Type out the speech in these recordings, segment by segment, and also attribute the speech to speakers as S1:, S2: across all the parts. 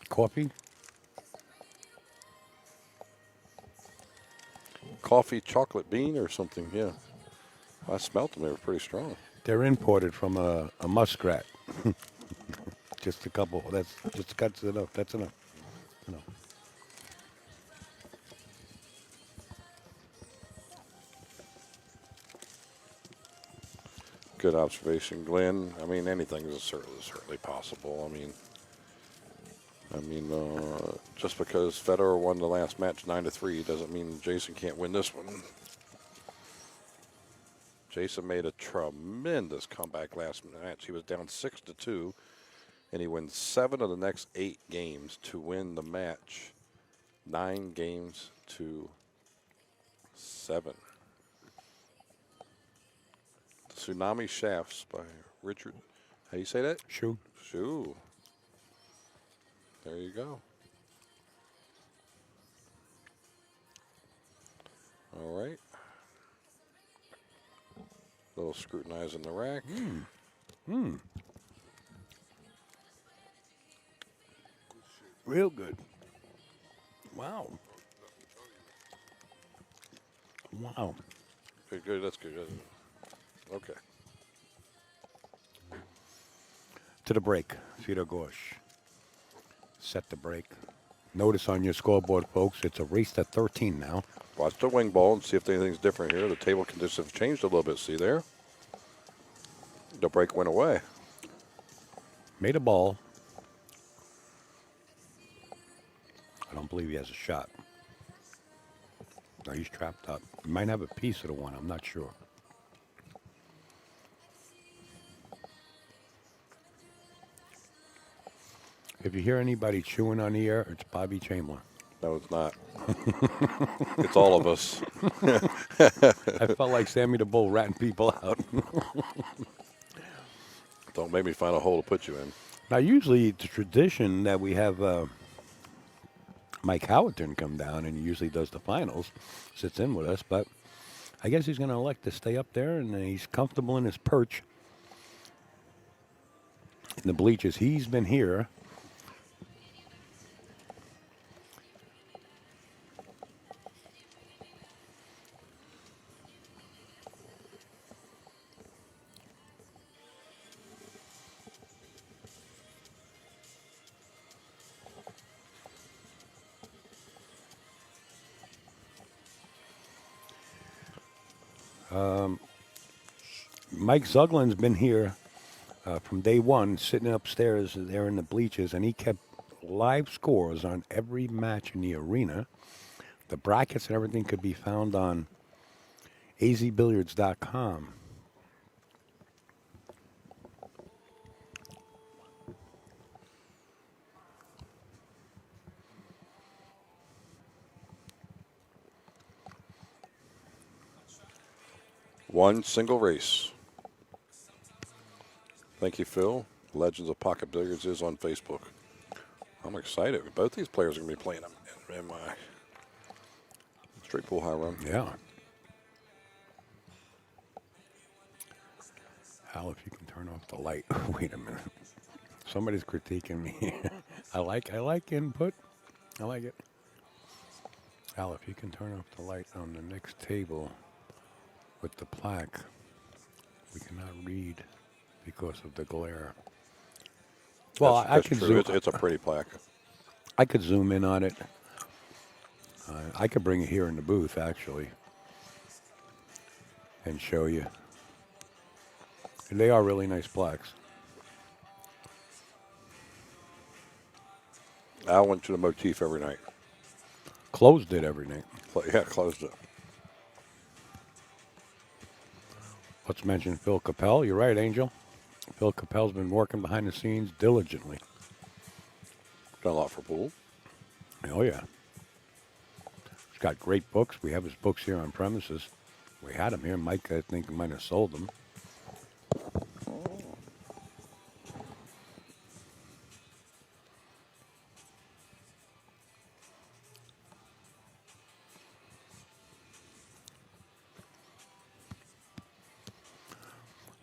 S1: Coffee?
S2: Coffee, chocolate bean, or something. Yeah, I smelt them. They were pretty strong.
S1: They're imported from a muskrat. Just a couple. That's enough. That's enough. Enough.
S2: Good observation, Glenn. I mean, anything is certainly possible. Just because Fedor won the last match 9-3 doesn't mean Jayson can't win this one. Jayson made a tremendous comeback last match. He was down 6-2, and he wins 7 of the next 8 games to win the match 9-7. Tsunami Shafts by Richard. How do you say that?
S1: Shoe.
S2: Shoo. There you go. All right. Little scrutinizing the rack.
S1: Real good. Wow. Wow.
S2: Good. That's good. Okay.
S1: To the break. Fedor Gorst. Set the break. Notice on your scoreboard, folks, it's a race to 13 now.
S2: Watch the wing ball and see if anything's different here. The table conditions have changed a little bit. See there? The break went away.
S1: Made a ball. I don't believe he has a shot. No, he's trapped up. He might have a piece of the one. I'm not sure. If you hear anybody chewing on the air, it's Bobby Chamberlain.
S2: No, it's not. It's all of us.
S1: I felt like Sammy the Bull ratting people out.
S2: Don't make me find a hole to put you in.
S1: Now, usually it's a tradition that we have Mike Howerton come down, and he usually does the finals, sits in with us, but I guess he's going to elect to stay up there, and he's comfortable in his perch in the bleachers. He's been here. Mike Zuglin's been here from day one, sitting upstairs there in the bleachers, and he kept live scores on every match in the arena. The brackets and everything could be found on azbilliards.com.
S2: One single race. Thank you, Phil. Legends of Pocket Billiards is on Facebook. I'm excited. Both these players are going to be playing in my straight pool high run.
S1: Yeah. Al, if you can turn off the light. Wait a minute. Somebody's critiquing me. I like input. I like it. Al, if you can turn off the light on the next table with the plaque, we cannot read because of the glare. Well, I could
S2: true.
S1: zoom.
S2: It's a pretty plaque.
S1: I could zoom in on it. I could bring it here in the booth, actually, and show you. And they are really nice plaques.
S2: Al went to the motif every night.
S1: Closed it every night.
S2: Yeah, closed it.
S1: Let's mention Phil Capel. You're right, Angel. Phil Capel's been working behind the scenes diligently.
S2: Done a lot for pool.
S1: Oh, yeah. He's got great books. We have his books here on premises. We had them here. Mike, I think, might have sold them.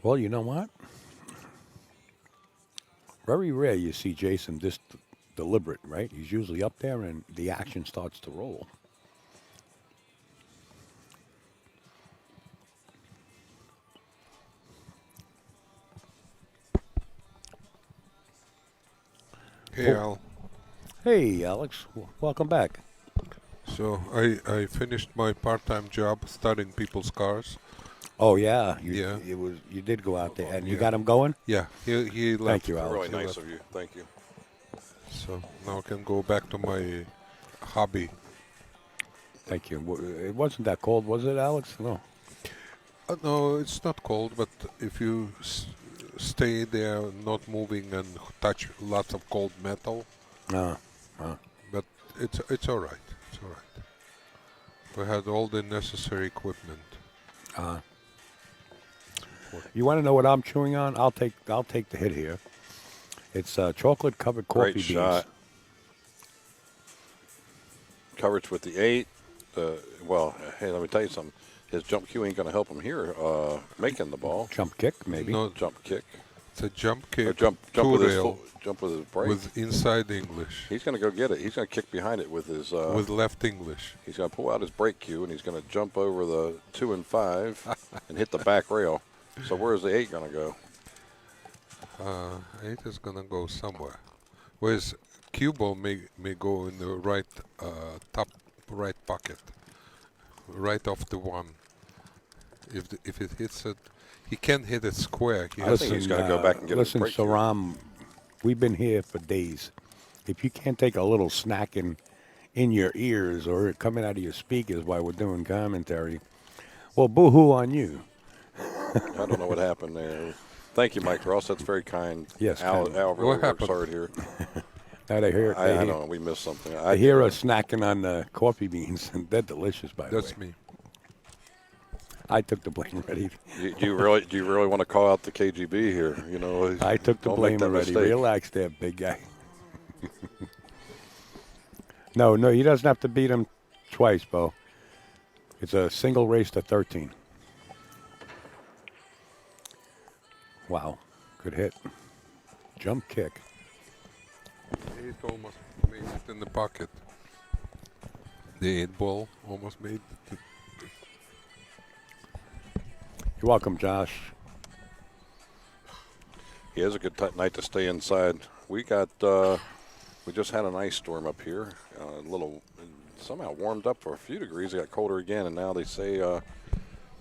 S1: Well, you know what? Very rare you see Jayson deliberate, right? He's usually up there and the action starts to roll.
S3: Hey
S1: Oh.
S3: Al,
S1: Hey, Alex, welcome back.
S3: so I finished my part-time job studying people's cars.
S1: Oh yeah,
S3: Yeah.
S1: you did go out there and you
S3: Yeah.
S1: got him going.
S3: Yeah, he left.
S1: Thank you, Alex.
S2: Really
S3: He
S2: nice
S3: left.
S2: of you. Thank you.
S3: So now I can go back to my hobby.
S1: Thank you. It wasn't that cold, was it, Alex? No.
S3: No, it's not cold, but if you stay there not moving and touch lots of cold metal,
S1: Uh,
S3: but it's all right. It's all right. We had all the necessary equipment.
S1: you want to know what I'm chewing on? I'll take the hit here. It's chocolate covered coffee
S2: Great
S1: beans.
S2: shot. Coverage with the 8. Well, hey, let me tell you something. His jump cue ain't going to help him here making the ball.
S1: Jump kick, maybe.
S3: No,
S2: Jump kick.
S3: it's a jump kick.
S2: Or jump
S3: two
S2: with his
S3: rail
S2: jump with his break.
S3: with inside English,
S2: He's going to go get it. He's going to kick behind it with his.
S3: with left English.
S2: He's going to pull out his brake cue and he's going to jump over the 2 and 5 and hit the back rail. So where's the 8 going to go?
S3: 8 is gonna go somewhere. Whereas cue ball may go in the right top right pocket, right off the 1. If it hits it, he can't hit it square. He
S2: I
S3: has
S2: think
S3: to,
S2: he's gotta go back and get his
S1: Listen,
S2: break cue.
S1: Saram, we've been here for days. If you can't take a little snack in your ears or coming out of your speakers while we're doing commentary, well, boo-hoo on you.
S2: I don't know what happened there. Thank you, Mike Ross. That's very kind.
S1: Yes,
S2: Al
S1: kind.
S2: really
S3: What
S2: works
S3: happened?
S2: hard here.
S1: Now they hear,
S2: I don't know. We missed something.
S1: they hear us snacking on the coffee beans, and they're delicious, by the way.
S3: that's me.
S1: I took the blame already.
S2: Do you really want to call out the KGB here? You know,
S1: I took the
S2: don't
S1: blame
S2: make that
S1: already.
S2: mistake.
S1: Relax there, big guy. No, he doesn't have to beat him twice, Bo. It's a single race to 13. Wow, good hit. Jump kick.
S3: 8 almost made it in the pocket. The 8 ball almost made it.
S1: You're welcome, Josh.
S2: He has a good night to stay inside. We just had an ice storm up here. A little somehow warmed up for a few degrees. It got colder again, and now they say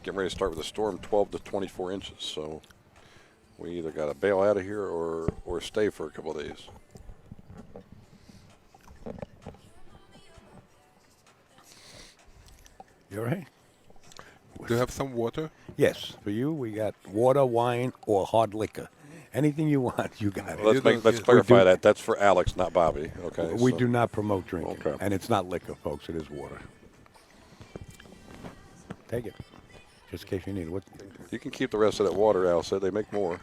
S2: getting ready to start with a storm, 12 to 24 inches. So we either got to bail out of here or stay for a couple of days.
S1: You all right?
S3: Do you have some water?
S1: Yes, for you, we got water, wine, or hard liquor. Anything you want, you got it.
S2: Let's clarify that. That's for Alex, not Bobby. Okay.
S1: We
S2: so-
S1: do not promote drinking,
S2: Okay.
S1: and it's not liquor, folks. It is water. Take it, just in case you need it. What?
S2: You can keep the rest of that water, Al said. They make more.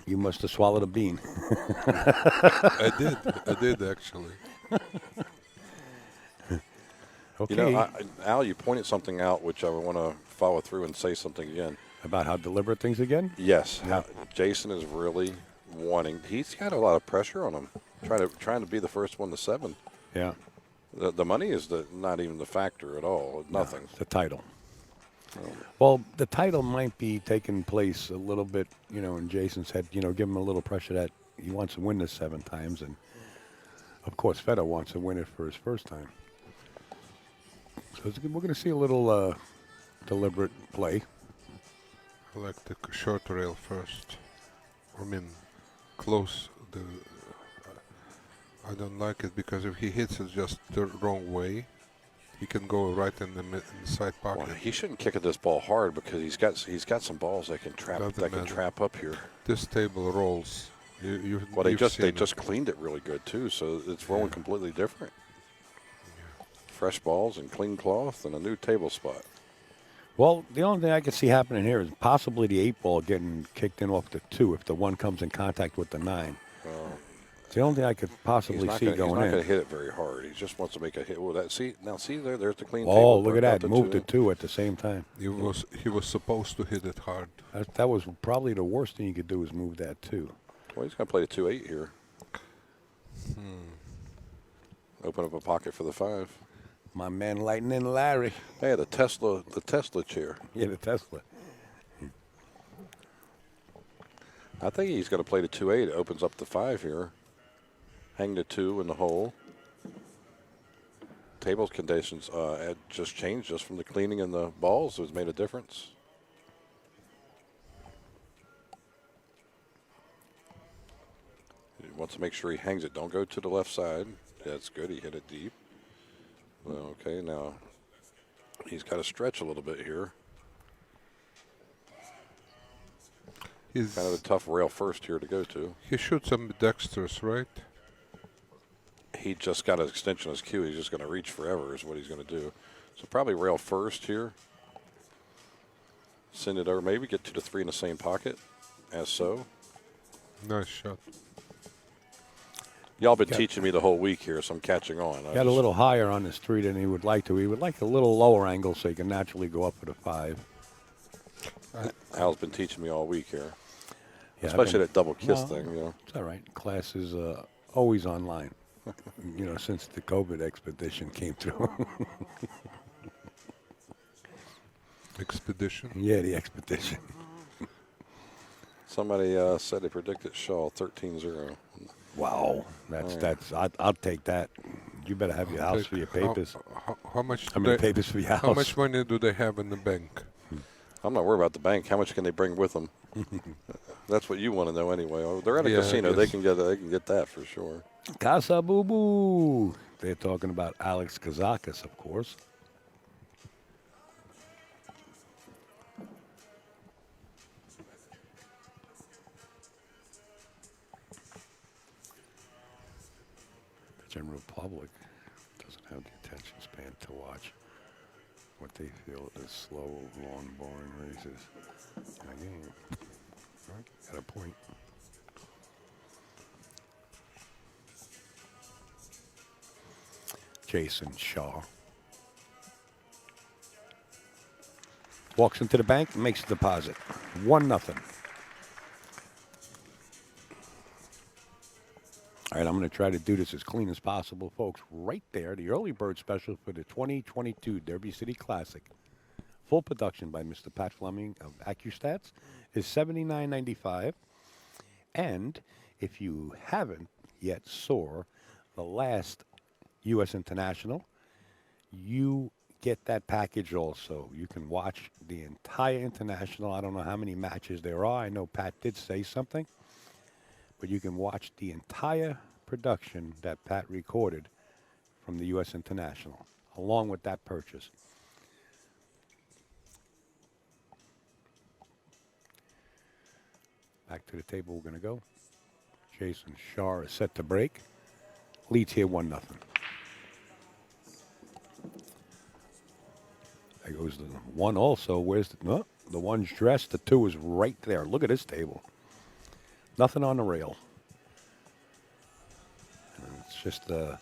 S1: You must have swallowed a bean.
S3: I did actually.
S1: Okay.
S2: You know, Al, you pointed something out which I want to follow through and say something again.
S1: About how deliberate things again?
S2: Yes,
S1: Yeah.
S2: Jayson is really wanting. He's got a lot of pressure on him, trying to be the first one to 7.
S1: Yeah.
S2: The money is not even the factor at all. Nothing.
S1: The title. Well, the title might be taking place a little bit, in Jason's head, give him a little pressure that he wants to win this 7 times. And, of course, Fedor wants to win it for his first time. So we're going to see a little deliberate play.
S3: I like the short rail first. I mean, close. I don't like it because if he hits it just the wrong way, he can go right in the side pocket.
S2: Well, he shouldn't kick at this ball hard because he's got some balls that can trap
S3: Doesn't matter.
S2: trap up here.
S3: This table rolls.
S2: Well, they
S3: you've
S2: just
S3: seen it.
S2: cleaned it really good too, so it's rolling completely different. Fresh balls and clean cloth and a new table spot.
S1: Well, the only thing I can see happening here is possibly the 8 ball getting kicked in off the 2 if the 1 comes in contact with the 9. It's the only thing I could possibly see
S2: He's
S1: going
S2: not
S1: in.
S2: going to hit it very hard. He just wants to make a hit. Well, there's the clean table.
S1: Oh, look at
S2: broke out
S1: that. Moved
S2: the
S1: the 2 at the same time.
S3: He was supposed to hit it hard.
S1: That was probably the worst thing you could do is move that 2.
S2: Well, he's going to play a 2-8 here. Open up a pocket for the 5.
S1: My man Lightning Larry.
S2: Hey, the Tesla chair.
S1: Yeah, the Tesla.
S2: I think he's going to play the 2-8. It opens up the 5 here. Hang the 2 in the hole. Table conditions just changed just from the cleaning and the balls. It's made a difference. He wants to make sure he hangs it. Don't go to the left side. That's good. He hit it deep. Well, okay, now he's got to stretch a little bit here.
S3: He's
S2: Kind of a tough rail first here to go to.
S3: he shoots ambidextrous, right?
S2: He just got an extension of his cue. He's just going to reach forever is what he's going to do. So probably rail first here. Send it over. Maybe get 2 to 3 in the same pocket as so.
S3: Nice shot.
S2: Y'all been teaching me the whole week here, so I'm catching on.
S1: Got a little higher on the street than he would like to. He would like a little lower angle so he can naturally go up with a 5.
S2: Al's been teaching me all week here.
S1: Yeah,
S2: Especially that double kiss
S1: No.
S2: thing, you know.
S1: It's all right. Class is always online. You know, since the COVID expedition came through.
S3: Expedition.
S1: Yeah, the expedition.
S2: Somebody said they predicted Shaw 13-0.
S1: Wow, that's. I'll take that. You better have your house for your papers.
S3: How much?
S1: I mean, papers for your house.
S3: How much money do they have in the bank?
S2: I'm not worried about the bank. How much can they bring with them? That's what you want to know anyway. Oh, they're at a
S3: Yeah, I
S2: casino. They
S3: guess.
S2: can get that for sure.
S1: Casa Boo Boo. They're talking about Alex Kazakis, of course. The general public doesn't have the attention span to watch what they feel is slow, long, boring races. Again, right, got a point. Jayson Shaw walks into the bank and makes a deposit. 1-0. All right, I'm going to try to do this as clean as possible, folks. Right there, the early bird special for the 2022 Derby City Classic. Full production by Mr. Pat Fleming of AccuStats is $79.95. And if you haven't yet saw the last U.S. International, you get that package also. You can watch the entire International. I don't know how many matches there are. I know Pat did say something. But you can watch the entire production that Pat recorded from the U.S. International, along with that purchase. Back to the table we're going to go. Jayson Shaw is set to break. Leads here 1-0. There goes the 1 also. Where's the... No, the 1's dressed. The 2 is right there. Look at this table. Nothing on the rail. And it's just a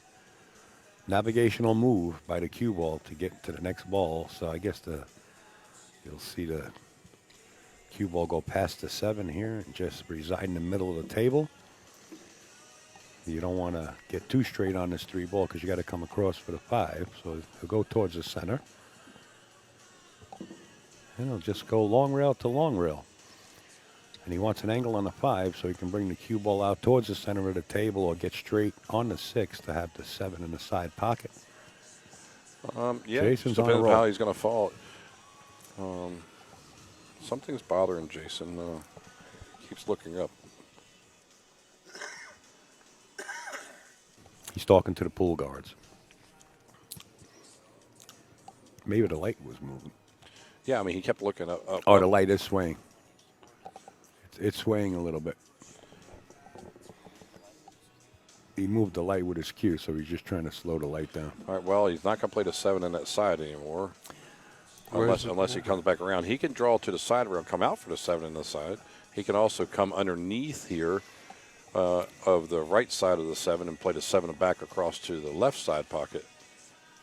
S1: navigational move by the cue ball to get to the next ball. So I guess you'll see the cue ball go past the 7 here and just reside in the middle of the table. You don't want to get too straight on this 3 ball because you got to come across for the 5. So he'll go towards the center. And he'll just go long rail to long rail. And he wants an angle on the 5 so he can bring the cue ball out towards the center of the table or get straight on the 6 to have the 7 in the side pocket.
S2: Yeah,
S1: Jason's on a
S2: depends
S1: roll.
S2: how he's going to fall. Something's bothering Jayson. Keeps looking up.
S1: He's talking to the pool guards. Maybe the light was moving.
S2: Yeah, I mean, he kept looking up.
S1: Oh, the light is swaying. It's swaying a little bit. He moved the light with his cue, so he's just trying to slow the light down.
S2: All right, well, he's not going to play the 7 in that side anymore. Unless he comes back around. He can draw to the side rail and come out for the 7 in the side. He can also come underneath here of the right side of the 7 and play the 7 back across to the left side pocket.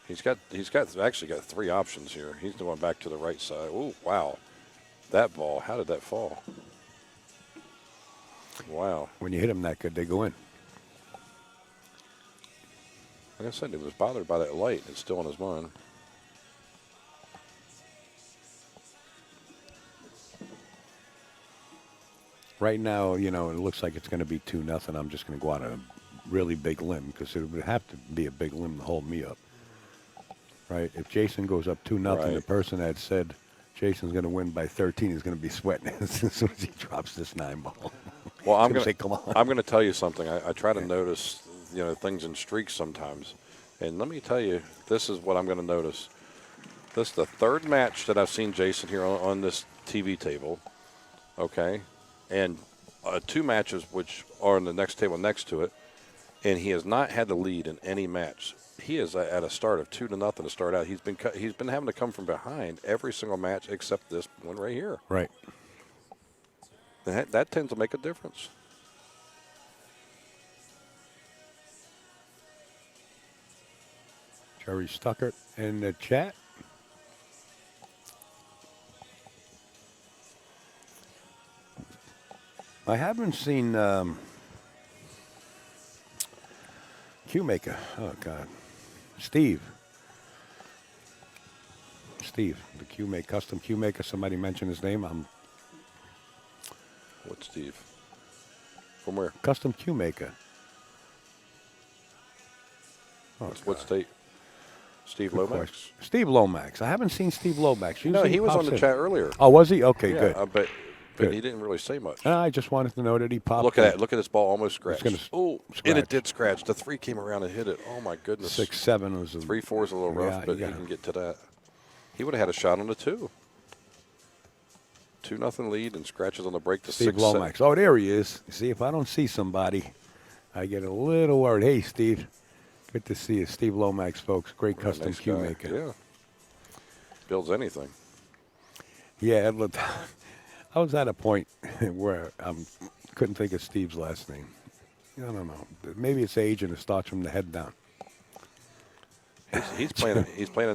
S2: He's actually got 3 options here. He's going back to the right side. Oh, wow. That ball, how did that fall? Wow.
S1: When you hit them that good, they go in.
S2: Like I said, he was bothered by that light. It's still on his mind.
S1: Right now, you know, it looks like it's going to be 2-0. I'm just going to go out on a really big limb because it would have to be a big limb to hold me up. Right? If Jayson goes up 2-0, the
S2: Right.
S1: person that said Jason's going to win by 13 is going to be sweating as soon as he drops this 9-ball.
S2: Well, I'm
S1: He's
S2: going
S1: say, "Come on."
S2: I'm going to tell you something. I try to notice, you know, things in streaks sometimes. And let me tell you, this is what I'm going to notice. This is the third match that I've seen Jayson here on this TV table. Okay? And 2 matches which are on the next table next to it. And he has not had the lead in any match. He is at a start of 2-0 to start out. He's been having to come from behind every single match except this one right here.
S1: Right.
S2: That tends to make a difference.
S1: Jerry Stuckert in the chat. I haven't seen Q-Maker. Oh, God. Steve, the Q-Maker, custom Q-Maker. Somebody mentioned his name. I'm
S2: What, Steve? From where?
S1: custom Q-Maker. Oh,
S2: What
S1: God.
S2: state? Steve
S1: Good
S2: Lomax?
S1: question. Steve Lomax. I haven't seen Steve Lomax.
S2: No,
S1: Usually
S2: he was
S1: pops
S2: on the
S1: in.
S2: chat earlier.
S1: Oh, was he? Okay,
S2: Yeah,
S1: good.
S2: but
S1: Good.
S2: he didn't really say much.
S1: I just wanted to know that he popped
S2: Look at
S1: in.
S2: that. Look at this ball almost scratched.
S1: gonna
S2: Oh, and
S1: scratch.
S2: it did scratch. The 3 came around and hit it. Oh, my goodness.
S1: 6-7 was a
S2: 3-4 is a little rough,
S1: Yeah,
S2: but
S1: you
S2: he
S1: gotta-
S2: can get to that. He would have had a shot on the 2. 2-0 lead and scratches on the break to
S1: Steve
S2: 6-7.
S1: Lomax. Oh, there he is. See, if I don't see somebody, I get a little worried. Hey, Steve. Good to see you. Steve Lomax, folks. Great
S2: Really
S1: custom
S2: nice
S1: Q
S2: guy.
S1: maker.
S2: Yeah. Builds anything.
S1: Yeah, I was at a point where I couldn't think of Steve's last name. I don't know. Maybe it's age and it starts from the head down.
S2: He's playing a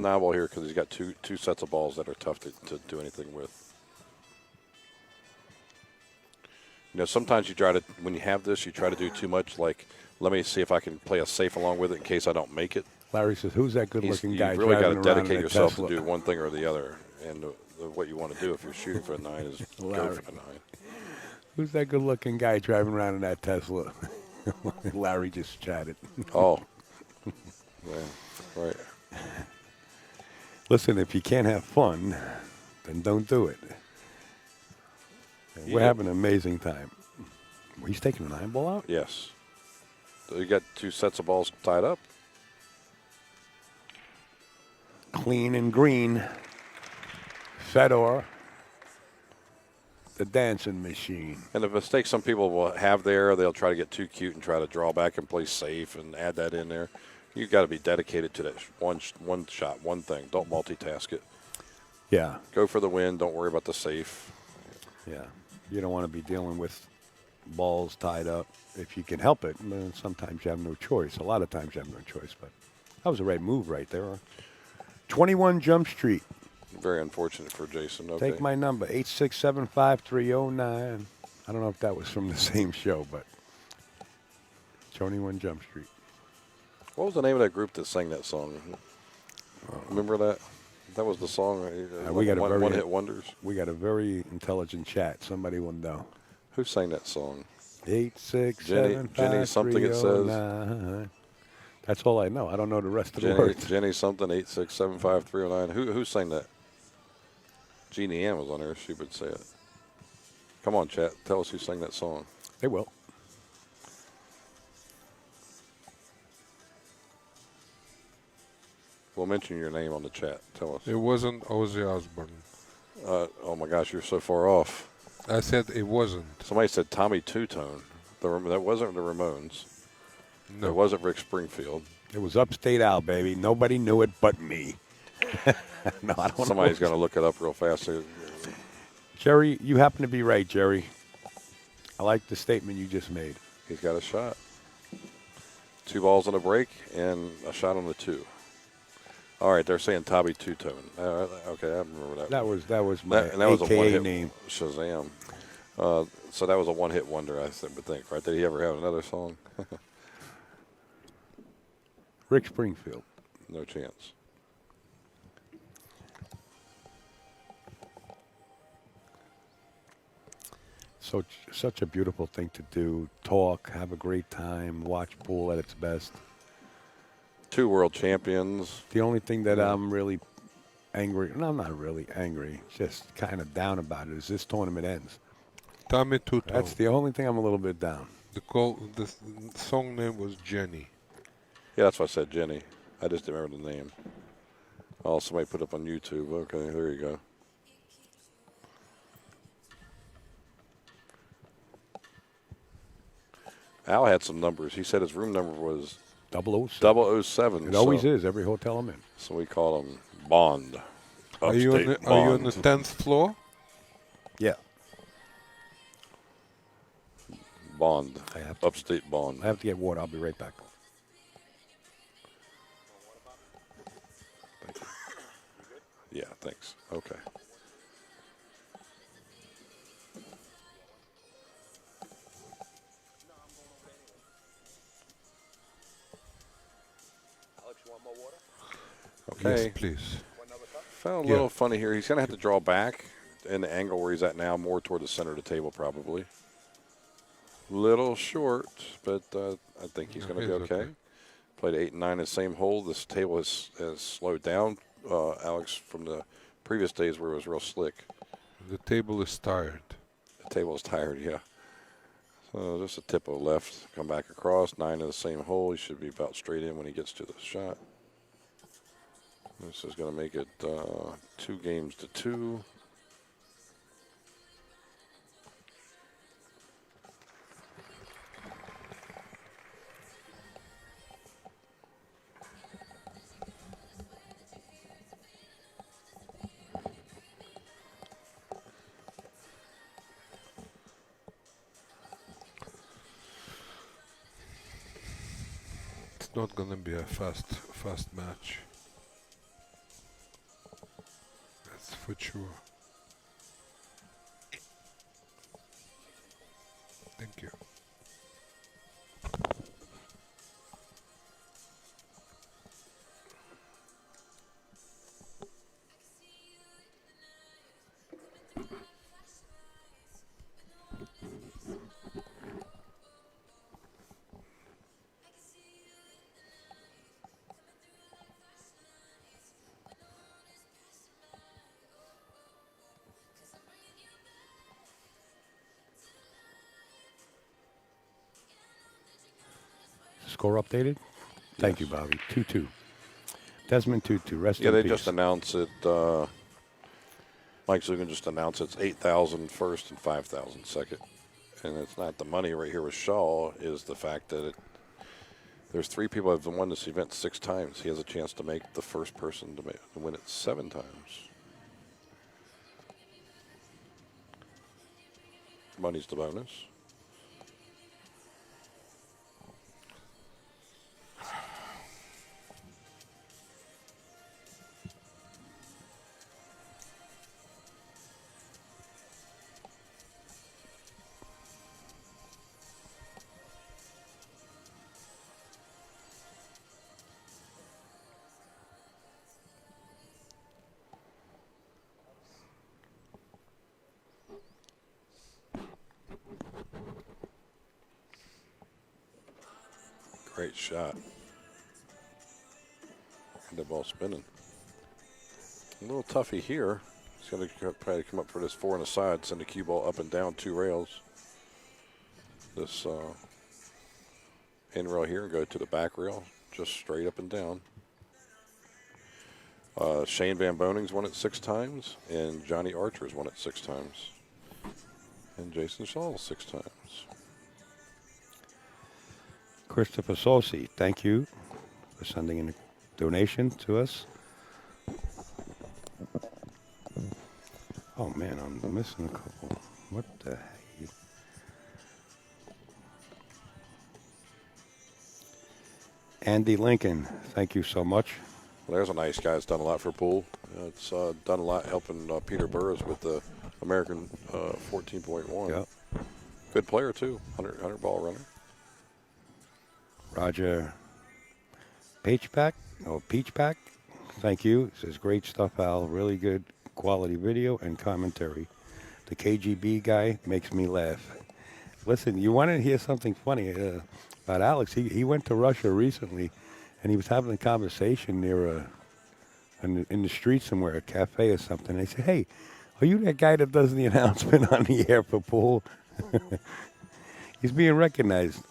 S2: 9-ball here because he's got two sets of balls that are tough to do anything with. You know, sometimes you try to, when you have this, you try to do too much. Like, let me see if I can play a safe along with it in case I don't make it.
S1: Larry says, "Who's that good-looking guy
S2: You really got
S1: driving
S2: to
S1: around
S2: dedicate
S1: in a
S2: yourself
S1: Tesla?"
S2: to do one thing or the other. And what you want to do if you're shooting for a 9 is go
S1: Larry.
S2: for the 9.
S1: Who's that good-looking guy driving around in that Tesla? Larry just chatted.
S2: Oh. Yeah, right.
S1: Listen, if you can't have fun, then don't do it. We're
S2: Yeah.
S1: having an amazing time. He's taking the 9-ball out?
S2: Yes. So you got 2 sets of balls tied up.
S1: Clean and green. Fedor, the dancing machine.
S2: And the mistake some people will have there, they'll try to get too cute and try to draw back and play safe and add that in there. You've got to be dedicated to that one shot, one thing. Don't multitask it.
S1: Yeah,
S2: Go for the win. Don't worry about the safe.
S1: yeah. You don't want to be dealing with balls tied up if you can help it. Then sometimes you have no choice. A lot of times you have no choice. But that was a right move right there. 21 Jump Street.
S2: Very unfortunate for Jayson. Okay.
S1: Take my number, 8675309. I don't know if that was from the same show, but 21 Jump Street.
S2: What was the name of that group that sang that song? Remember that? That was the song.
S1: We got a very-
S2: one hit wonders.
S1: We got a very intelligent chat. Somebody will know.
S2: Who sang that song?
S1: 8675309.
S2: Jenny something it says.
S1: That's all I know. I don't know the rest of the
S2: Jenny,
S1: words.
S2: Jenny something 8675309. Who sang that? Jeannie Ann was on there. She would say it. Come on, chat. Tell us who sang that song.
S1: They will.
S2: We'll mention your name on the chat. Tell us.
S3: It wasn't Ozzy Osbourne.
S2: Oh my gosh, you're so far off.
S3: I said it wasn't.
S2: Somebody said Tommy Two-Tone. That wasn't the Ramones.
S3: No.
S2: It wasn't Rick Springfield.
S1: It was Upstate Al, baby. Nobody knew it but me. No, I don't
S2: Somebody's
S1: know.
S2: going to look it up real fast.
S1: Jerry, you happen to be right, Jerry. I like the statement you just made.
S2: He's got a shot. 2 balls on a break and a shot on the 2. All right, they're saying Tommy Two-Tone. Okay, I remember that.
S1: That was my
S2: That was a
S1: AKA
S2: one-hit
S1: name.
S2: Shazam. So that was a one-hit wonder, I would think, right? Did he ever have another song?
S1: Rick Springfield.
S2: No chance.
S1: So such a beautiful thing to do. Talk, have a great time, watch pool at its best.
S2: 2 world champions.
S1: The only thing that I'm really angry, no, I'm not really angry, just kind of down about it, is this tournament ends.
S3: Tommy Tuto.
S1: That's the only thing I'm a little bit down.
S3: The song name was Jenny.
S2: Yeah, that's why I said Jenny. I just didn't remember the name. Oh, somebody put up on YouTube. Okay, there you go. Al had some numbers. He said his room number was
S1: 007.
S2: 007.
S1: It always is, every hotel I'm in.
S2: So we call him Bond.
S3: Are you on the 10th floor?
S1: Yeah.
S2: Bond.
S1: I have to.
S2: Upstate Bond.
S1: I have to get water. I'll be right back.
S2: Thank you. Yeah, thanks. Okay. Okay.
S3: Yes, please.
S2: Found a little funny here. He's going to have to draw back in the angle where he's at now, more toward the center of the table probably. Little short, but I think he's going to be okay. Played 8 and 9 in the same hole. This table has slowed down, Alex, from the previous days where it was real slick.
S3: The table is tired.
S2: The table is tired, yeah. So just a tip of left, come back across, 9 in the same hole. He should be about straight in when he gets to the shot. This is going to make it 2 games to 2.
S3: It's not gonna be a fast match. That's for sure. Thank you.
S1: Score updated? Thank you, Bobby. 2-2. Desmond 2-2. Rest
S2: Yeah,
S1: in
S2: they
S1: peace.
S2: just announced it. Mike Zugan just announced it's 8,000 first and 5,000 second. And it's not the money right here with Shaw, is the fact that there's 3 people that have won this event 6 times. He has a chance to make the first person to win it 7 times. Money's the bonus. Great shot. And the ball spinning. A little toughy here. He's going to probably come up for this 4 on the side, send the cue ball up and down 2 rails. This in rail here and go to the back rail, just straight up and down. Shane Van Boning's won it 6 times, and Johnny Archer's won it 6 times. And Jayson Shaw 6 times.
S1: Christopher Sosi, thank you for sending in a donation to us. Oh, man, I'm missing a couple. What the heck? Andy Lincoln, thank you so much.
S2: Well, there's a nice guy that's done a lot for pool. It's done a lot helping Peter Burris with the American 14.1.
S1: Yep.
S2: Good player, too. 100 ball runner.
S1: Roger Peach Pack. Thank you. It says, great stuff, Al. Really good quality video and commentary. The KGB guy makes me laugh. Listen, you want to hear something funny about Alex? He went to Russia recently, and he was having a conversation near in the street somewhere, a cafe or something. They said, hey, are you that guy that does the announcement on the air for pool? He's being recognized.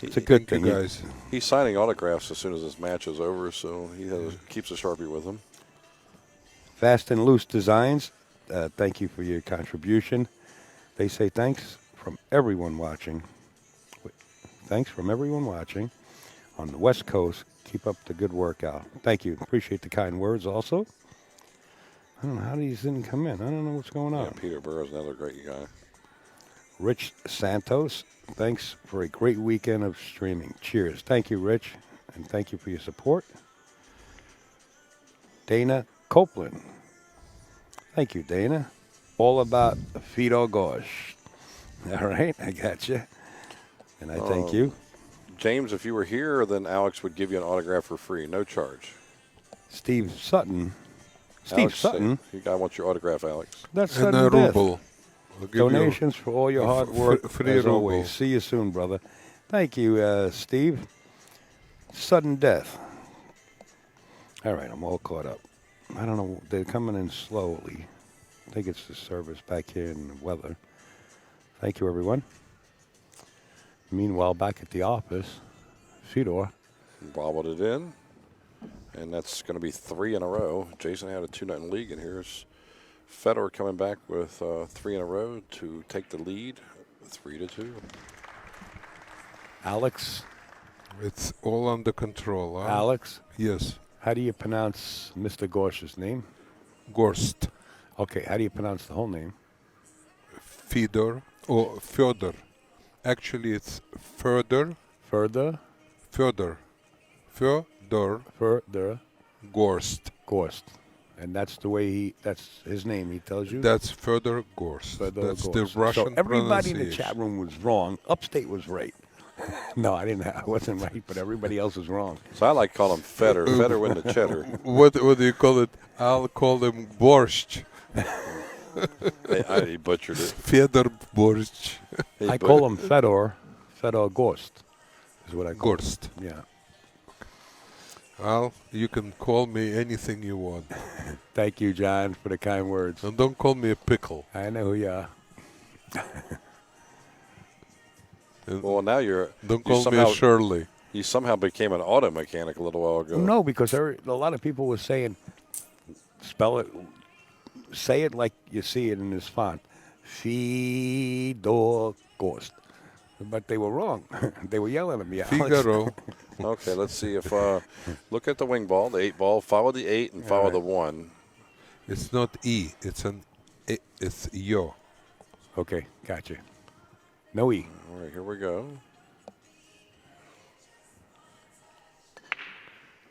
S1: It's a good thing.
S3: guys.
S2: He's signing autographs as soon as this match is over, so he keeps a Sharpie with him.
S1: Fast and Loose Designs, thank you for your contribution. They say thanks from everyone watching. Thanks from everyone watching on the West Coast. Keep up the good work, Al. Thank you. Appreciate the kind words also. I don't know how these didn't come in. I don't know what's going on.
S2: Yeah, Peter Burrow's another great guy.
S1: Rich Santos, thanks for a great weekend of streaming. Cheers. Thank you, Rich, and thank you for your support. Dana Copeland. Thank you, Dana. All about Fedor Gorst. All right, I got you. And I thank you.
S2: James, if you were here, then Alex would give you an autograph for free, no charge.
S1: Steve Sutton. Steve
S2: Alex,
S1: Sutton.
S2: I want your autograph, Alex.
S1: That's
S3: And
S1: sudden
S3: a
S1: death.
S3: ruble. I'll give
S1: Donations for all your hard work,
S3: free
S1: as
S3: ruble.
S1: always. See you soon, brother. Thank you, Steve. Sudden death. All right, I'm all caught up. I don't know. They're coming in slowly. I think it's the service back here in the weather. Thank you, everyone. Meanwhile, back at the office, Fedor.
S2: Bobbled it in, and that's going to be 3 in a row. Jayson had a 2-0 lead, and here's Fedor coming back with 3 in a row to take the lead, 3-2.
S1: Alex.
S3: It's all under control. Huh?
S1: Alex.
S3: Yes.
S1: How do you pronounce Mr. Gorst's name?
S3: Gorst.
S1: Okay, how do you pronounce the whole name?
S3: Fedor or Fedor. Actually, it's Fedor.
S1: Further.
S3: Fedor Gorst.
S1: Gorst. And that's the way that's his name, he tells you?
S3: That's Fedor Gorst.
S1: Fedor
S3: That's
S1: Gorst.
S3: the Russian
S1: So everybody in the
S3: pronunciation.
S1: chat room was wrong. Upstate was right. No, I wasn't right, but everybody else was wrong.
S2: So I like calling him Fedor. Fedor with the cheddar.
S3: What do you call it? I'll call him Borscht.
S2: He butchered it.
S3: Fedor Borscht.
S1: I call him Fedor Gorst is what I call
S3: Gorst.
S1: him. Yeah.
S3: Al, you can call me anything you want.
S1: Thank you, John, for the kind words.
S3: And don't call me a pickle.
S1: I know who you are.
S2: Well, now
S3: Don't call me a Shirley.
S2: You somehow became an auto mechanic a little while ago.
S1: No, because a lot of people were saying, spell it, say it like you see it in this font. Fedor Gorst. But they were wrong. They were yelling at me. Alex.
S3: Figaro.
S2: Okay, let's see if look at the wing ball, the 8 ball, follow the 8 and follow the 1.
S3: It's not E. It's yo.
S1: Okay, gotcha. No E.
S2: All right, here we go.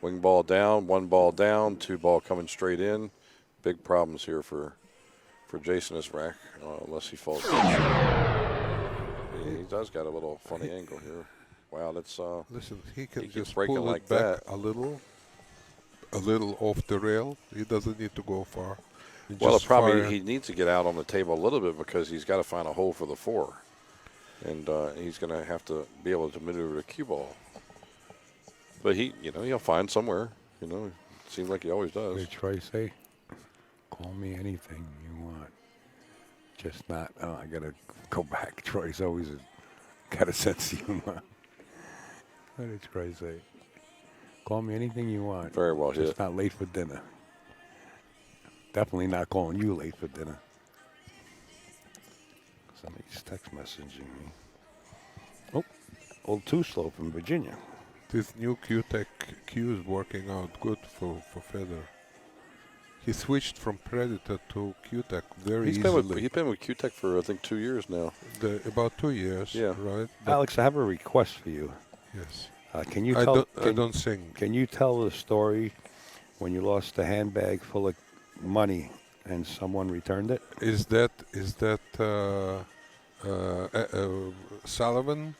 S2: Wing ball down, 1 ball down, 2 ball coming straight in. Big problems here for Jayson this rack, unless he falls. He does got a little funny angle here. Wow, that's
S3: Listen, he can
S2: keeps
S3: just
S2: breaking
S3: pull
S2: like
S3: it back
S2: that.
S3: a little off the rail. He doesn't need to go far.
S2: well.
S3: Just
S2: The problem
S3: fire.
S2: he needs to get out on the table a little bit because he's got to find a hole for the 4, and he's going to have to be able to maneuver the cue ball. But he'll find somewhere. It seems like he always
S1: What
S2: does.
S1: did Troy say? Call me anything you want. Just not. Oh, I gotta go back. Troy's always got a sense of humor. What did Troy say? Call me anything you want.
S2: Very well
S1: Just
S2: hit.
S1: not late for dinner. Definitely not calling you late for dinner. Somebody's text messaging me. Oh, old Too Slow from Virginia.
S3: This new Q-Tech Q is working out good for Fedor. He switched from Predator to Q-Tech very
S2: He's
S3: easily.
S2: been with Q-Tech for I think 2 years now.
S3: About 2 years,
S2: Yeah.
S3: right?
S1: Alex, I have a request for you.
S3: Yes.
S1: Can you
S3: I
S1: tell?
S3: don't sing.
S1: Can you tell the story when you lost a handbag full of money and someone returned it?
S3: Is that Sullivan?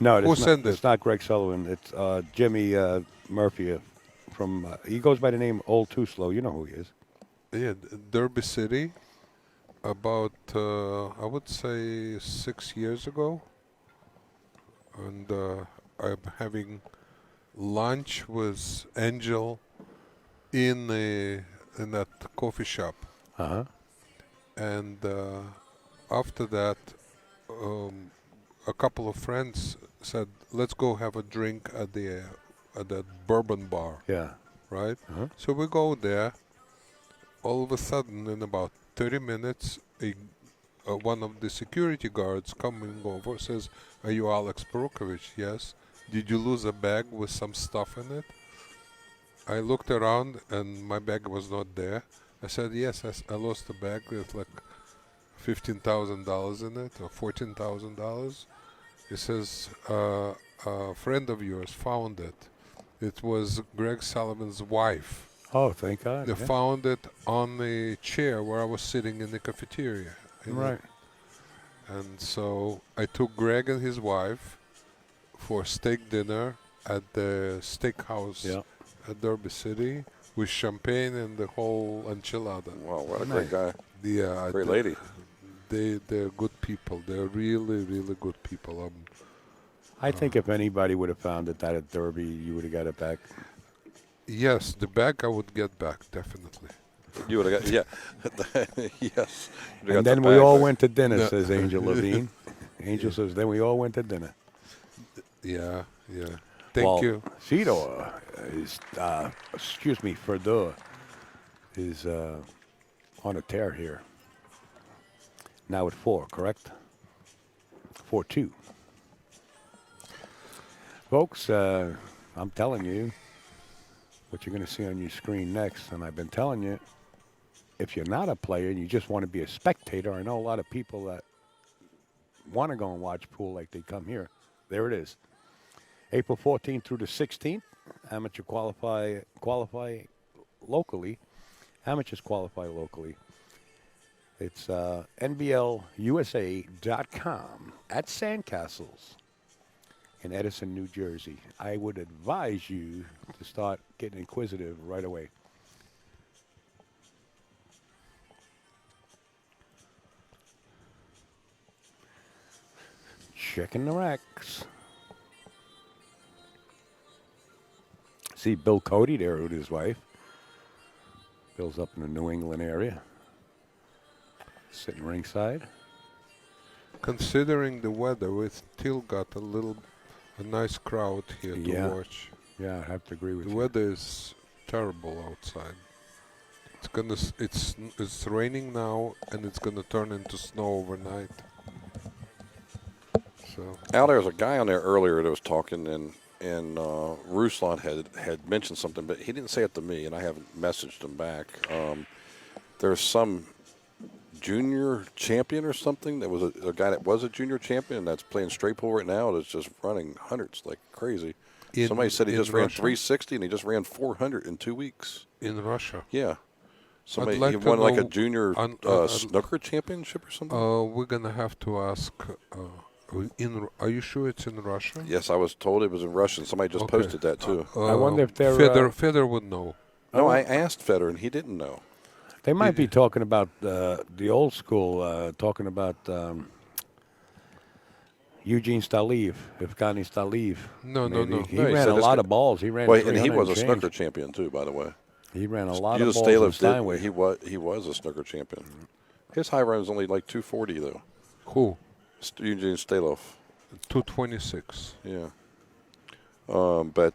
S1: No,
S3: Who
S1: it's not,
S3: sent
S1: it's
S3: it?
S1: not Greg Sullivan. It's Jimmy Murphy from. He goes by the name Old Too Slow. You know who he is.
S3: Yeah, Derby City. About I would say 6 years ago, and I'm having lunch with Angel in that coffee shop,
S1: Uh huh.
S3: and after that, a couple of friends said, "Let's go have a drink at that bourbon bar."
S1: Yeah.
S3: Right?
S1: Uh-huh.
S3: So we go there. All of a sudden, in about 30 minutes, one of the security guards coming over says, "Are you Alex Perukovich?" "Yes." "Did you lose a bag with some stuff in it?" I looked around and my bag was not there. I said, "Yes, I lost a bag with like $15,000 in it, or $14,000. He says, "A friend of yours found it. It was Greg Sullivan's wife.
S1: Oh, thank God.
S3: They
S1: yeah.
S3: found it on the chair where I was sitting in the cafeteria.
S1: Right.
S3: And so I took Greg and his wife for steak dinner at the steakhouse
S1: Yeah.
S3: at Derby City with champagne and the whole enchilada.
S2: Wow, what a
S1: Nice.
S2: great guy.
S3: Yeah,
S2: Great lady.
S3: they're good people. They're really, really good people.
S1: I think if anybody would have found it that at Derby, you would have got it back.
S3: Yes, the bag I would get back, definitely.
S2: You would have got, yeah. Yes. You'd have
S1: And
S2: got
S1: then
S2: the
S1: we
S2: bag
S1: all
S2: back.
S1: went to dinner,
S3: No.
S1: says Angel Levine. Angel says, then we all went to dinner.
S3: Yeah, yeah. Thank
S1: Well,
S3: you.
S1: Fedor is, Fedor is on a tear here. Now at 4, correct? 4-2. Folks, I'm telling you what you're going to see on your screen next. And I've been telling you, if you're not a player and you just want to be a spectator, I know a lot of people that want to go and watch pool like they come here. There it is. April 14th through the 16th, amateur qualify locally. Amateurs qualify locally. It's NBLUSA.com at Sandcastles in Edison, New Jersey. I would advise you to start getting inquisitive right away. Checking the racks. See Bill Cody there with his wife. Bill's up in the New England area. Sitting ringside.
S3: Considering the weather, we still got a nice crowd here to
S1: Yeah.
S3: watch.
S1: Yeah, I have to agree with
S3: The
S1: you.
S3: weather is terrible outside. It's raining now, and it's gonna turn into snow overnight. So
S2: Al, there was a guy on there earlier that was talking, and Ruslan had mentioned something, but he didn't say it to me, and I haven't messaged him back. There's some junior champion or something that was a guy that was a junior champion that's playing straight pool right now that's just running hundreds like crazy. Somebody said he just ran
S3: Russia?
S2: 360 and he just ran 400 in 2 weeks.
S3: In Russia,
S2: Yeah. Somebody
S3: like
S2: he
S3: to
S2: won like a
S3: know
S2: junior
S3: I'd-
S2: snooker championship or something.
S3: we're gonna have to ask. Are you sure it's in Russia?
S2: Yes, I was told it was in Russian. Somebody just
S3: Okay.
S2: posted that too.
S1: I wonder if they're,
S3: Fedor would know.
S2: No, I asked Fedor and he didn't know.
S1: They might be talking about the old school, talking about Eugene Staliv, Evgeny Staliv.
S3: No.
S1: He
S2: No, he
S1: ran
S2: said
S1: a
S2: this
S1: lot
S2: guy-
S1: of balls. He ran.
S2: Well, and he
S1: 300
S2: was a
S1: change.
S2: snooker champion too, by the way.
S1: He ran a lot
S2: Eugene
S1: of balls in
S2: Staloff
S1: Steinway.
S2: he was a snooker champion. His high run was only like 240 though.
S3: Who?
S2: Eugene Staloff.
S3: 226.
S2: Yeah. But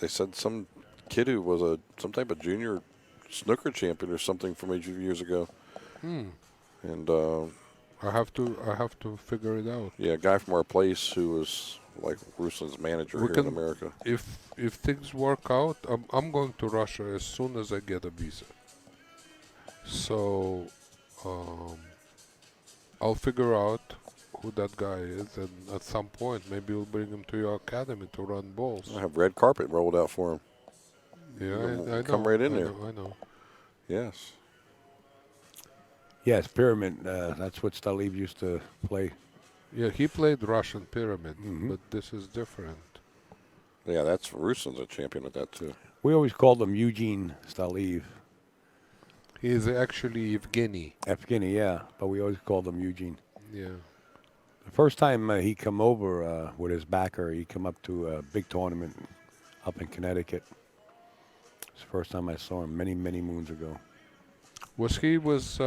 S2: they said some kid who was some type of junior snooker champion or something from a few years ago. And
S3: I have to figure it out.
S2: yeah, a guy from our place who was like Ruslan's manager
S3: We
S2: here
S3: can-
S2: in America.
S3: If things work out, I'm going to Russia as soon as I get a visa. So I'll figure out who that guy is, and at some point maybe we'll bring him to your academy to run balls.
S2: I have red carpet rolled out for him.
S3: Yeah, I know.
S2: Come right in
S3: I
S2: there.
S3: know, I know.
S2: Yes.
S1: Yes, pyramid. That's what Staliv used to play
S3: Yeah, he played Russian Pyramid,
S1: Mhm.
S3: but this is different.
S2: Yeah, that's Ruslan's a champion with that too.
S1: We always called him Eugene Staliv.
S3: He is actually Evgeny.
S1: Evgeny, yeah, but we always called him Eugene.
S3: Yeah.
S1: The first time he come over with his backer, he come up to a big tournament up in Connecticut. It's the first time I saw him many, many moons ago.
S3: Was he with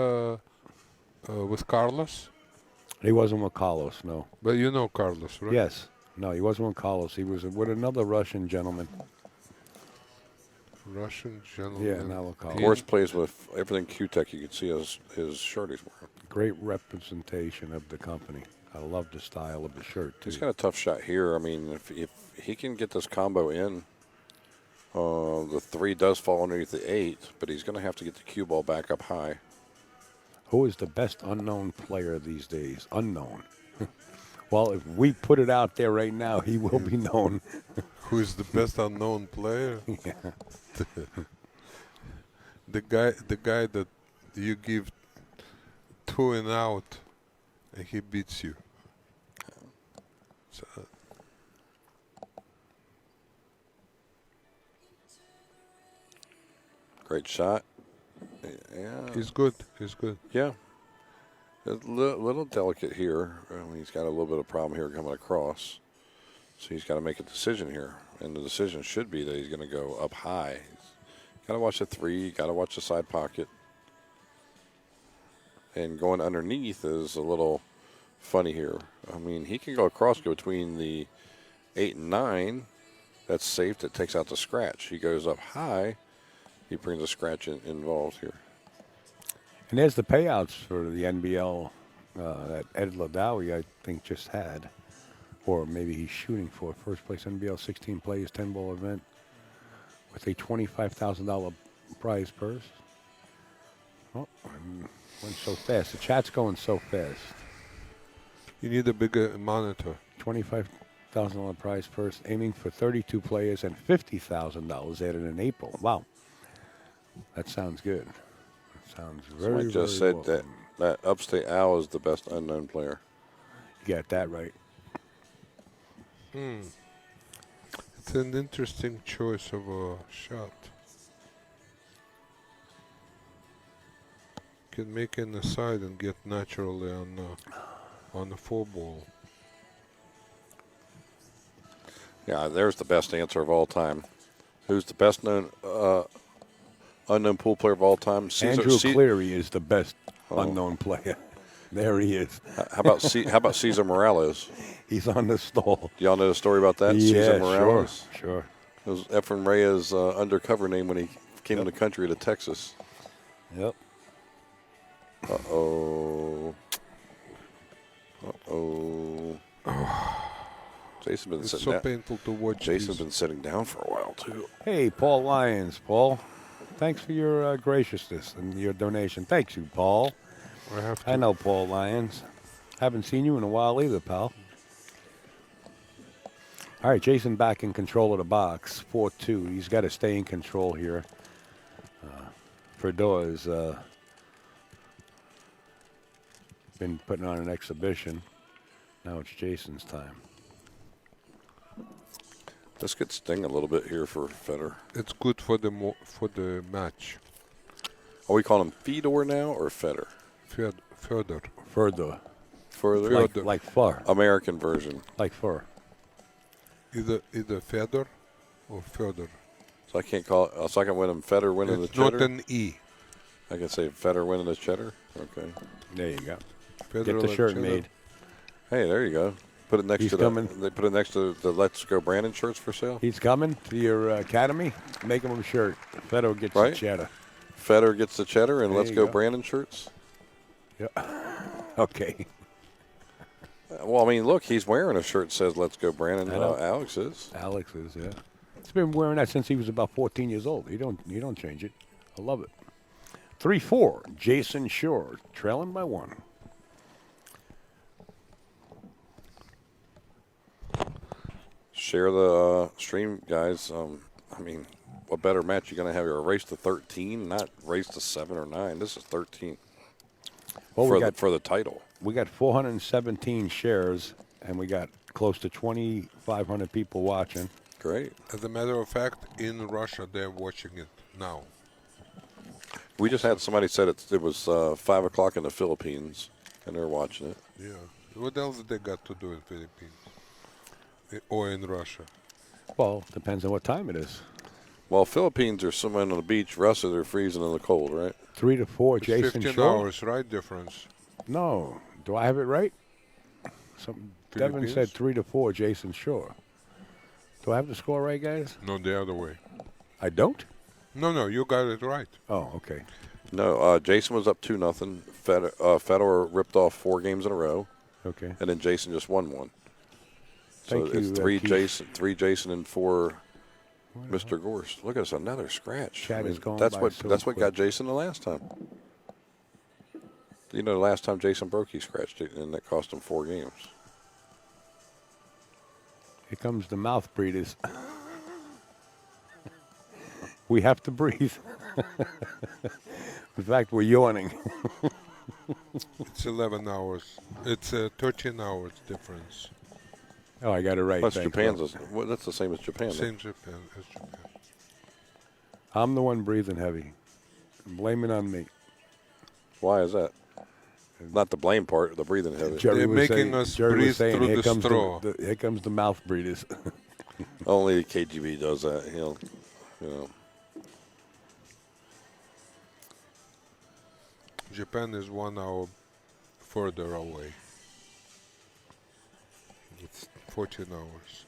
S3: Carlos?
S1: He wasn't with Carlos, no.
S3: But you know Carlos, right?
S1: Yes. No, he wasn't with Carlos. He was with another Russian gentleman.
S3: Russian gentleman.
S1: Yeah, not with Carlos.
S2: Gorst plays with everything Q-Tech. You can see his shirt he's wearing.
S1: Great representation of the company. I love the style of the shirt, too.
S2: He's got a tough shot here. I mean, if he can get this combo in, the 3 does fall underneath the 8, but he's going to have to get the cue ball back up high.
S1: Who is the best unknown player these days? Unknown. Well, if we put it out there right now, he will be known.
S3: Who is the best unknown player?
S1: Yeah.
S3: The guy that you give 2 and out, and he beats you. So,
S2: Great shot. Yeah.
S3: he's good. He's good.
S2: Yeah. A little delicate here. I mean, he's got a little bit of problem here coming across. So he's got to make a decision here. And the decision should be that he's going to go up high. Got to watch the 3. Got to watch the side pocket. And going underneath is a little funny here. I mean, he can go across, go between the 8 and 9. That's safe. That takes out the scratch. He goes up high. He brings a scratch involved here.
S1: And there's the payouts for the NBL that Ed Ladawi, I think, just had. Or maybe he's shooting for first place NBL 16 plays, 10 ball event with a $25,000 prize purse. Oh, went so fast. The chat's going so fast.
S3: You need a bigger monitor.
S1: $25,000 prize purse, aiming for 32 players and $50,000 added in April. Wow. That sounds good. That sounds very,
S2: Someone just said that Upstate Al is the best unknown player.
S1: You got that right.
S3: It's an interesting choice of a shot. Can make an aside and get naturally on the 4 ball.
S2: Yeah, there's the best answer of all time. Who's the best known unknown pool player of all time?
S1: Andrew Cleary is the best unknown player. There he is.
S2: How about Cesar Morales?
S1: He's on the stall.
S2: Do y'all know the story about that?
S1: Yeah,
S2: Cesar Morales.
S1: sure.
S2: It was Efren Reyes' undercover name when he came in the country to Texas.
S1: Yep.
S2: Uh-oh. Jason's been
S3: It's
S2: sitting
S3: so
S2: down.
S3: painful to watch.
S2: Jason's
S3: these.
S2: been sitting down for a while, too.
S1: Hey, Paul Lyons. Paul, thanks for your graciousness and your donation. Thanks you, Paul.
S3: I have to.
S1: I know Paul Lyons. Haven't seen you in a while either, pal. All right, Jayson back in control of the box, 4-2. He's got to stay in control here. Fedor has been putting on an exhibition. Now it's Jason's time.
S2: This could sting a little bit here for Fedor.
S3: It's good for the match.
S2: Are we calling him Fedor now or Fedor?
S3: Fedor.
S1: Fedor.
S2: Further.
S3: Fedor.
S1: Like fur.
S2: American version.
S1: Like fur.
S3: Either Fedor or Fedor.
S2: So I can't call it. So I can win him Fedor winning
S3: It's
S2: the cheddar.
S3: not an E.
S2: I can say Fedor winning the cheddar. Okay.
S1: There you go.
S3: Fedor
S1: Get the
S3: and
S1: shirt
S3: cheddar.
S1: made.
S2: Hey, there you go. Put it next
S1: He's
S2: to
S1: coming.
S2: They put it next to the Let's Go Brandon shirts for sale.
S1: He's coming to your academy. Make him a shirt. Fedor gets
S2: Right.
S1: the cheddar.
S2: Fedor gets the cheddar and
S1: There
S2: Let's
S1: you
S2: Go
S1: go.
S2: Brandon shirts.
S1: Yeah. Okay.
S2: Well, I mean, look, he's wearing a shirt that says "Let's Go Brandon."
S1: I know.
S2: Alex is.
S1: Alex is, yeah. He's been wearing that since he was about 14 years old. You don't change it. I love it. 3-4. Jayson Shore trailing by 1.
S2: Share the stream, guys. I mean, what better match you going to have? A race to 13, not race to 7 or 9. This is 13.
S1: Well,
S2: for the title.
S1: we got 417 shares, and we got close to 2,500 people watching.
S2: Great.
S3: As a matter of fact, in Russia, they're watching it now.
S2: We just had somebody said it was 5 o'clock in the Philippines, and they're watching it.
S3: Yeah. What else they got to do in Philippines? Or in Russia?
S1: Well, depends on what time it is.
S2: Well, Philippines are swimming on the beach. Russia, they're freezing in the cold, right?
S1: 3 to 4,
S3: It's
S1: Jayson
S3: 15
S1: Shore.
S3: hours, right? Difference.
S1: No, do I have it right? Devin
S3: Philippines?
S1: said 3 to 4, Jayson Shore. Do I have the score right, guys?
S3: No, the other way.
S1: I don't.
S3: No, you got it right.
S1: Oh, okay.
S2: No, Jayson was up 2-0. Fedor ripped off 4 games in a row,
S1: Okay.
S2: and then Jayson just won one. So
S1: Thank you,
S2: it's 3
S1: Keith.
S2: Jayson, and 4 Mr. Gorst. Look at us, another scratch.
S1: Chat is going
S2: that's
S1: by
S2: what
S1: so
S2: that's what got
S1: quick.
S2: Jayson the last time. You know, the last time Jayson broke, he scratched it, and that cost him 4 games.
S1: Here comes the mouth breeders. We have to breathe. In fact, we're yawning.
S3: It's 11 hours. It's 13 hours difference.
S1: Oh, I got it right.
S2: Plus,
S1: thank
S2: Japan's
S1: you.
S2: well, that's the same as Japan.
S3: Same Japan as Japan.
S1: I'm the one breathing heavy. Blame it on me.
S2: Why is that? Not the blame part, the breathing heavy.
S3: They're
S1: was
S3: making
S1: saying-
S3: us
S1: Jerry was
S3: breathe
S1: saying,
S3: through
S1: here
S3: the
S1: comes
S3: straw.
S1: Here comes the mouth breeders.
S2: Only KGB does that. You know.
S3: Japan is 1 hour further away. It's 14 hours.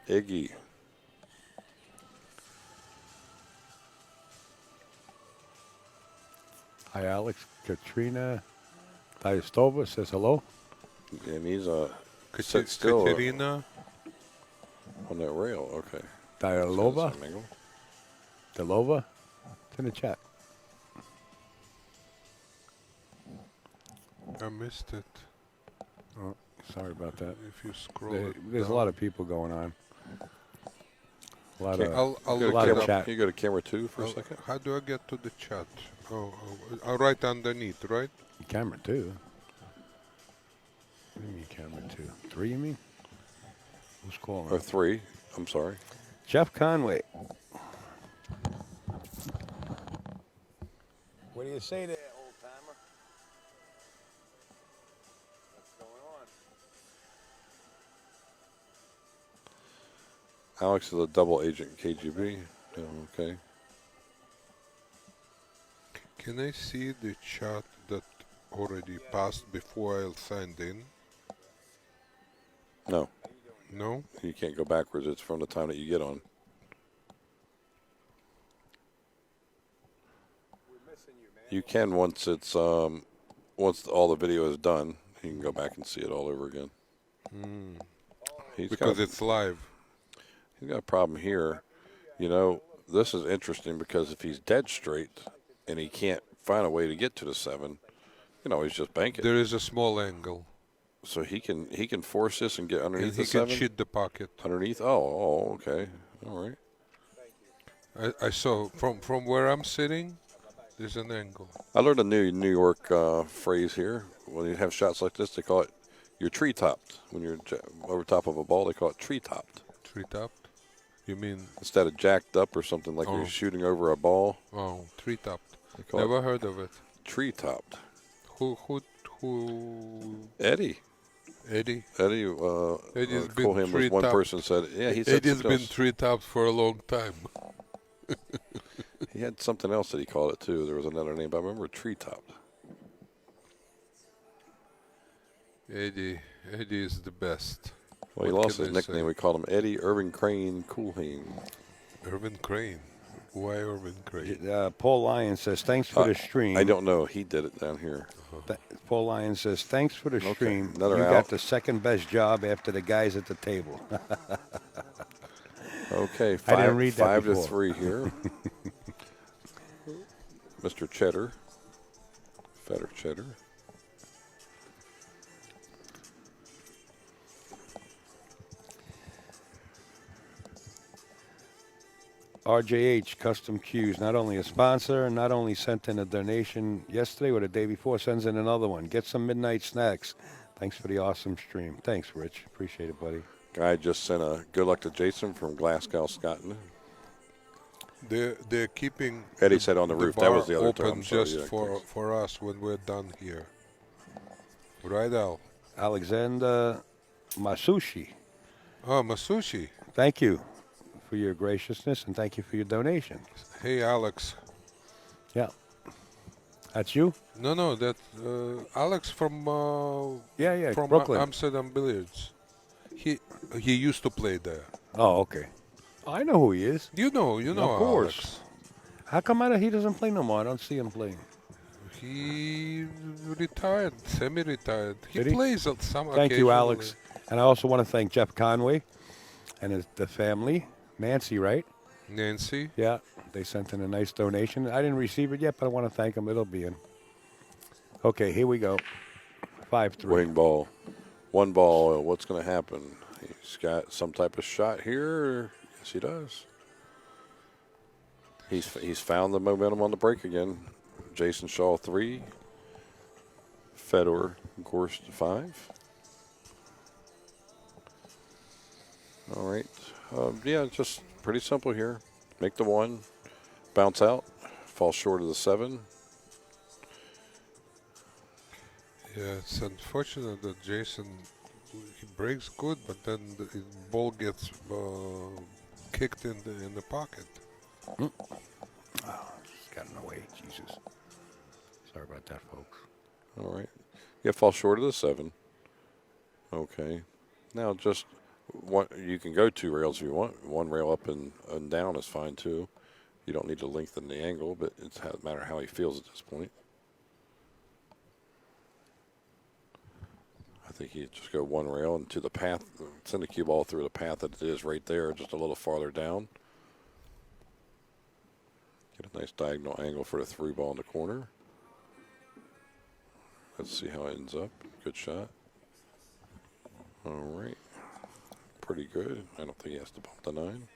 S2: Iggy.
S1: Hi, Alex. Katrina Diastova says hello.
S2: And he's sit still
S3: Katerina,
S2: on that rail. Okay.
S1: Dialova.
S2: Same angle.
S1: Delova. It's in the chat.
S3: I missed it.
S1: Oh, sorry about that.
S3: If you scroll
S1: There's a
S3: down.
S1: lot of people going on. A lot
S2: Okay,
S1: of
S3: I'll
S2: You
S3: look
S2: go to
S1: lot
S3: it
S1: of
S3: up.
S1: chat.
S2: Can you go to camera 2 for a
S3: Oh,
S2: second?
S3: how do I get to the chat? Right underneath, right?
S1: camera 2. What do you mean camera 2? 3, you mean? Who's calling?
S2: Or 3. I'm sorry.
S1: Jeff Conway. What do you say there, old timer? What's going on?
S2: Alex is a double agent KGB. Yeah, okay.
S3: Can I see the chat that already passed before I signed in?
S2: No,
S3: No?
S2: you can't go backwards. It's from the time that you get on. You can once it's once all the video is done. You can go back and see it all over again.
S3: Because it's live.
S2: He's got a problem here. You know, this is interesting because if he's dead straight and he can't find a way to get to the 7, you can always just bank it.
S3: There is a small angle.
S2: So he can force this and get
S3: And
S2: underneath
S3: he
S2: the
S3: can
S2: 7.
S3: cheat the pocket.
S2: Underneath. Oh, okay. All right.
S3: I saw from where I'm sitting, there's an angle.
S2: I learned a new New York phrase here. When you have shots like this, they call it you're tree topped. When you're over top of a ball, they call it tree topped.
S3: Tree topped? You mean,
S2: Instead of jacked up or something like
S3: Oh.
S2: you're shooting over a ball,
S3: tree topped?
S2: they call
S3: Never
S2: it
S3: heard of it.
S2: tree topped.
S3: Who,
S2: Eddie.
S3: Eddie?
S2: Eddie
S3: Eddie's been
S2: Coolham was one
S3: tree-topped.
S2: person said, yeah, he said
S3: Eddie's
S2: something
S3: been
S2: else.
S3: tree topped for a long time.
S2: He had something else that he called it too. There was another name, but I remember tree topped.
S3: Eddie is the best.
S2: Well, he
S3: What
S2: lost
S3: can
S2: his
S3: I
S2: nickname.
S3: say?
S2: We called him Eddie Irving Crane Coolham.
S3: Irvin Crane. Why Irvin Crane?
S1: Paul Lyons says, thanks for the stream.
S2: I don't know. He did it down here.
S1: Paul Lyons says, thanks for the
S2: Okay,
S1: stream.
S2: another
S1: You
S2: out.
S1: got the second best job after the guys at the table.
S2: Okay,
S1: I didn't read that
S2: 5 to
S1: before.
S2: 3 here. Mr. Cheddar. Fedor Cheddar.
S1: RJH Custom Cues, not only a sponsor and not only sent in a donation yesterday or the day before, sends in another one. Get some midnight snacks. Thanks for the awesome stream. Thanks, Rich. Appreciate it, buddy.
S2: Guy just sent a good luck to Jayson from Glasgow, Scotland.
S3: They're keeping.
S2: Eddie said on the roof. That
S3: bar
S2: was the other
S3: open
S2: term. Sorry,
S3: just
S2: yeah,
S3: for us when we're done here. Right, Al?
S1: Alexander Masushi.
S3: Oh, Masushi.
S1: Thank you for your graciousness and thank you for your donation.
S3: Hey, Alex.
S1: Yeah. That's you?
S3: No, that's Alex from
S1: Yeah,
S3: from
S1: Brooklyn.
S3: Amsterdam Billiards. He used to play there.
S1: Oh, okay. I know who he is.
S3: You know,
S1: Of course. How come he doesn't play no more? I don't see him playing.
S3: He retired, semi-retired. He
S1: Did he?
S3: plays at some
S1: Thank you,
S3: occasionally.
S1: Alex. And I also want to thank Jeff Conway and the family. Nancy, right?
S3: Nancy.
S1: Yeah, they sent in a nice donation. I didn't receive it yet, but I want to thank them. It'll be in. Okay, here we go. 5-3.
S2: Wing ball. One ball. What's going to happen? He's got some type of shot here. Yes, he does. He's found the momentum on the break again. Jayson Shaw 3. Fedor Gorst 5. All right. Yeah, just pretty simple here. Make the 1. Bounce out. Fall short of the 7.
S3: Yeah, it's unfortunate that Jayson, he breaks good, but then the ball gets kicked in the pocket.
S1: Oh, just got in the way. Jesus. Sorry about that, folks.
S2: All right. Yeah, fall short of the 7. Okay. Now just one. You can go 2 rails if you want. 1 rail up and down is fine too. You don't need to lengthen the angle, but it's a matter how he feels at this point. I think he'd just go 1 rail into the path. Send the cue ball through the path that it is right there, just a little farther down. Get a nice diagonal angle for the 3 ball in the corner. Let's see how it ends up. Good shot. All right. Pretty good. I don't think he has to bump the 9.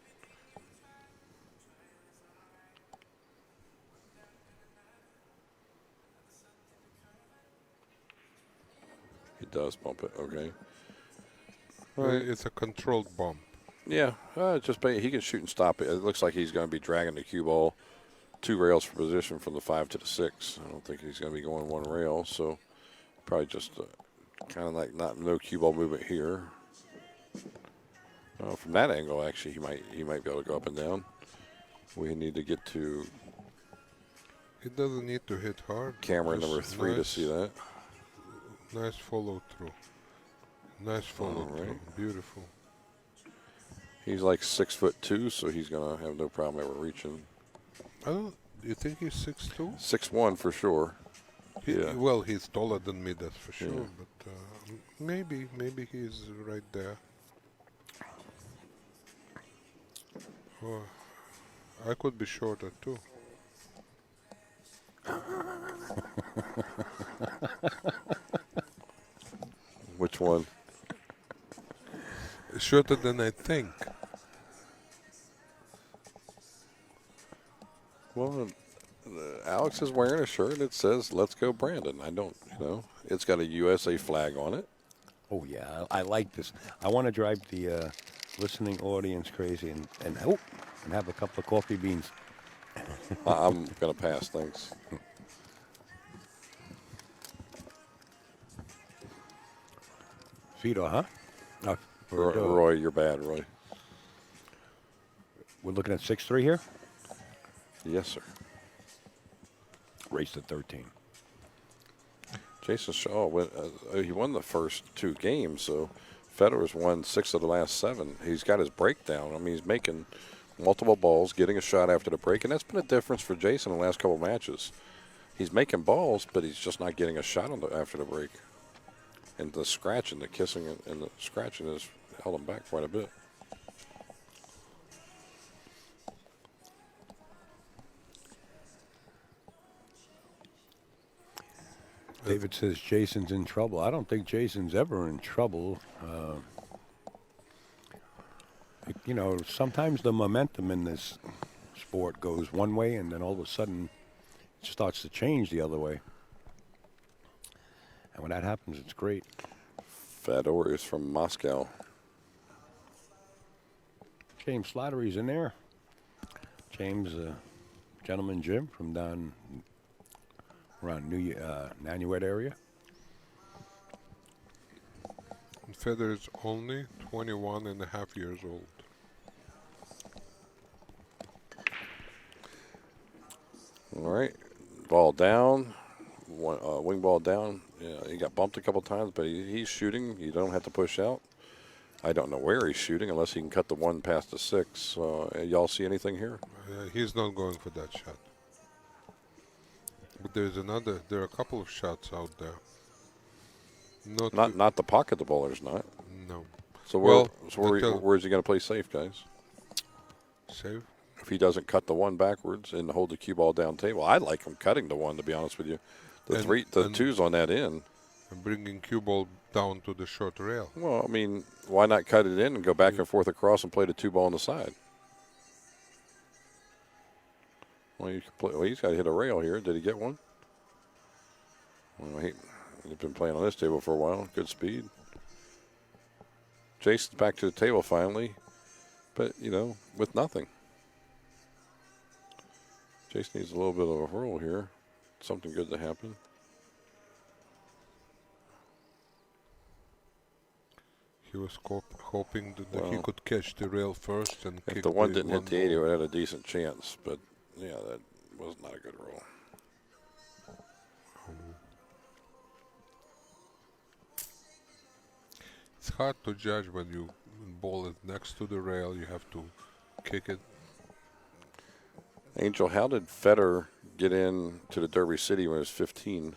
S2: He does bump it. Okay. All right.
S3: It's a controlled bump.
S2: Yeah. He can shoot and stop it. It looks like he's going to be dragging the cue ball 2 rails for position from the 5 to the 6. I don't think he's going to be going 1 rail. So probably just kind of like no cue ball movement here. From that angle, actually, he might be able to go up and down. We need to get to
S3: He doesn't need to hit hard.
S2: camera
S3: Just
S2: number 3 to see that.
S3: Nice follow through. Nice follow through.
S2: right.
S3: Beautiful.
S2: He's like 6'2", so he's gonna have no problem ever reaching.
S3: Do you think he's 6'2"?
S2: 6'1" for sure. Yeah.
S3: Well, he's taller than me, that's for sure.
S2: Yeah.
S3: But maybe he's right there. Oh, I could be shorter too.
S2: Which one?
S3: Shorter than I think.
S2: Well, Alex is wearing a shirt that says "Let's go, Brandon." I don't, it's got a USA flag on it.
S1: Oh, yeah. I like this. I want to drive the listening audience crazy and have a couple of coffee beans.
S2: I'm gonna pass. Thanks.
S1: Fedor, huh? Oh,
S2: Roy, you're bad, Roy.
S1: We're looking at 6-3 here.
S2: Yes, sir.
S1: Race to 13.
S2: Jayson Shaw he won the first 2 games, so Fedor's won 6 of the last 7. He's got his breakdown. I mean, he's making multiple balls, getting a shot after the break, and that's been a difference for Jayson in the last couple of matches. He's making balls, but he's just not getting a shot after the break. And the scratching, the kissing, and the scratching has held him back quite a bit.
S1: David says Jason's in trouble. I don't think Jason's ever in trouble. Sometimes the momentum in this sport goes one way, and then all of a sudden it starts to change the other way. And when that happens, it's great.
S2: Fedor is from Moscow.
S1: James Slattery's in there. James, gentleman Jim from down around Nanuet area.
S3: Fedor is only 21 and a half years old.
S2: All right, ball down, wing ball down. Yeah, he got bumped a couple times, but he's shooting. You don't have to push out. I don't know where he's shooting unless he can cut the one past the 6. Y'all see anything here?
S3: He's not going for that shot. But there are a couple of shots out there.
S2: Not the pocket the bowler's not.
S3: No.
S2: So
S3: Well,
S2: where's he going to play safe, guys?
S3: Save.
S2: If he doesn't cut the one backwards and hold the cue ball down table, I like him cutting the one, to be honest with you. The twos on that end.
S3: And bringing cue ball down to the short rail.
S2: Well, I mean, why not cut it in and go back and forth across and play the 2 ball on the side? Well, he's got to hit a rail here. Did he get one? Well, he's been playing on this table for a while. Good speed. Jayson's back to the table finally, but, with nothing. Jayson needs a little bit of a whirl here. Something good to happen.
S3: He was hoping that he could catch the rail first and kick
S2: If the one didn't hit the 80,
S3: ball.
S2: it would have had a decent chance. But, yeah, that was not a good roll.
S3: It's hard to judge when you ball it next to the rail. You have to kick it.
S2: Angel, how did Fedor get in to the Derby City when he was 15?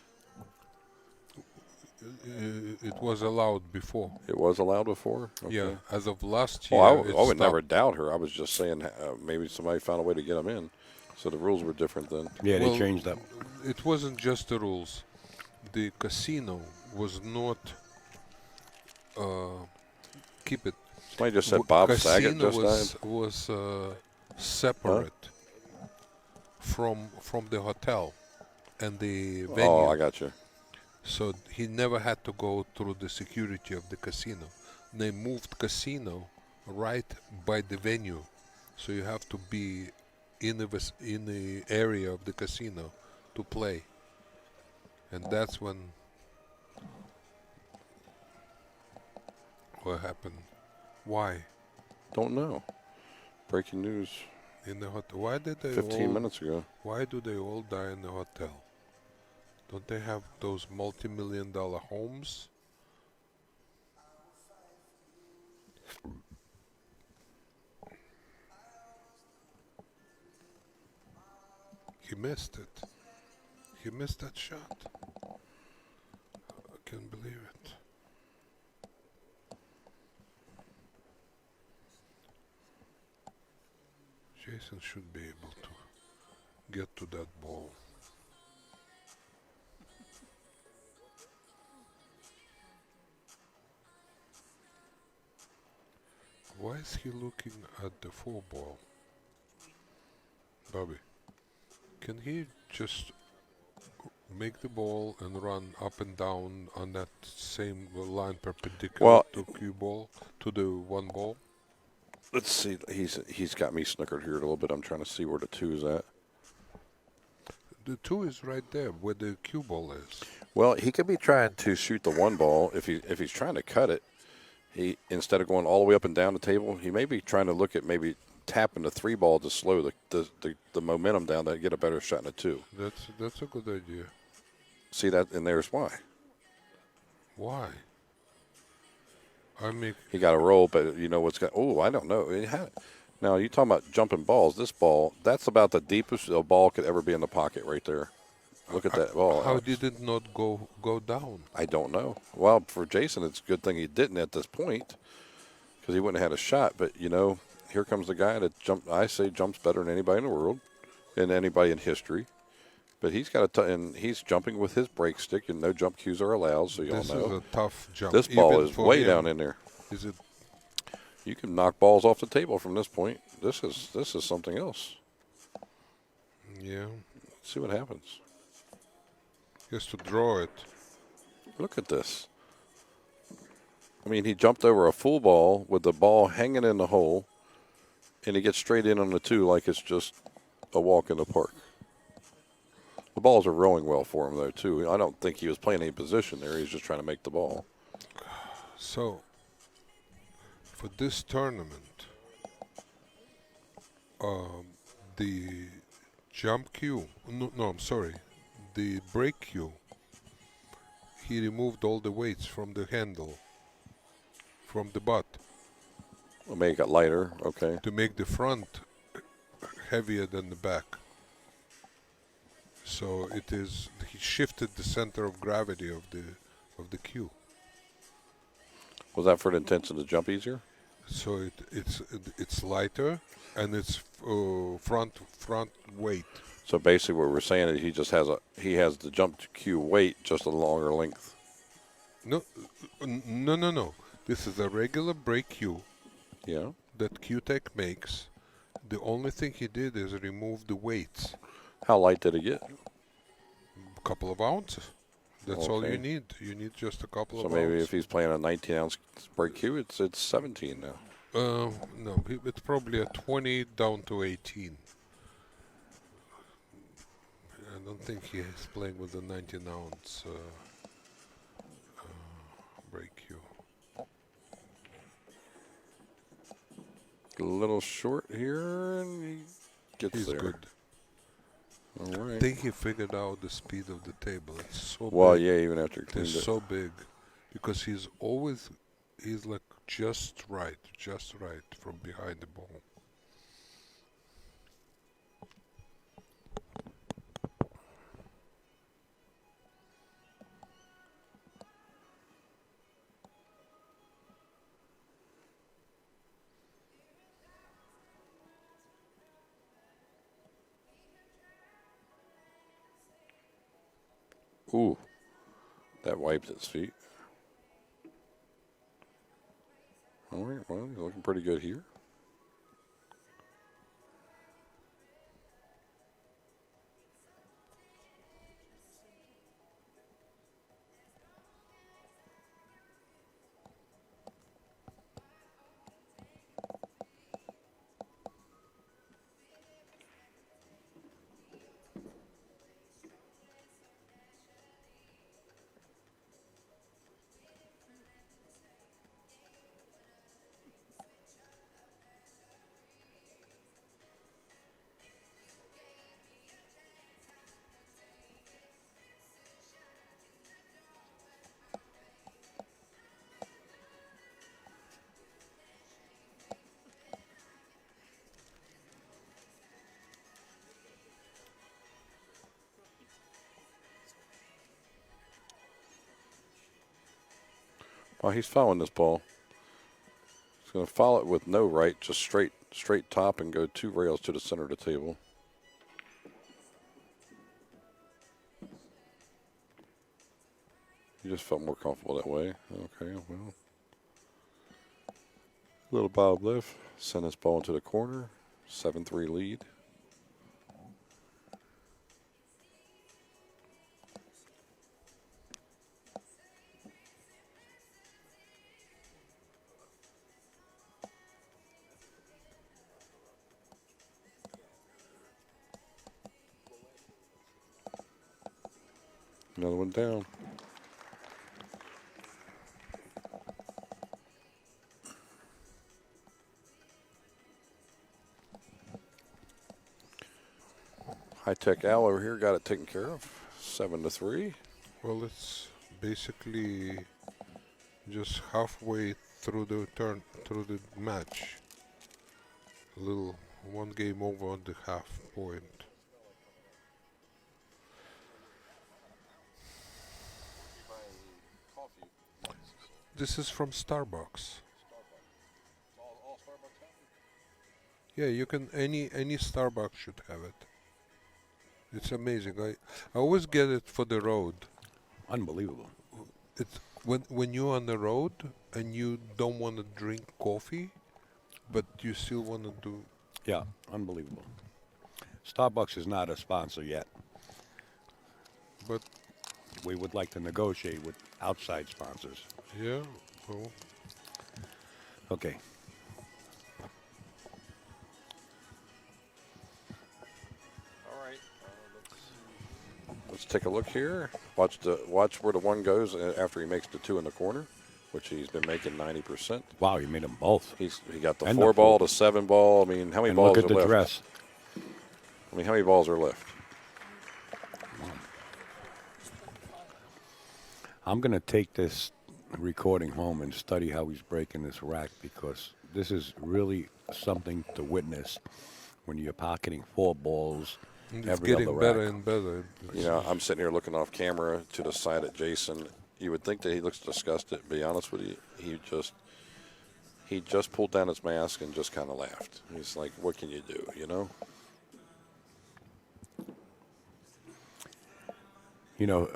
S3: It was allowed before.
S2: It was allowed before? Okay.
S3: Yeah, as of last year.
S2: Well, I
S3: it
S2: would never
S3: stopped.
S2: doubt her. I was just saying maybe somebody found a way to get him in. So the rules were different then.
S1: Yeah,
S3: Well,
S1: they changed up.
S3: It wasn't just the rules. The casino was not. Keep it.
S2: Somebody just said Bob Saget
S3: Casino
S2: just died.
S3: was separate from the hotel and the venue.
S2: Oh, I got you.
S3: So he never had to go through the security of the casino. They moved casino right by the venue, so you have to be in the area of the casino to play. And that's when what happened. Why?
S2: Don't know. Breaking news
S3: In the hotel? Why did they
S2: 15 minutes ago.
S3: Why do they all die in the hotel? Don't they have those multi-million-dollar homes? He missed it. He missed that shot. I can't believe it. Jayson should be able to get to that ball. Why is he looking at the 4 ball? Bobby, can he just make the ball and run up and down on that same line perpendicular to cue ball, to the 1 ball?
S2: Let's see. He's got me snookered here a little bit. I'm trying to see where the 2 is at.
S3: The 2 is right there where the cue ball is.
S2: Well, he could be trying to shoot the 1 ball. If he's trying to cut it, he instead of going all the way up and down the table, he may be trying to look at maybe tapping the 3 ball to slow the momentum down to get a better shot in the 2.
S3: That's a good idea.
S2: See that, and there's why.
S3: Why? I mean,
S2: He got a roll, but you know what's got. Oh, I don't know. Now you talking about jumping balls. This ball, that's about the deepest a ball could ever be in the pocket, right there. Look at that ball.
S3: How did it not go down?
S2: I don't know. Well, for Jayson, it's a good thing he didn't at this point, because he wouldn't have had a shot. But here comes the guy that I say jumps better than anybody in the world, and anybody in history. But he's got and he's jumping with his break stick, and no jump cues are allowed. So y'all know
S3: This is a tough jump.
S2: this ball
S3: even
S2: is
S3: for
S2: way
S3: him.
S2: down in there.
S3: Is it?
S2: You can knock balls off the table from this point. This is something else.
S3: Yeah.
S2: Let's see what happens.
S3: He has to draw it.
S2: Look at this. I mean, he jumped over a full ball with the ball hanging in the hole, and he gets straight in on the 2 like it's just a walk in the park. The balls are rolling well for him, though, too. I don't think he was playing any position there. He's just trying to make the ball.
S3: So, for this tournament, the jump cue, no, I'm sorry, the break cue, he removed all the weights from the handle, from the butt,
S2: Well, maybe it got lighter. Okay.
S3: to make the front heavier than the back. So it is, he shifted the center of gravity of the cue.
S2: Was that for the intention to jump easier?
S3: So it's lighter and it's front weight.
S2: So basically, what we're saying is he has the jump cue weight just a longer length.
S3: No. This is a regular break cue
S2: Yeah.
S3: that Q-Tech makes. The only thing he did is remove the weights.
S2: How light did it get?
S3: A couple of ounces. That's all
S2: Okay.
S3: you need. You need just a couple
S2: So
S3: of
S2: maybe
S3: ounces.
S2: if he's playing a 19-ounce break cue, it's 17 now.
S3: No, it's probably a 20 down to 18. I don't think he is playing with a 19-ounce break cue.
S2: A little short here, and he gets
S3: He's
S2: there.
S3: good.
S2: All
S3: I
S2: right.
S3: think he figured out the speed of the table. It's so
S2: Well,
S3: big.
S2: yeah, even after he cleaned
S3: It's
S2: it.
S3: so big because he's like just right from behind the ball.
S2: Ooh, that wiped his feet. All right, well, he's looking pretty good here. Well, he's following this ball. He's going to follow it with no right, just straight top and go 2 rails to the center of the table. He just felt more comfortable that way. Okay, well. Little bob lift. Send this ball into the corner. 7-3 lead. Another one down. High-tech Al over here got it taken care of. 7-3.
S3: Well, it's basically just halfway through the match. A little one game over on the half point. This is from Starbucks. Yeah, you can any Starbucks should have it. It's amazing. I always get it for the road.
S1: Unbelievable.
S3: It's when you're on the road and you don't want to drink coffee, but you still want to do.
S1: Yeah, unbelievable. Starbucks is not a sponsor yet.
S3: But
S1: We would like to negotiate with outside sponsors.
S3: yeah, well,
S1: Okay.
S2: All right. Let's take a look here. Watch where the one goes after he makes the 2 in the corner, which he's been making 90%.
S1: Wow, you made them both.
S2: He got the
S1: And
S2: 4
S1: the
S2: ball,
S1: four.
S2: the 7 ball. I mean, how many
S1: And
S2: balls
S1: look at
S2: are
S1: the
S2: left?
S1: dress.
S2: I mean, how many balls are left?
S1: I'm going to take this recording home and study how he's breaking this rack because this is really something to witness when you're pocketing 4 balls
S3: it's
S1: every
S3: getting
S1: other
S3: better
S1: rack.
S3: and better.
S2: You know, I'm sitting here looking off camera to the side at Jayson. You would think that he looks disgusted. To be honest with you, he just pulled down his mask and just kind of laughed. He's like, "What can you do?" You know.
S1: You know,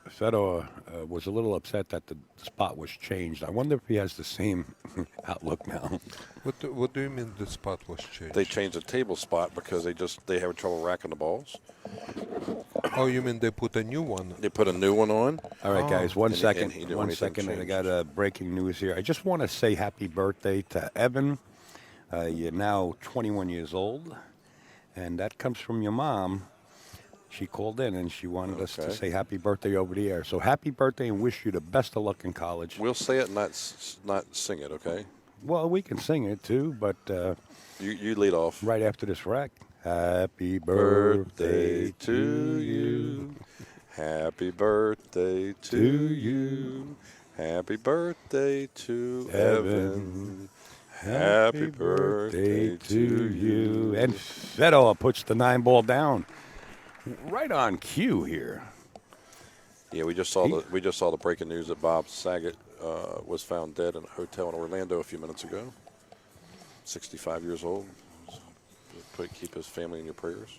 S1: Fedor was a little upset that the spot was changed. I wonder if he has the same outlook now.
S3: What do you mean the spot was changed?
S2: They changed the table spot because they have trouble racking the balls.
S3: Oh, you mean they put a new one?
S2: They put a new one on.
S1: All right, guys, one
S2: And
S1: second.
S2: he didn't
S1: One
S2: want anything
S1: second, and I
S2: changed.
S1: got breaking news here. I just want to say happy birthday to Evan. You're now 21 years old, and that comes from your mom. She called in, and she wanted us to
S2: Okay.
S1: say happy birthday over the air. So happy birthday, and wish you the best of luck in college.
S2: We'll say it, not sing it. Okay.
S1: Well, we can sing it, too, but
S2: You lead off.
S1: right after this rack. Happy birthday to you.
S2: Happy birthday to you. Happy birthday to Evan. Happy birthday to you.
S1: And Fedor puts the 9 ball down. Right on cue here.
S2: Yeah, we just saw the breaking news that Bob Saget was found dead in a hotel in Orlando a few minutes ago. 65 years old. Keep his family in your prayers.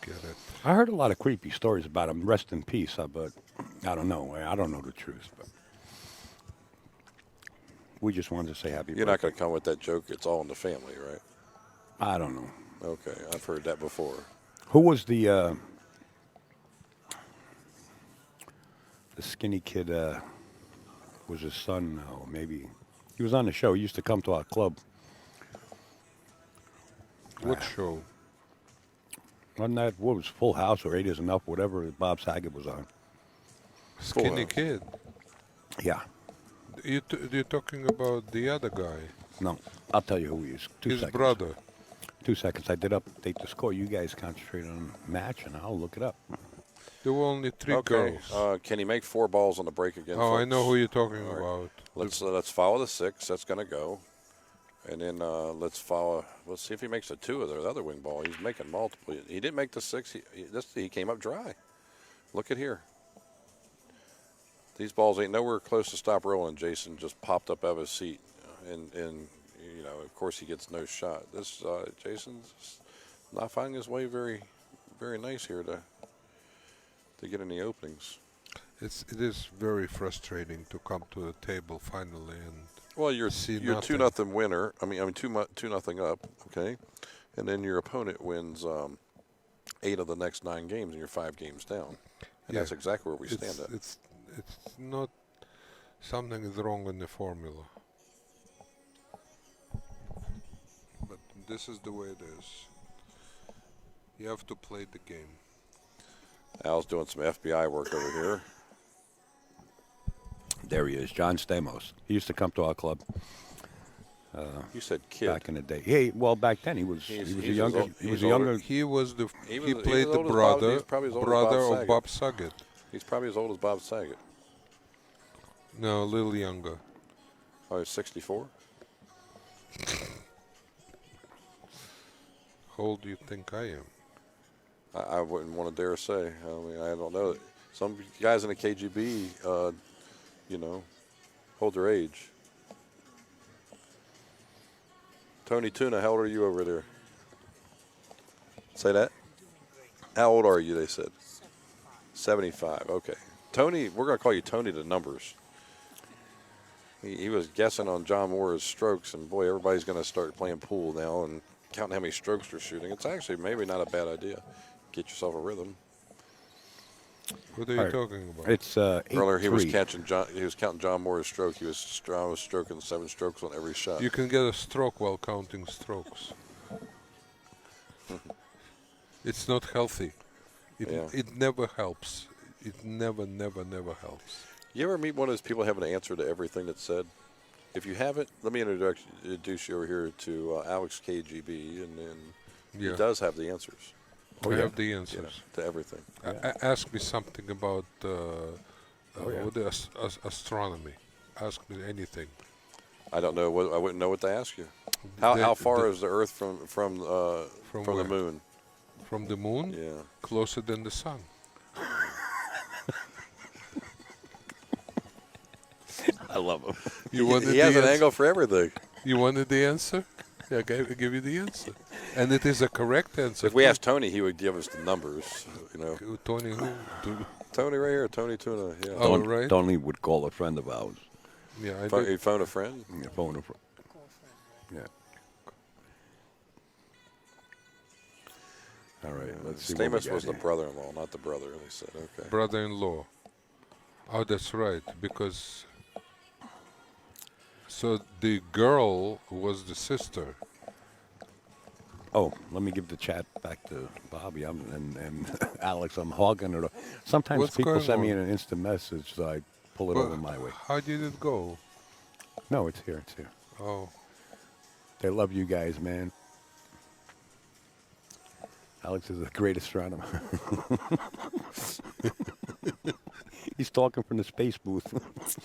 S3: Get it.
S1: I heard a lot of creepy stories about him. Rest in peace, but I don't know. I don't know the truth. But we just wanted to say happy
S2: You're not
S1: birthday.
S2: going to come with that joke. It's all in the family, right?
S1: I don't know.
S2: Okay, I've heard that before.
S1: Who was the skinny kid? Was his son? No, maybe. He was on the show. He used to come to our club.
S3: What show?
S1: Wasn't that what was Full House or 8 is Enough? Whatever Bob Saget was on.
S3: Skinny
S2: House.
S3: kid.
S1: Yeah.
S3: You're talking about the other guy,
S1: No, I'll tell you who he is. 2
S3: his
S1: seconds.
S3: brother.
S1: 2 seconds. I did update the score. You guys concentrate on the match, and I'll look it up.
S3: There were only 3
S2: Okay,
S3: girls.
S2: can he make 4 balls on the break again?
S3: Oh, I
S2: folks?
S3: know who you're talking
S2: All right.
S3: about.
S2: Let's follow the 6. That's going to go, and then let's follow. Let's see if he makes a 2 of the other wing ball. He's making multiple. He didn't make the 6. He came up dry. Look at here. These balls ain't nowhere close to stop rolling. Jayson just popped up out of his seat, and you know, of course, he gets no shot. This Jayson's not finding his way very, very nice here to get any openings.
S3: It is very frustrating to come to the table finally and
S2: Well, you're
S3: See
S2: 2-0 winner. I mean 2-0 up. Okay, and then your opponent wins 8 of the next 9 games, and you're 5 games down. And
S3: Yeah.
S2: that's exactly where we stand at.
S3: It's not something is wrong in the formula. But this is the way it is. You have to play the game.
S2: Al's doing some FBI work over here.
S1: There he is, John Stamos. He used to come to our club
S2: You said kid.
S1: back in the day. Hey, well, back then he was
S2: He's
S1: a
S2: as
S1: younger.
S2: old-
S1: He was
S2: he's
S1: a younger.
S2: older.
S3: He was the
S2: He was-
S3: he
S2: he
S3: played
S2: was
S3: the
S2: old as Bob-
S3: brother
S2: he's probably as old as Bob
S3: brother of
S2: Saget.
S3: Bob Saget.
S2: He's probably as old as Bob Saget.
S3: No, a little younger.
S2: Oh, he's 64.
S3: How old do you think I am?
S2: I wouldn't want to dare say. I mean, I don't know. Some guys in the KGB, you know, hold their age. Tony Tuna, how old are you over there? Say that? How old are you, they said? 75. Okay. Tony, we're going to call you Tony to numbers. He was guessing on John Moore's strokes, and boy, everybody's going to start playing pool now and counting how many strokes they're shooting. It's actually maybe not a bad idea. Get yourself a rhythm.
S3: What are you talking about?
S1: It's 8-3.
S2: Earlier he was counting John Moore's stroke. He was stroking 7 strokes on every shot.
S3: You can get a stroke while counting strokes. It's not healthy. It never helps. It never helps.
S2: You ever meet one of those people having an answer to everything that's said? If you haven't, let me introduce you over here to Alex KGB, and then he does have the answers.
S3: I have the answers
S2: to everything.
S3: Ask me something about astronomy. Ask me anything.
S2: I don't know. I wouldn't know what to ask you. How far is the Earth from the moon?
S3: From the moon?
S2: Yeah.
S3: Closer than the sun.
S1: I love him.
S2: He has an angle for everything.
S3: You wanted the answer? Yeah, I give you the answer. And it is a correct answer.
S2: If we asked Tony, he would give us the numbers.
S3: Tony who?
S2: Tony right here, Tony Tuna. Yeah.
S3: Oh, right.
S1: Tony would call a friend of ours.
S3: Yeah,
S2: You phone a friend?
S1: Yeah, phone a friend. Yeah. All right, let's see.
S2: Stamos was the brother-in-law, not the brother. They said, okay.
S3: Brother-in-law. Oh, that's right. Because so the girl was the sister.
S1: Oh, let me give the chat back to Bobby and Alex. I'm hogging it. Sometimes
S3: What's
S1: people
S3: going
S1: send me
S3: on?
S1: an instant message, so I pull it over my way.
S3: How did it go?
S1: No, it's here. It's here.
S3: Oh.
S1: They love you guys, man. Alex is a great astronomer. He's talking from the space booth.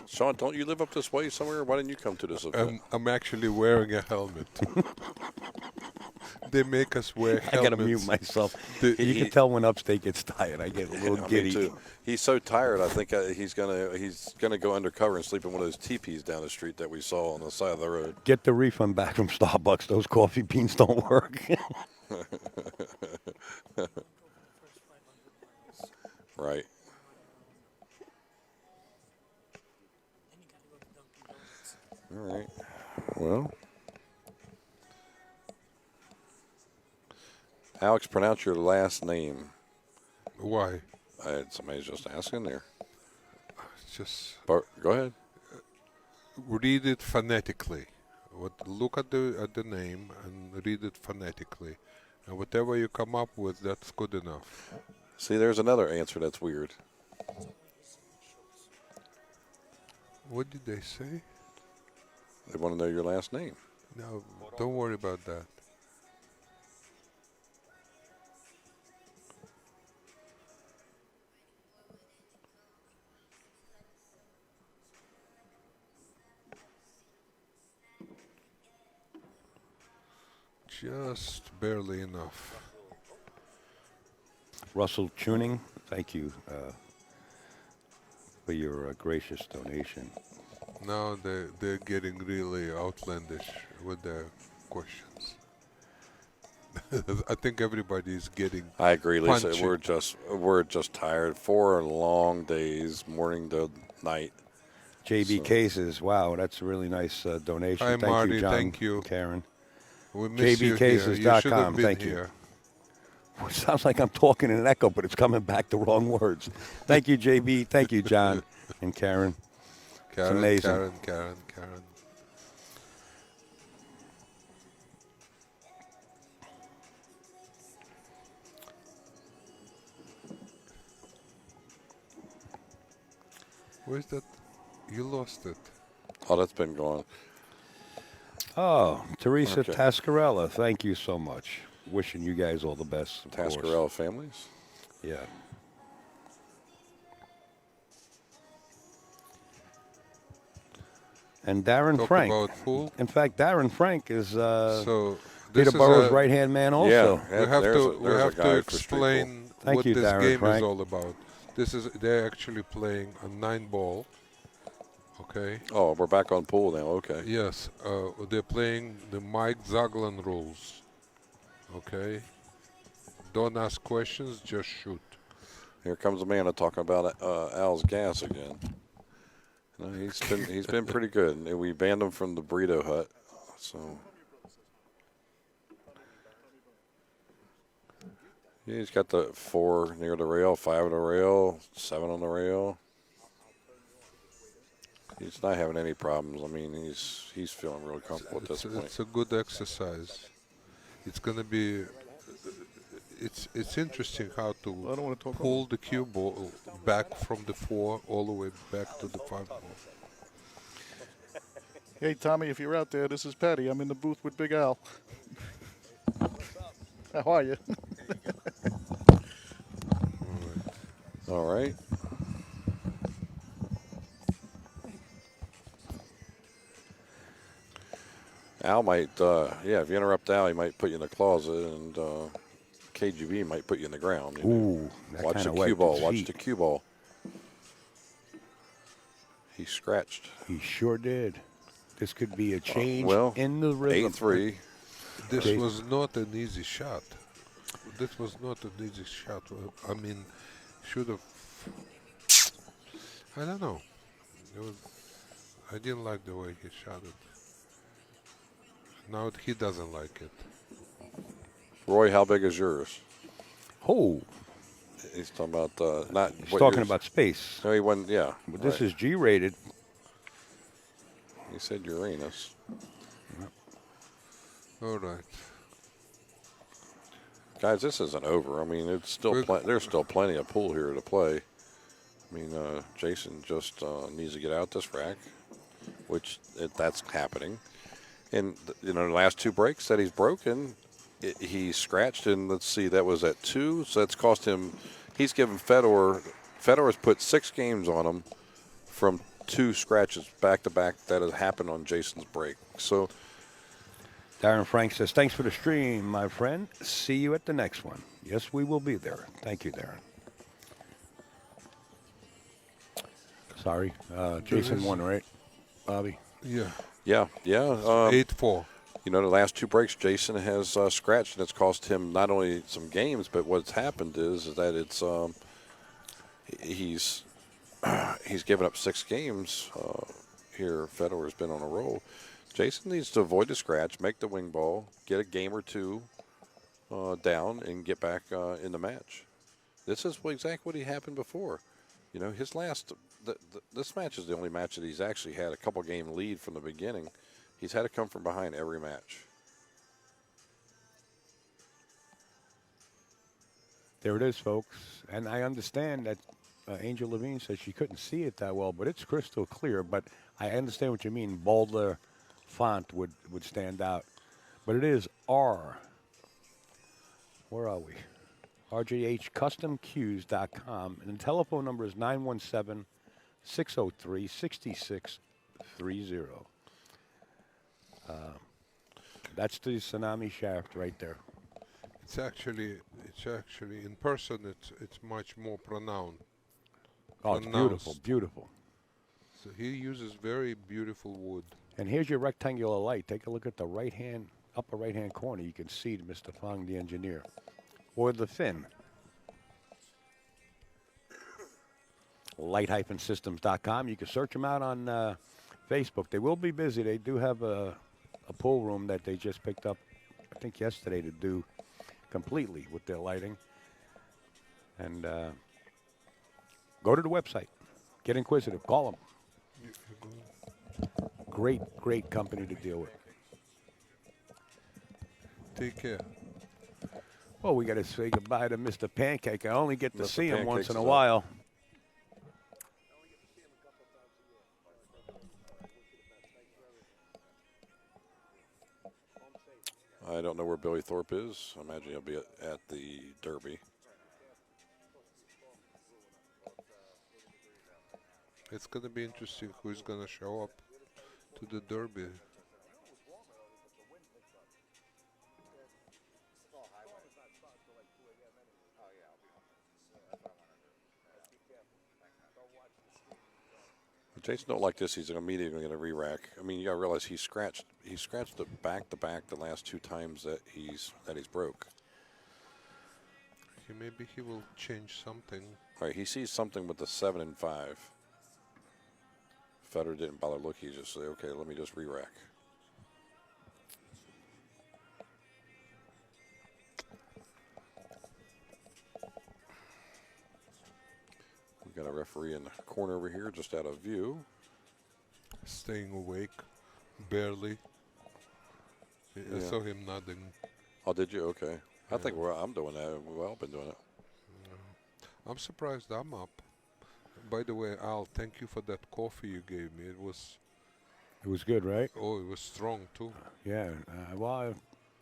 S2: Sean, don't you live up this way somewhere? Why didn't you come to this event?
S3: I'm actually wearing a helmet. They make us wear helmets.
S1: I gotta mute myself. You can tell when Upstate gets tired. I get a little giddy.
S2: Me too. He's so tired. I think he's gonna go undercover and sleep in one of those teepees down the street that we saw on the side of the road.
S1: Get the refund back from Starbucks. Those coffee beans don't work.
S2: Right. All right. Well, Alex, pronounce your last name.
S3: Why?
S2: Somebody's just asking there.
S3: Just
S2: Go ahead.
S3: read it phonetically. Look at the name and read it phonetically. And whatever you come up with, that's good enough.
S2: See, there's another answer that's weird.
S3: What did they say?
S2: They want to know your last name.
S3: No, don't worry about that. Just barely enough.
S1: Russell Tuning, thank you for your gracious donation.
S3: Now they're getting really outlandish with their questions. I think everybody is getting.
S2: I agree, Lisa.
S3: punchy.
S2: We're just tired. 4 long days, morning to night.
S1: JB Cases, wow, that's a really nice donation.
S3: Hi,
S1: Thank
S3: Marty,
S1: you, John,
S3: thank you.
S1: Karen.
S3: We miss you here. You should have
S1: JBcases.com,
S3: been
S1: thank
S3: here.
S1: you. It sounds like I'm talking in an echo, but it's coming back the wrong words. Thank you, JB. Thank you, John and Karen.
S3: Karen,
S1: amazing.
S3: Karen. Where's that? You lost it.
S2: Oh, that's been gone.
S1: Oh, Teresa
S2: Okay.
S1: Tascarella, thank you so much. Wishing you guys all the best. Of course.
S2: Tascarella families.
S1: Yeah. And Darren
S3: Talk
S1: Frank.
S3: about fool.
S1: In fact, Darren Frank is
S3: So
S1: Peter
S3: this is
S1: Burrow's
S3: a-
S1: right-hand man also.
S2: Yeah.
S3: We have
S2: There's
S3: to
S2: a- there's a
S3: to
S2: guide for street ball.
S3: explain
S1: Thank
S3: what
S1: you,
S3: this
S1: Darren
S3: game
S1: Frank.
S3: is all about. They're actually playing a 9-ball. Okay.
S2: Oh, we're back on pool now. Okay.
S3: Yes, they're playing the Mike Zaglan rules. Okay. Don't ask questions, just shoot.
S2: Here comes Amanda talking about Al's gas again. No, he's been pretty good. And we banned him from the burrito hut. So Yeah, he's got the 4 near the rail, 5 on the rail, 7 on the rail. He's not having any problems. I mean, he's feeling really comfortable at this point.
S3: It's a good exercise. It's gonna be. It's interesting how to
S4: I don't want to talk
S3: pull the cue ball back from the 4 all the way back to the 5 ball.
S4: Hey, Tommy, if you're out there, this is Patty. I'm in the booth with Big Al. How are you?
S2: All right. Al might, yeah, if you interrupt Al, he might put you in the closet, and KGB might put you in the ground. You know.
S1: Ooh, that
S2: Watch the
S1: kinda
S2: cue
S1: wiped
S2: ball.
S1: his
S2: Watch
S1: feet.
S2: the cue ball. He scratched.
S1: He sure did. This could be a change
S2: well,
S1: in the rhythm.
S2: 8-3.
S3: This
S1: Jayson.
S3: was not an easy shot. This was not an easy shot. I mean, should have. I don't know. I didn't like the way he shot it. Now he doesn't like it.
S2: Roy, how big is yours?
S1: Oh,
S2: He's talking about not.
S1: he's
S2: what
S1: talking
S2: yours-
S1: about space.
S2: No, he wasn't. Yeah.
S1: But this
S2: right.
S1: is G-rated.
S2: He said Uranus.
S3: All right.
S2: Guys, this isn't over. I mean, it's still there's still plenty of pool here to play. I mean, Jayson just needs to get out this rack, which that's happening. And the last 2 breaks that he's broken, he scratched. And let's see, that was at 2, so that's cost him. He's given Fedor has put 6 games on him from 2 scratches back to back that has happened on Jayson's break. So.
S1: Darren Frank says, thanks for the stream, my friend. See you at the next one. Yes, we will be there. Thank you, Darren. Sorry. Jayson won, right, Bobby?
S3: Yeah.
S2: Yeah.
S3: 8-4.
S2: The last 2 breaks, Jayson has scratched, and it's cost him not only some games, but what's happened is that it's he's given up 6 games here. Fedor has been on a roll. Jayson needs to avoid the scratch, make the wing ball, get a game or 2 down, and get back in the match. This is exactly what happened before. His last this match is the only match that he's actually had a couple game lead from the beginning. He's had to come from behind every match.
S1: There it is, folks. And I understand that Angel Levine says she couldn't see it that well, but it's crystal clear. But I understand what you mean. Bolder font would stand out. But it is R. Where are we? RJHCustomQs.com. And the telephone number is 917-603-6630. That's the tsunami shaft right there.
S3: It's actually in person. It's much more pronounced.
S1: Oh, it's beautiful, beautiful.
S3: So he uses very beautiful wood.
S1: And here's your rectangular light. Take a look at the upper right-hand corner. You can see Mr. Fong, the engineer, or the fin. Light-systems.com. You can search them out on Facebook. They will be busy. They do have a pool room that they just picked up, I think yesterday, to do completely with their lighting. And go to the website. Get inquisitive. Call them. Great company to deal with.
S3: Take care.
S1: Well, we got to say goodbye to Mr. Pancake. I only get to
S2: Mr.
S1: see him once
S2: Pancake's
S1: in a
S2: up.
S1: while.
S2: I don't know where Billy Thorpe is. I imagine he'll be at the Derby.
S3: It's going to be interesting who's going to show up to the Derby.
S2: Jayson don't like this. He's immediately going to re-rack. I mean, you got to realize he scratched it back to back the last 2 times that he's broke.
S3: Maybe he will change something.
S2: All right, he sees something with the 7 and 5. Fedor didn't bother look. He just said, okay, let me just re-rack. got a referee in the corner over here, just out of view.
S3: Staying awake, barely. I
S2: Yeah.
S3: saw him nodding.
S2: Oh, did you? Okay. I think
S3: Yeah.
S2: I'm doing that. We've all been doing it.
S3: I'm surprised I'm up. By the way, Al, thank you for that coffee you gave me. It was
S1: good, right?
S3: it was strong too.
S1: Yeah. Well,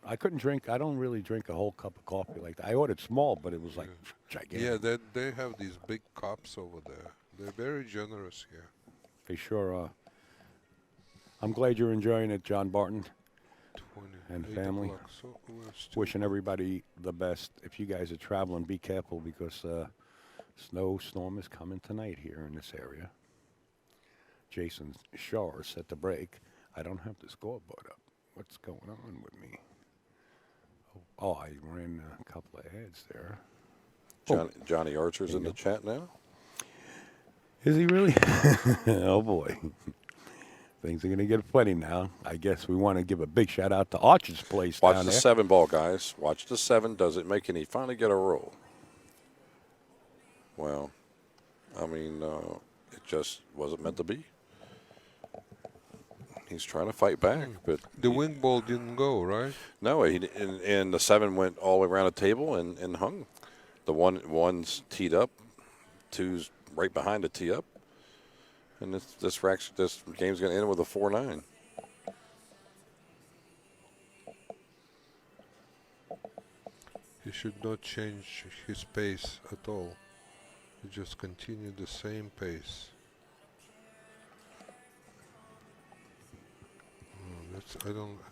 S1: I couldn't drink. I don't really drink a whole cup of coffee like that. I ordered small, but it was like gigantic.
S3: Yeah, they have these big cups over there. They're very generous here.
S1: They sure are. I'm glad you're enjoying it, John Barton,
S3: 20
S1: and
S3: 8
S1: family.
S3: o'clock, so we're still
S1: Wishing everybody the best. If you guys are traveling, be careful because snowstorm is coming tonight here in this area. Jayson Shaw set the break. I don't have the scoreboard up. What's going on with me? Oh, I ran a couple of ads there.
S2: Johnny Archer's in the chat now.
S1: Is he really? Oh, boy. Things are going to get funny now. I guess we want to give a big shout out to Archer's place
S2: Watch
S1: down
S2: the
S1: there.
S2: 7 ball, guys. Watch the 7. Does it make any? Finally get a roll. Well, I mean, it just wasn't meant to be. He's trying to fight back, but
S3: the wing ball didn't go, right?
S2: no, and the 7 went all the way around the table and hung. The one's teed up, 2's right behind the tee up, and this game's going to end with a 4-9.
S3: He should not change his pace at all. He just continue the same pace.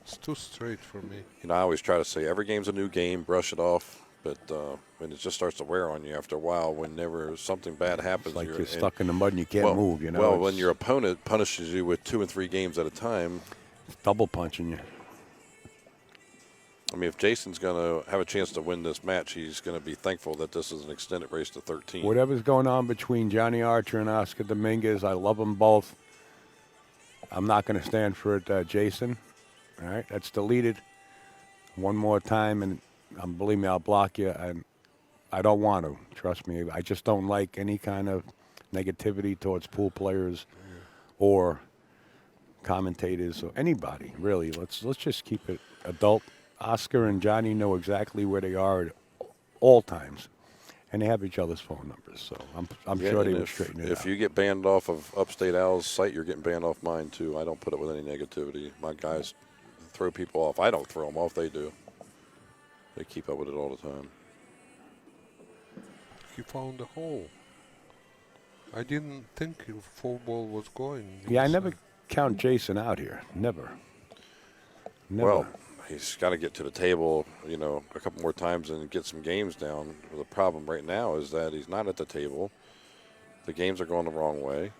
S3: It's too straight for me.
S2: You know, I always try to say every game's a new game, brush it off. But when it just starts to wear on you after a while, whenever something bad happens,
S1: It's like you're stuck in the mud and you can't
S2: well,
S1: move, you know.
S2: Well, when
S1: it's
S2: your opponent punishes you with 2 and 3 games at a time,
S1: double punching you.
S2: I mean, if Jayson's going to have a chance to win this match, he's going to be thankful that this is an extended race to 13.
S1: Whatever's going on between Johnny Archer and Oscar Dominguez, I love them both. I'm not going to stand for it, Jayson. All right, that's deleted. One more time, and believe me, I'll block you. I don't want to. Trust me. I just don't like any kind of negativity towards pool players or commentators or anybody, really. Let's just keep it adult. Oscar and Johnny know exactly where they are at all times, and they have each other's phone numbers. So I'm
S2: Yeah,
S1: sure they
S2: and
S1: will straighten it out.
S2: If you get banned off of Upstate Al's site, you're getting banned off mine, too. I don't put up with any negativity. My guys throw people off. I don't throw them off. They do. They keep up with it all the time.
S3: He found a hole. I didn't think 4 ball was going.
S1: Yeah, I never count Jayson out here. Never.
S2: Well, he's got to get to the table, you know, a couple more times and get some games down. The problem right now is that he's not at the table. The games are going the wrong way.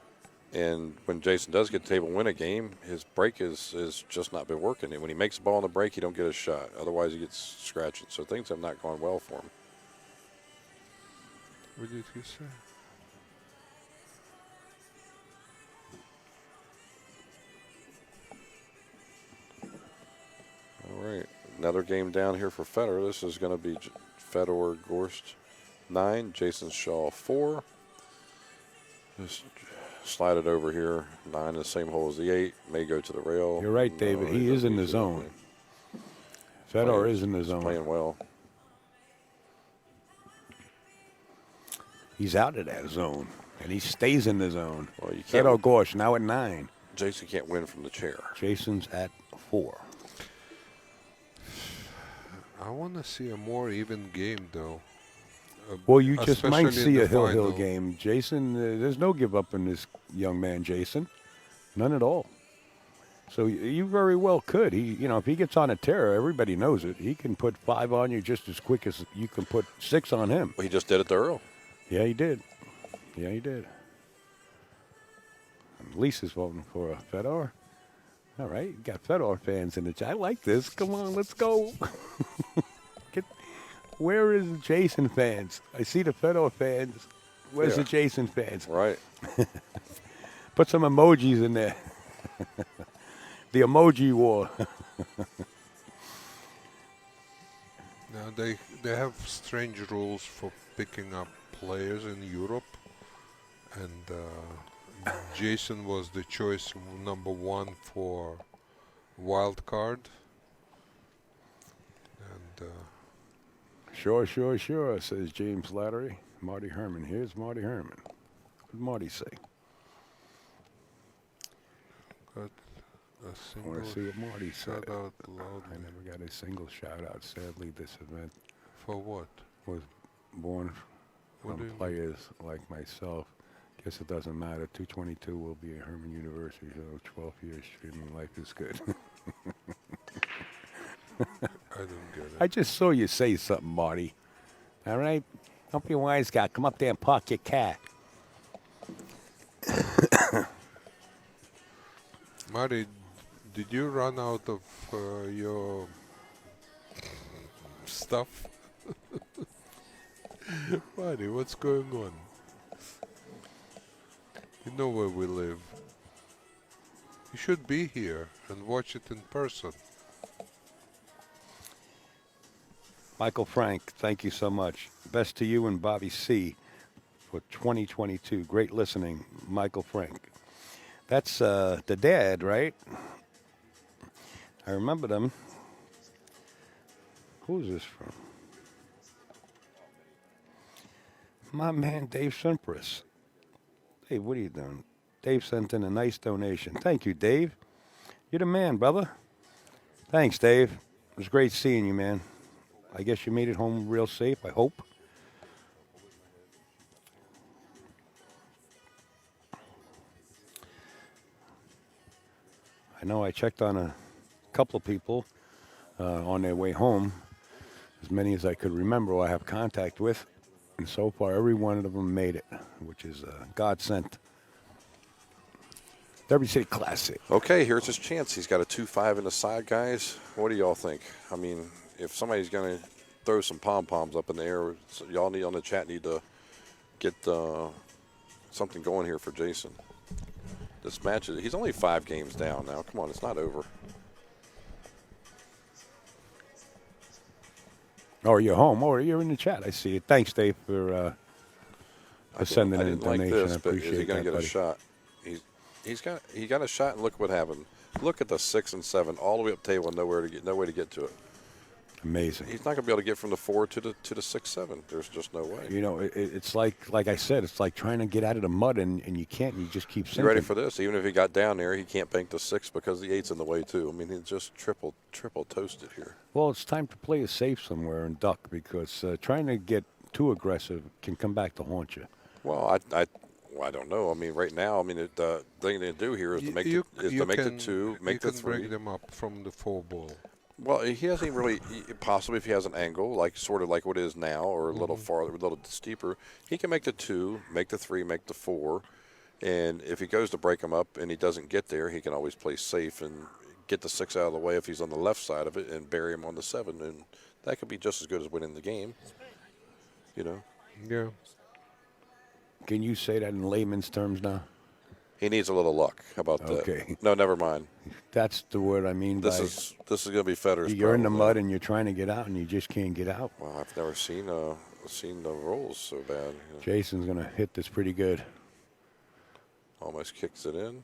S2: And when Jayson does get to the table and win a game, his break is just not been working. And when he makes the ball on the break, he don't get a shot. Otherwise, he gets scratching. So things have not gone well for him.
S3: What did he say?
S2: All right, another game down here for Fedor. This is going to be Fedor Gorst 9, Jayson Shaw 4. Just slide it over here. 9 in the same hole as the 8. May go to the rail.
S1: You're right, David. He is in the zone. Fedor is in the zone.
S2: Playing well.
S1: He's out of that zone, and he stays in the zone.
S2: Well, you can't.
S1: Fedor Gorst now at 9.
S2: Jayson can't win from the chair.
S1: Jayson's at 4.
S3: I want to see a more even game, though.
S1: Well, you just might
S3: Especially in
S1: see
S3: the
S1: a Hill
S3: final.
S1: game. Jayson, there's no give up in this young man, Jayson. None at all. So you very well could. If he gets on a tear, everybody knows it. He can put 5 on you just as quick as you can put 6 on him.
S2: Well, he just did it to Earl.
S1: Yeah, he did. Yeah, he did. And Lisa's voting for Fedor. All right, you got Fedor fans in the chat. I like this. Come on, let's go. Where is the Jayson fans? I see the Fedor fans. Where's
S2: Yeah.
S1: the Jayson fans?
S2: Right.
S1: Put some emojis in there. The emoji war.
S3: Now they have strange rules for picking up players in Europe. and Jayson was the choice number 1 for wild card. And
S1: Sure, says James Lattery. Marty Herman. Here's Marty Herman. What did Marty say?
S3: got a
S1: I
S3: single
S1: want to see what Marty said.
S3: shout out loud.
S1: I never got a single shout out. Sadly, this event
S3: For what?
S1: was born
S3: What do
S1: from
S3: you mean?
S1: players like myself. Guess it doesn't matter. 222 will be at Herman University, so 12 years streaming life is good.
S3: I don't get it.
S1: I just saw you say something, Marty. All right? Don't be a wise guy. Come up there and park your car.
S3: Marty, did you run out of your stuff? Marty, what's going on? You know where we live. You should be here and watch it in person.
S1: Michael Frank, thank you so much. Best to you and Bobby C. for 2022. Great listening, Michael Frank. That's the dad, right? I remember them. Who's this from? My man, Dave Simpress. Dave, what are you doing? Dave sent in a nice donation. Thank you, Dave. You're the man, brother. Thanks, Dave. It was great seeing you, man. I guess you made it home real safe, I hope. I know I checked on a couple of people on their way home, as many as I could remember I have contact with. And so far, every one of them made it, which is a godsend. Derby City Classic.
S2: Okay, here's his chance. He's got a 2-5 in the side, guys. What do y'all think? I mean, if somebody's going to throw some pom-poms up in the air, so y'all need on the chat need to get something going here for Jayson. This match, he's only 5 games down now. Come on, it's not over.
S1: Oh, you're home. Oh, you're in the chat. I see it. Thanks, Dave, for sending in a
S2: I didn't like
S1: donation.
S2: this,
S1: I
S2: but is
S1: appreciate
S2: he going
S1: that,
S2: to get a
S1: buddy.
S2: shot? He got a shot, and look what happened. Look at the 6 and 7, all the way up table, and no way to get to it.
S1: Amazing.
S2: He's not going to be able to get from the 4 to the 6-7. There's just no way.
S1: You know, it's like I said, it's like trying to get out of the mud, and you can't. You just keep sinking.
S2: You ready for this? Even if he got down there, he can't bank the 6 because the 8's in the way too. I mean, he's just triple toasted here.
S1: Well, it's time to play it safe somewhere and duck, because trying to get too aggressive can come back to haunt you.
S2: Well, I don't know. I mean, right now, the thing they do here is to make the 2, make the 3.
S3: Break them up from the 4 ball.
S2: Well, he hasn't really, possibly if he has an angle, sort of like what it is now, or a little farther, a little steeper, he can make the 2, make the 3, make the 4. And if he goes to break them up and he doesn't get there, he can always play safe and get the 6 out of the way if he's on the left side of it and bury him on the 7. And that could be just as good as winning the game, you know.
S3: Yeah.
S1: Can you say that in layman's terms now?
S2: He needs a little luck. How about
S1: Okay.
S2: that? No, never mind.
S1: That's the word I mean
S2: This
S1: by
S2: is going to be Fedor's
S1: you're in the
S2: problem,
S1: mud
S2: though.
S1: and you're trying to get out and you just can't get out.
S2: Well, I've never seen the rolls so bad. You know.
S1: Jason's going to hit this pretty good.
S2: Almost kicks it in.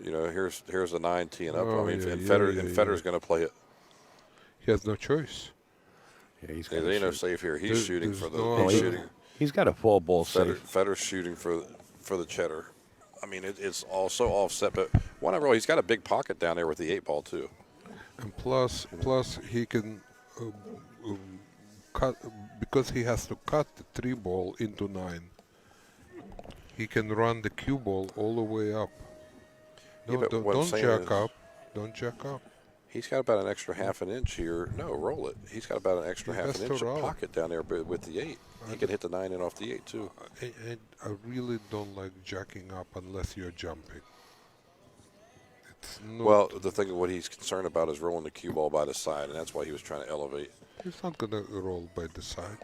S2: You know, here's the 9 teeing up.
S3: Oh,
S2: I mean,
S3: yeah,
S2: and
S3: yeah,
S2: Fedor's
S3: yeah.
S2: going to play it.
S3: He has no choice.
S1: Yeah, he's
S2: There
S1: got
S2: ain't no safe here. He's shooting
S3: there's
S2: for the.
S3: no
S2: he's
S3: other-
S2: shooting.
S1: He's got a full ball safe.
S2: Fedor's shooting for the cheddar. I mean, it's also offset, but one overall, he's got a big pocket down there with the 8 ball too.
S3: And plus he can cut, because he has to cut the 3 ball into 9. He can run the cue ball all the way up. No,
S2: Yeah, but what I'm
S3: don't
S2: saying
S3: jack
S2: is-
S3: up. Don't jack up.
S2: He's got about an extra half an inch here. No, roll it. He's got about an extra
S3: He
S2: half
S3: has
S2: an
S3: to
S2: inch of
S3: roll.
S2: pocket down there with the 8. He can hit the 9 in off the 8 too.
S3: I really don't like jacking up unless you're jumping. It's not,
S2: Well, the thing of what he's concerned about is rolling the cue ball by the side, and that's why he was trying to elevate.
S3: he's not gonna roll by the side.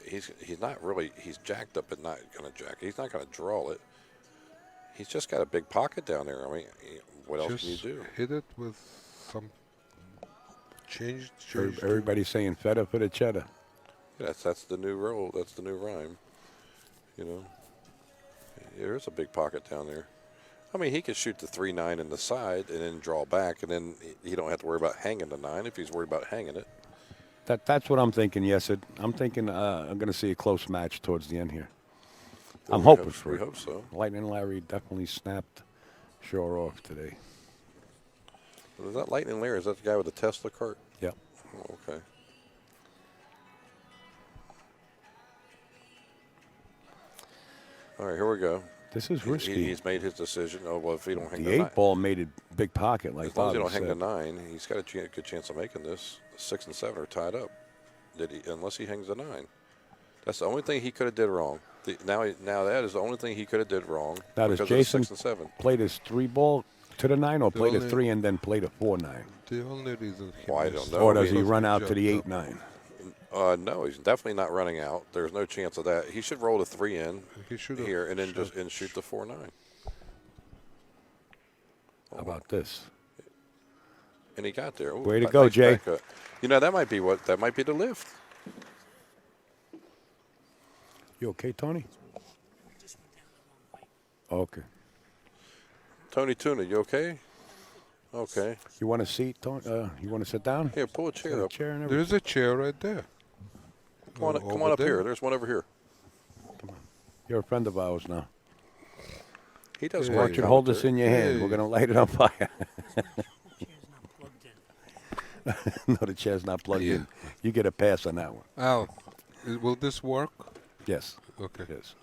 S2: He's not really, he's jacked up but not going to jack. He's not going to draw it. He's just got a big pocket down there. I mean, what else can you
S3: Just
S2: do?
S3: hit it with some change.
S1: Everybody's saying Fedor for the cheddar.
S2: That's the new roll. That's the new rhyme. You know, there's a big pocket down there. I mean, he could shoot the 3-9 in the side and then draw back, and then he don't have to worry about hanging the 9 if he's worried about hanging it.
S1: That's what I'm thinking. Yes, I'm thinking I'm going to see a close match towards the end here.
S2: Well,
S1: I'm
S2: we
S1: hoping
S2: hope-
S1: for
S2: we
S1: it.
S2: hope so.
S1: Lightning Larry definitely snapped Shore off today.
S2: But is that Lightning Larry? Is that the guy with the Tesla cart?
S1: Yep.
S2: Oh, okay. All right, here we go.
S1: This is risky.
S2: He's made his decision. Oh, well, if he don't hang
S1: The
S2: the 9.
S1: 8-ball made a big pocket, like
S2: As long as he
S1: Bobby
S2: don't hang the
S1: said.
S2: 9, he's got a good chance of making this. 6 and 7 are tied up. Unless he hangs the 9. That's the only thing he could have did wrong. Now that is the only thing he could have did wrong.
S1: Now, does
S2: because of
S1: Jayson
S2: 6 and 7.
S1: played his 3-ball to the 9 or
S3: The
S1: played a
S3: only-
S1: 3 and then played a 4-9?
S3: The only reason he
S2: Well, I
S3: missed
S2: don't know.
S1: Or does he
S2: Because
S1: run out to the
S3: jumped up.
S1: 8-9?
S2: No, he's definitely not running out. There's no chance of that. He should roll the 3 in
S3: He should have
S2: here and then
S3: shot.
S2: just shoot the 4-9.
S1: How about this?
S2: And he got there. Ooh,
S1: Way to
S2: nice
S1: go, Jay.
S2: backup. You know, that might be the lift.
S1: You okay, Tony? Okay.
S2: Tony Tuna, you okay? Okay.
S1: You want a seat, Tony? You want to sit down?
S2: Here, pull a
S1: Got
S2: chair
S1: a
S2: up.
S1: chair and everything.
S3: There's a chair right there.
S2: Come on
S3: Over
S2: up
S3: there.
S2: here. There's one over here.
S1: You're a friend of ours now.
S2: He does
S1: I
S2: work.
S1: want you to hold this in your hand.
S3: Hey.
S1: We're going to light it on fire. No, the chair's not plugged in. You get a pass on that one.
S3: Al, will this work?
S1: Yes.
S3: Okay.
S1: Yes.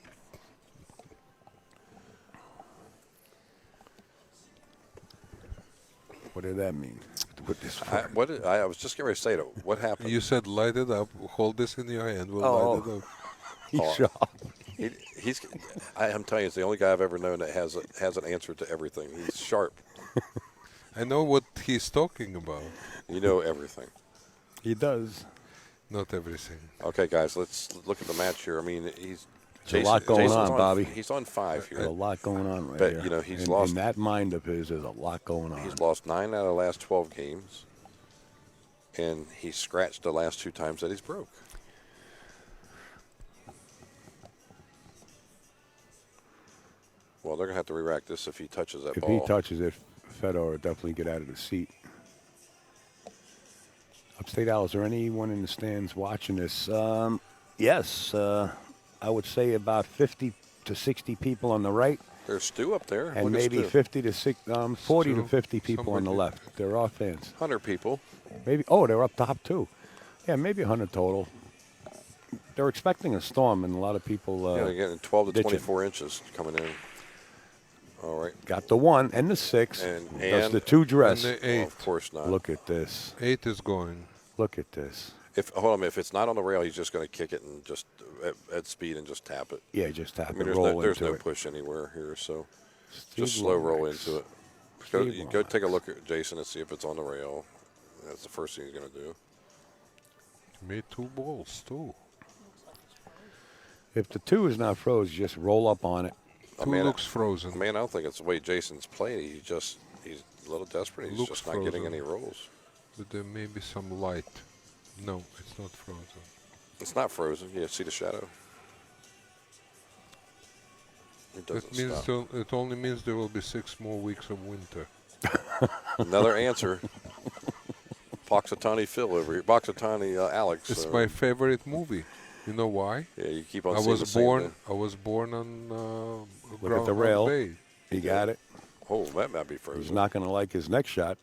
S1: What did that mean? With this
S2: I was just getting ready to say that. What happened?
S3: You said light it up. Hold this in your hand. We'll
S1: Oh.
S3: light it up.
S1: He's sharp.
S2: I'm telling you, it's the only guy I've ever known that has an answer to everything. He's sharp.
S3: I know what he's talking about.
S2: You know everything.
S1: He does.
S3: Not everything.
S2: Okay, guys, let's look at the match here. I mean,
S1: There's a lot going
S2: Jason's
S1: on, Bobby.
S2: He's on 5
S1: There's a
S2: here.
S1: lot going on right
S2: But,
S1: here.
S2: you know, he's
S1: in,
S2: lost-
S1: in that mind of his, there's a lot going on.
S2: He's lost 9 out of the last 12 games, and he scratched the last 2 times that he's broke. Well, they're gonna have to re-rack this if he touches that
S1: If
S2: ball.
S1: he touches it, Fedor will definitely get out of the seat. Upstate Al, is there anyone in the stands watching this? Yes, I would say about 50 to 60 people on the right,
S2: There's Stu up there.
S1: and
S2: Look at
S1: maybe
S2: Stu.
S1: 50 to 40 to
S3: Stu,
S1: 50 people on the
S3: somebody-
S1: left. They're all fans.
S2: 100 people.
S1: Maybe. Oh, they're up top too. Yeah, maybe 100 total. They're expecting a storm, and a lot of people
S2: Yeah, they're getting 12 to
S1: ditching.
S2: 24 inches coming in. All right.
S1: got the 1 and the 6.
S2: And-
S1: Does
S2: and-
S1: the 2 dress?
S3: And the
S2: Well,
S3: 8.
S2: of course not.
S1: Look at this.
S3: 8 is going.
S1: Look at this.
S2: If it's not on the rail, he's just going to kick it and just at speed and just tap it.
S1: Yeah, just have
S2: I mean,
S1: to
S2: there's
S1: roll
S2: there's
S1: into
S2: no
S1: it.
S2: push anywhere here, so
S1: Steve
S2: just slow roll
S1: Lomax.
S2: into it.
S1: Steve
S2: Go take a
S1: Lomax.
S2: look at Jason and see if it's on the rail. That's the first thing he's going to do.
S3: Made 2 balls too.
S1: If the 2 is not froze, just roll up on it.
S3: 2
S2: man,
S3: looks frozen.
S2: Man, I don't think it's the way Jason's playing. He's a little desperate. He's
S3: Looks
S2: just not getting
S3: frozen.
S2: any rolls.
S3: But there may be some light. No, it's not frozen.
S2: It's not frozen. Yeah, see the shadow? It
S3: That
S2: doesn't
S3: means
S2: stop.
S3: it only means there will be 6 more weeks of winter.
S2: Another answer. Boxatani Phil over here. Boxatani Alex.
S3: It's my favorite movie. You know why?
S2: Yeah, you keep on
S3: I
S2: seeing the
S3: was
S2: same
S3: born.
S2: thing.
S3: I was born on
S1: Look at the
S3: Groundhog
S1: rail.
S3: Day.
S1: He got it.
S2: Oh, that might be frozen.
S1: He's not going to like his next shot,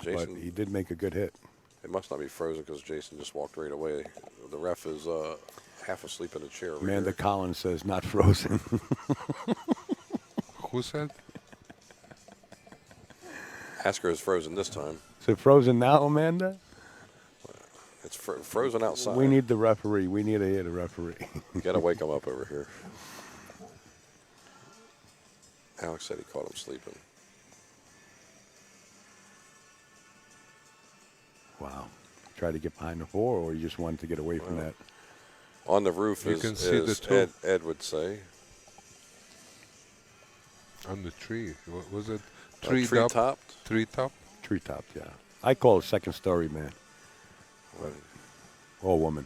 S2: Jason,
S1: but he did make a good hit.
S2: it must not be frozen because Jason just walked right away. The ref is half asleep in a chair over
S1: Amanda
S2: here.
S1: Collins says not frozen.
S3: Who said?
S2: Asker is frozen this time.
S1: Is it frozen now, Amanda?
S2: It's frozen outside.
S1: We need the referee. We need to hear the referee.
S2: You got to wake him up over here. Alex said he caught him sleeping.
S1: Wow. Try to get behind the 4, or you just wanted to get away from that?
S2: On the roof
S3: You
S2: is,
S3: can see the
S2: is
S3: two.
S2: Ed would say.
S3: On the tree. What was it?
S2: Tree
S3: top?
S2: topped.
S3: Tree top?
S1: Treetop, yeah. I call it second story, man. Or woman.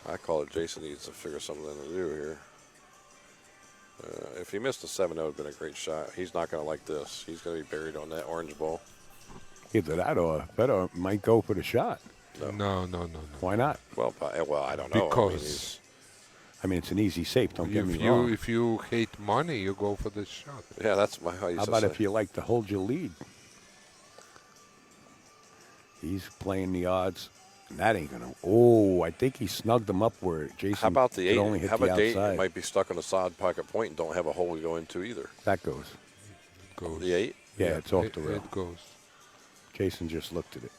S2: I call it Jason needs to figure something to do here. If he missed a 7, that would have been a great shot. He's not going to like this. He's going to be buried on that orange ball.
S1: Either that or Fedor might go for the shot.
S3: No.
S1: Why not?
S2: Well, I don't know.
S3: Because
S1: I mean, it's an easy safe. Don't get me
S3: if you
S1: wrong.
S3: if you hate money, you go for the shot.
S2: Yeah, that's my how you
S1: How about if you like to hold your lead? He's playing the odds. And that ain't gonna. Oh, I think he snugged him up where Jayson
S2: How about the
S1: could
S2: 8?
S1: only hit
S2: How
S1: the
S2: about the 8
S1: outside.
S2: might be stuck on the side pocket point and don't have a hole to go into either.
S1: That goes.
S3: Goes.
S2: The 8?
S1: Yeah, it's off the rail.
S3: It goes.
S1: Jayson just looked at it.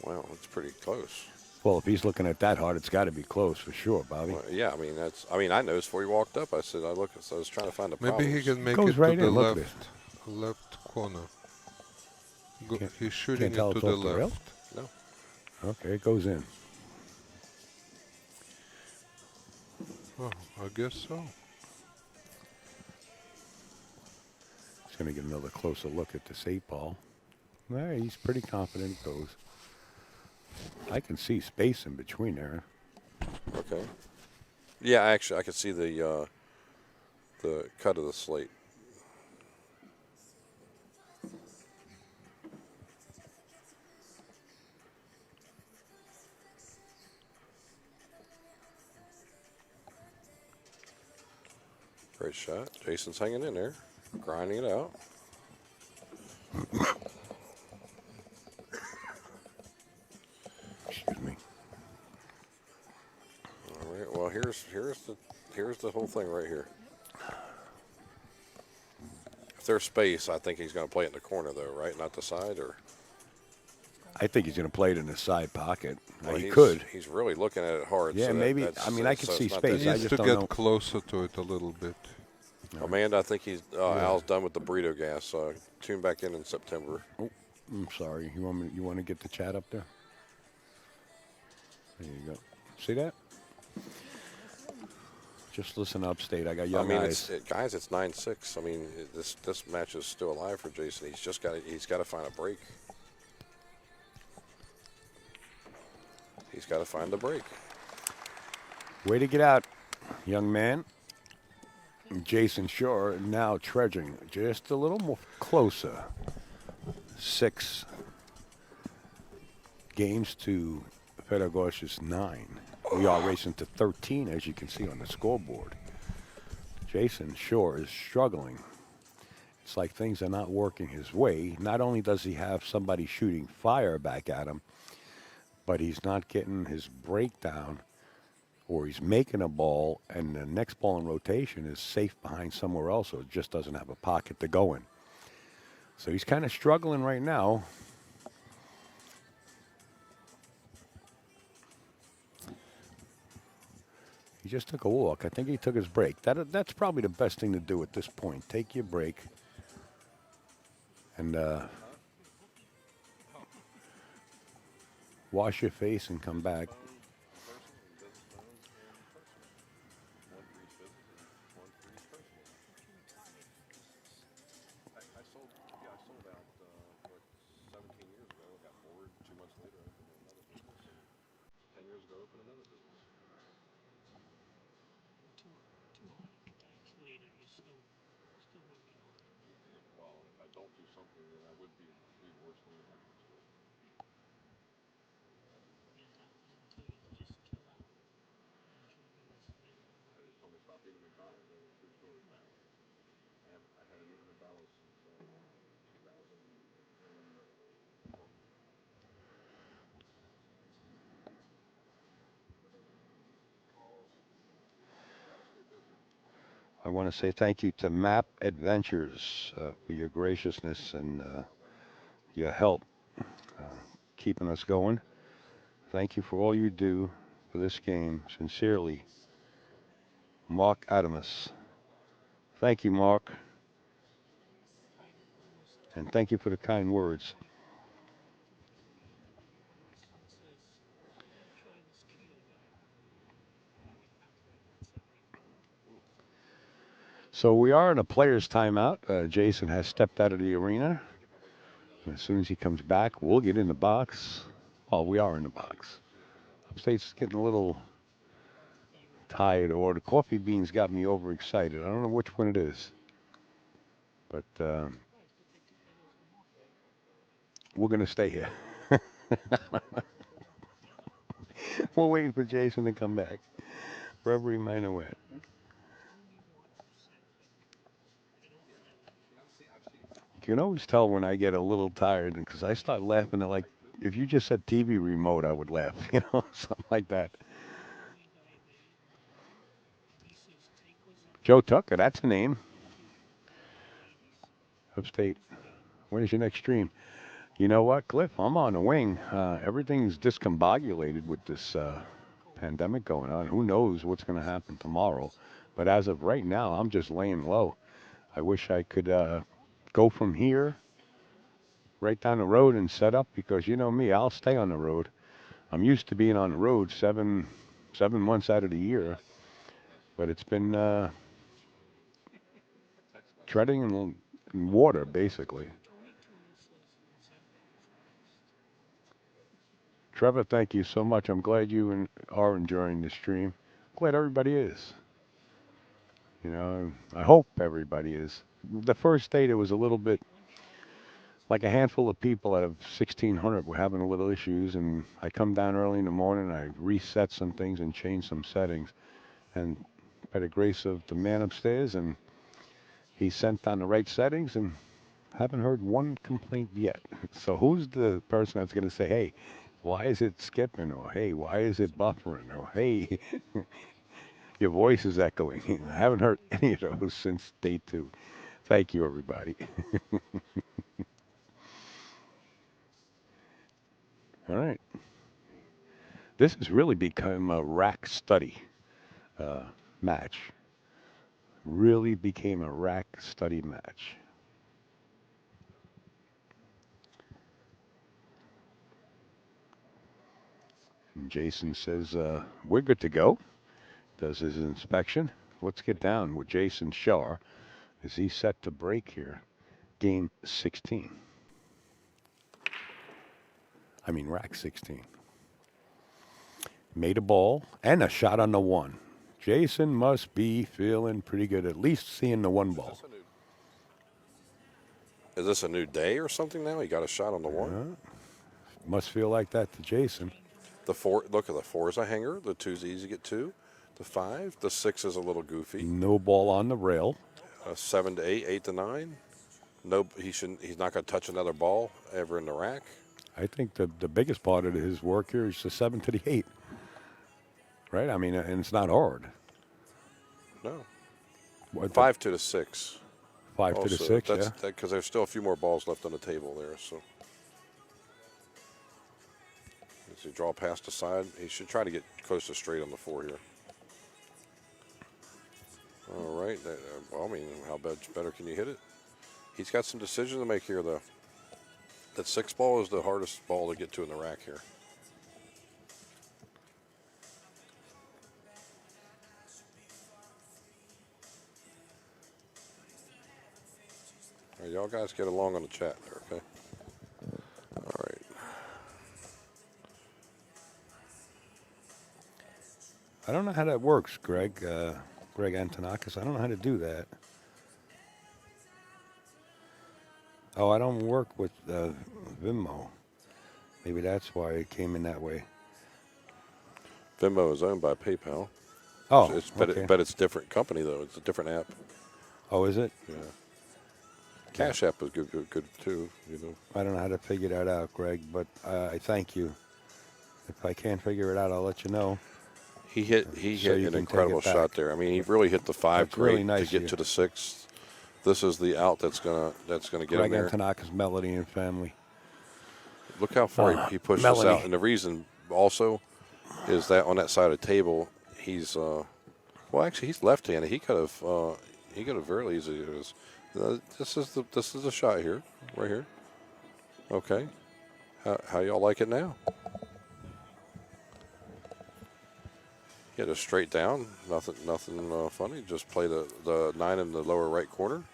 S2: Wow, it's pretty close.
S1: Well, if he's looking at that hard, it's got to be close for sure, Bobby.
S2: Well, yeah, I noticed before he walked up. I said, I was trying to find the
S3: Maybe
S2: problems.
S3: he can make
S1: Goes
S3: it
S1: right
S3: to the
S1: in, look at
S3: left corner.
S1: Can't-
S3: He's shooting
S1: can't tell
S3: it to
S1: it's
S3: the
S1: off the rail?
S3: left.
S2: No.
S1: Okay, it goes in.
S3: Oh, I guess so.
S1: He's going to get another closer look at this 8 ball. Nah, he's pretty confident it goes. I can see space in between there.
S2: Okay. Yeah, actually, I could see the cut of the slate. Great shot. Jayson's hanging in there, grinding it out.
S1: Excuse me.
S2: All right. Well, here's the whole thing right here. If there's space, I think he's going to play it in the corner, though, right? Not the side, or
S1: I think he's going to play it in the side pocket. Now,
S2: well,
S1: he
S2: he's-
S1: could.
S2: He's really looking at it hard.
S1: Yeah,
S2: so
S1: maybe.
S2: that's-
S1: I mean, I could
S2: so
S1: see
S2: it's not
S1: space.
S3: He
S2: that
S1: I
S3: needs
S1: just
S3: to
S1: don't
S3: get
S1: know.
S3: closer to it a little bit.
S2: Amanda, I think he's Al's done with the burrito gas. Tune back in September.
S1: I'm sorry. You want to get the chat up there? There you go. See that? Just listen upstate. I got young eyes.
S2: Guys, it's 9-6. I mean, this match is still alive for Jayson. He's got to find a break. He's got to find the break.
S1: Way to get out, young man. Jayson Shore now trudging just a little more closer. 6 games to Fedor Gorst's 9. We are racing to 13, as you can see on the scoreboard. Jayson Shore is struggling. It's like things are not working his way. Not only does he have somebody shooting fire back at him, but he's not getting his breakdown, or he's making a ball, and the next ball in rotation is safe behind somewhere else, so it just doesn't have a pocket to go in. So he's kind of struggling right now. He just took a walk. I think he took his break. That's probably the best thing to do at this point. Take your break. And wash your face and come back. I want to say thank you to Map Adventures for your graciousness and your help keeping us going. Thank you for all you do for this game. Sincerely, Mark Adamus. Thank you, Mark. And thank you for the kind words. So we are in a player's timeout. Jayson has stepped out of the arena. As soon as he comes back, we'll get in the box. Oh, we are in the box. Upstate's getting a little tired, or the coffee beans got me overexcited. I don't know which one it is. But we're going to stay here. We're waiting for Jayson to come back. Rubbery minor wet. You can always tell when I get a little tired because I start laughing at, like, if you just said TV remote, I would laugh, something like that. Joe Tucker, that's a name. Upstate. When's your next stream? You know what, Cliff? I'm on the wing. Everything's discombobulated with this pandemic going on. Who knows what's going to happen tomorrow? But as of right now, I'm just laying low. I wish I could go from here right down the road and set up because you know me, I'll stay on the road. I'm used to being on the road 7 months out of the year, but it's been treading in water basically. Trevor, thank you so much. I'm glad you are enjoying the stream. Glad everybody is. I hope everybody is. The first day there was a little bit, like a handful of people out of 1,600 were having a little issues, and I come down early in the morning, I reset some things and change some settings, and by the grace of the man upstairs, and he sent on the right settings, and haven't heard one complaint yet. So who's the person that's going to say, hey, why is it skipping? Or, hey, why is it buffering? Or, hey, your voice is echoing. I haven't heard any of those since day 2. Thank you, everybody. All right. This has really become a rack study match. Really became a rack study match. And Jayson says, we're good to go. Does his inspection. Let's get down with Jayson Shaw. Is he set to break here? Game 16. I mean, rack 16. Made a ball and a shot on the 1. Jayson must be feeling pretty good, at least seeing the 1 ball.
S2: Is this a new day or something now? He got a shot on the 1?
S1: Must feel like that to Jayson.
S2: The 4, look at the 4 is a hanger. The 2's easy to get 2. The 5, the 6 is a little goofy.
S1: No ball on the rail.
S2: 7 to 8, 8 to 9. No, he shouldn't. He's not going to touch another ball ever in the rack.
S1: I think the biggest part of his work here is the 7 to the 8. Right? I mean, and it's not hard.
S2: No.
S1: What,
S2: 5 to the 6.
S1: 5
S2: also,
S1: to the 6,
S2: that's,
S1: yeah.
S2: Because there's still a few more balls left on the table there. So, as he draw past the side, he should try to get close to straight on the 4 here. All right. Well, I mean, how better can you hit it? He's got some decisions to make here, though. That 6 ball is the hardest ball to get to in the rack here. All right, y'all guys get along on the chat there, okay? All right.
S1: I don't know how that works, Greg Antonakis. I don't know how to do that. Oh, I don't work with Venmo. Maybe that's why it came in that way.
S2: Venmo is owned by PayPal.
S1: Oh,
S2: okay. But it's a different company, though. It's a different app.
S1: Oh, is it?
S2: Yeah. Cash App is good too,
S1: I don't know how to figure that out, Greg, but I thank you. If I can't figure it out, I'll let you know.
S2: He hit an incredible shot there. I mean, he really hit the 5 great really nice to get to the 6. This is the out that's gonna get
S1: Greg
S2: him there.
S1: Antonakis, Melody, and family.
S2: Look how far he pushed this out, and the reason also is that on that side of the table, he's well, actually he's left-handed. He could have very easily. This is the shot here, right here. Okay, how y'all like it now? He had a straight down, nothing funny. Just play the 9 in the lower right corner,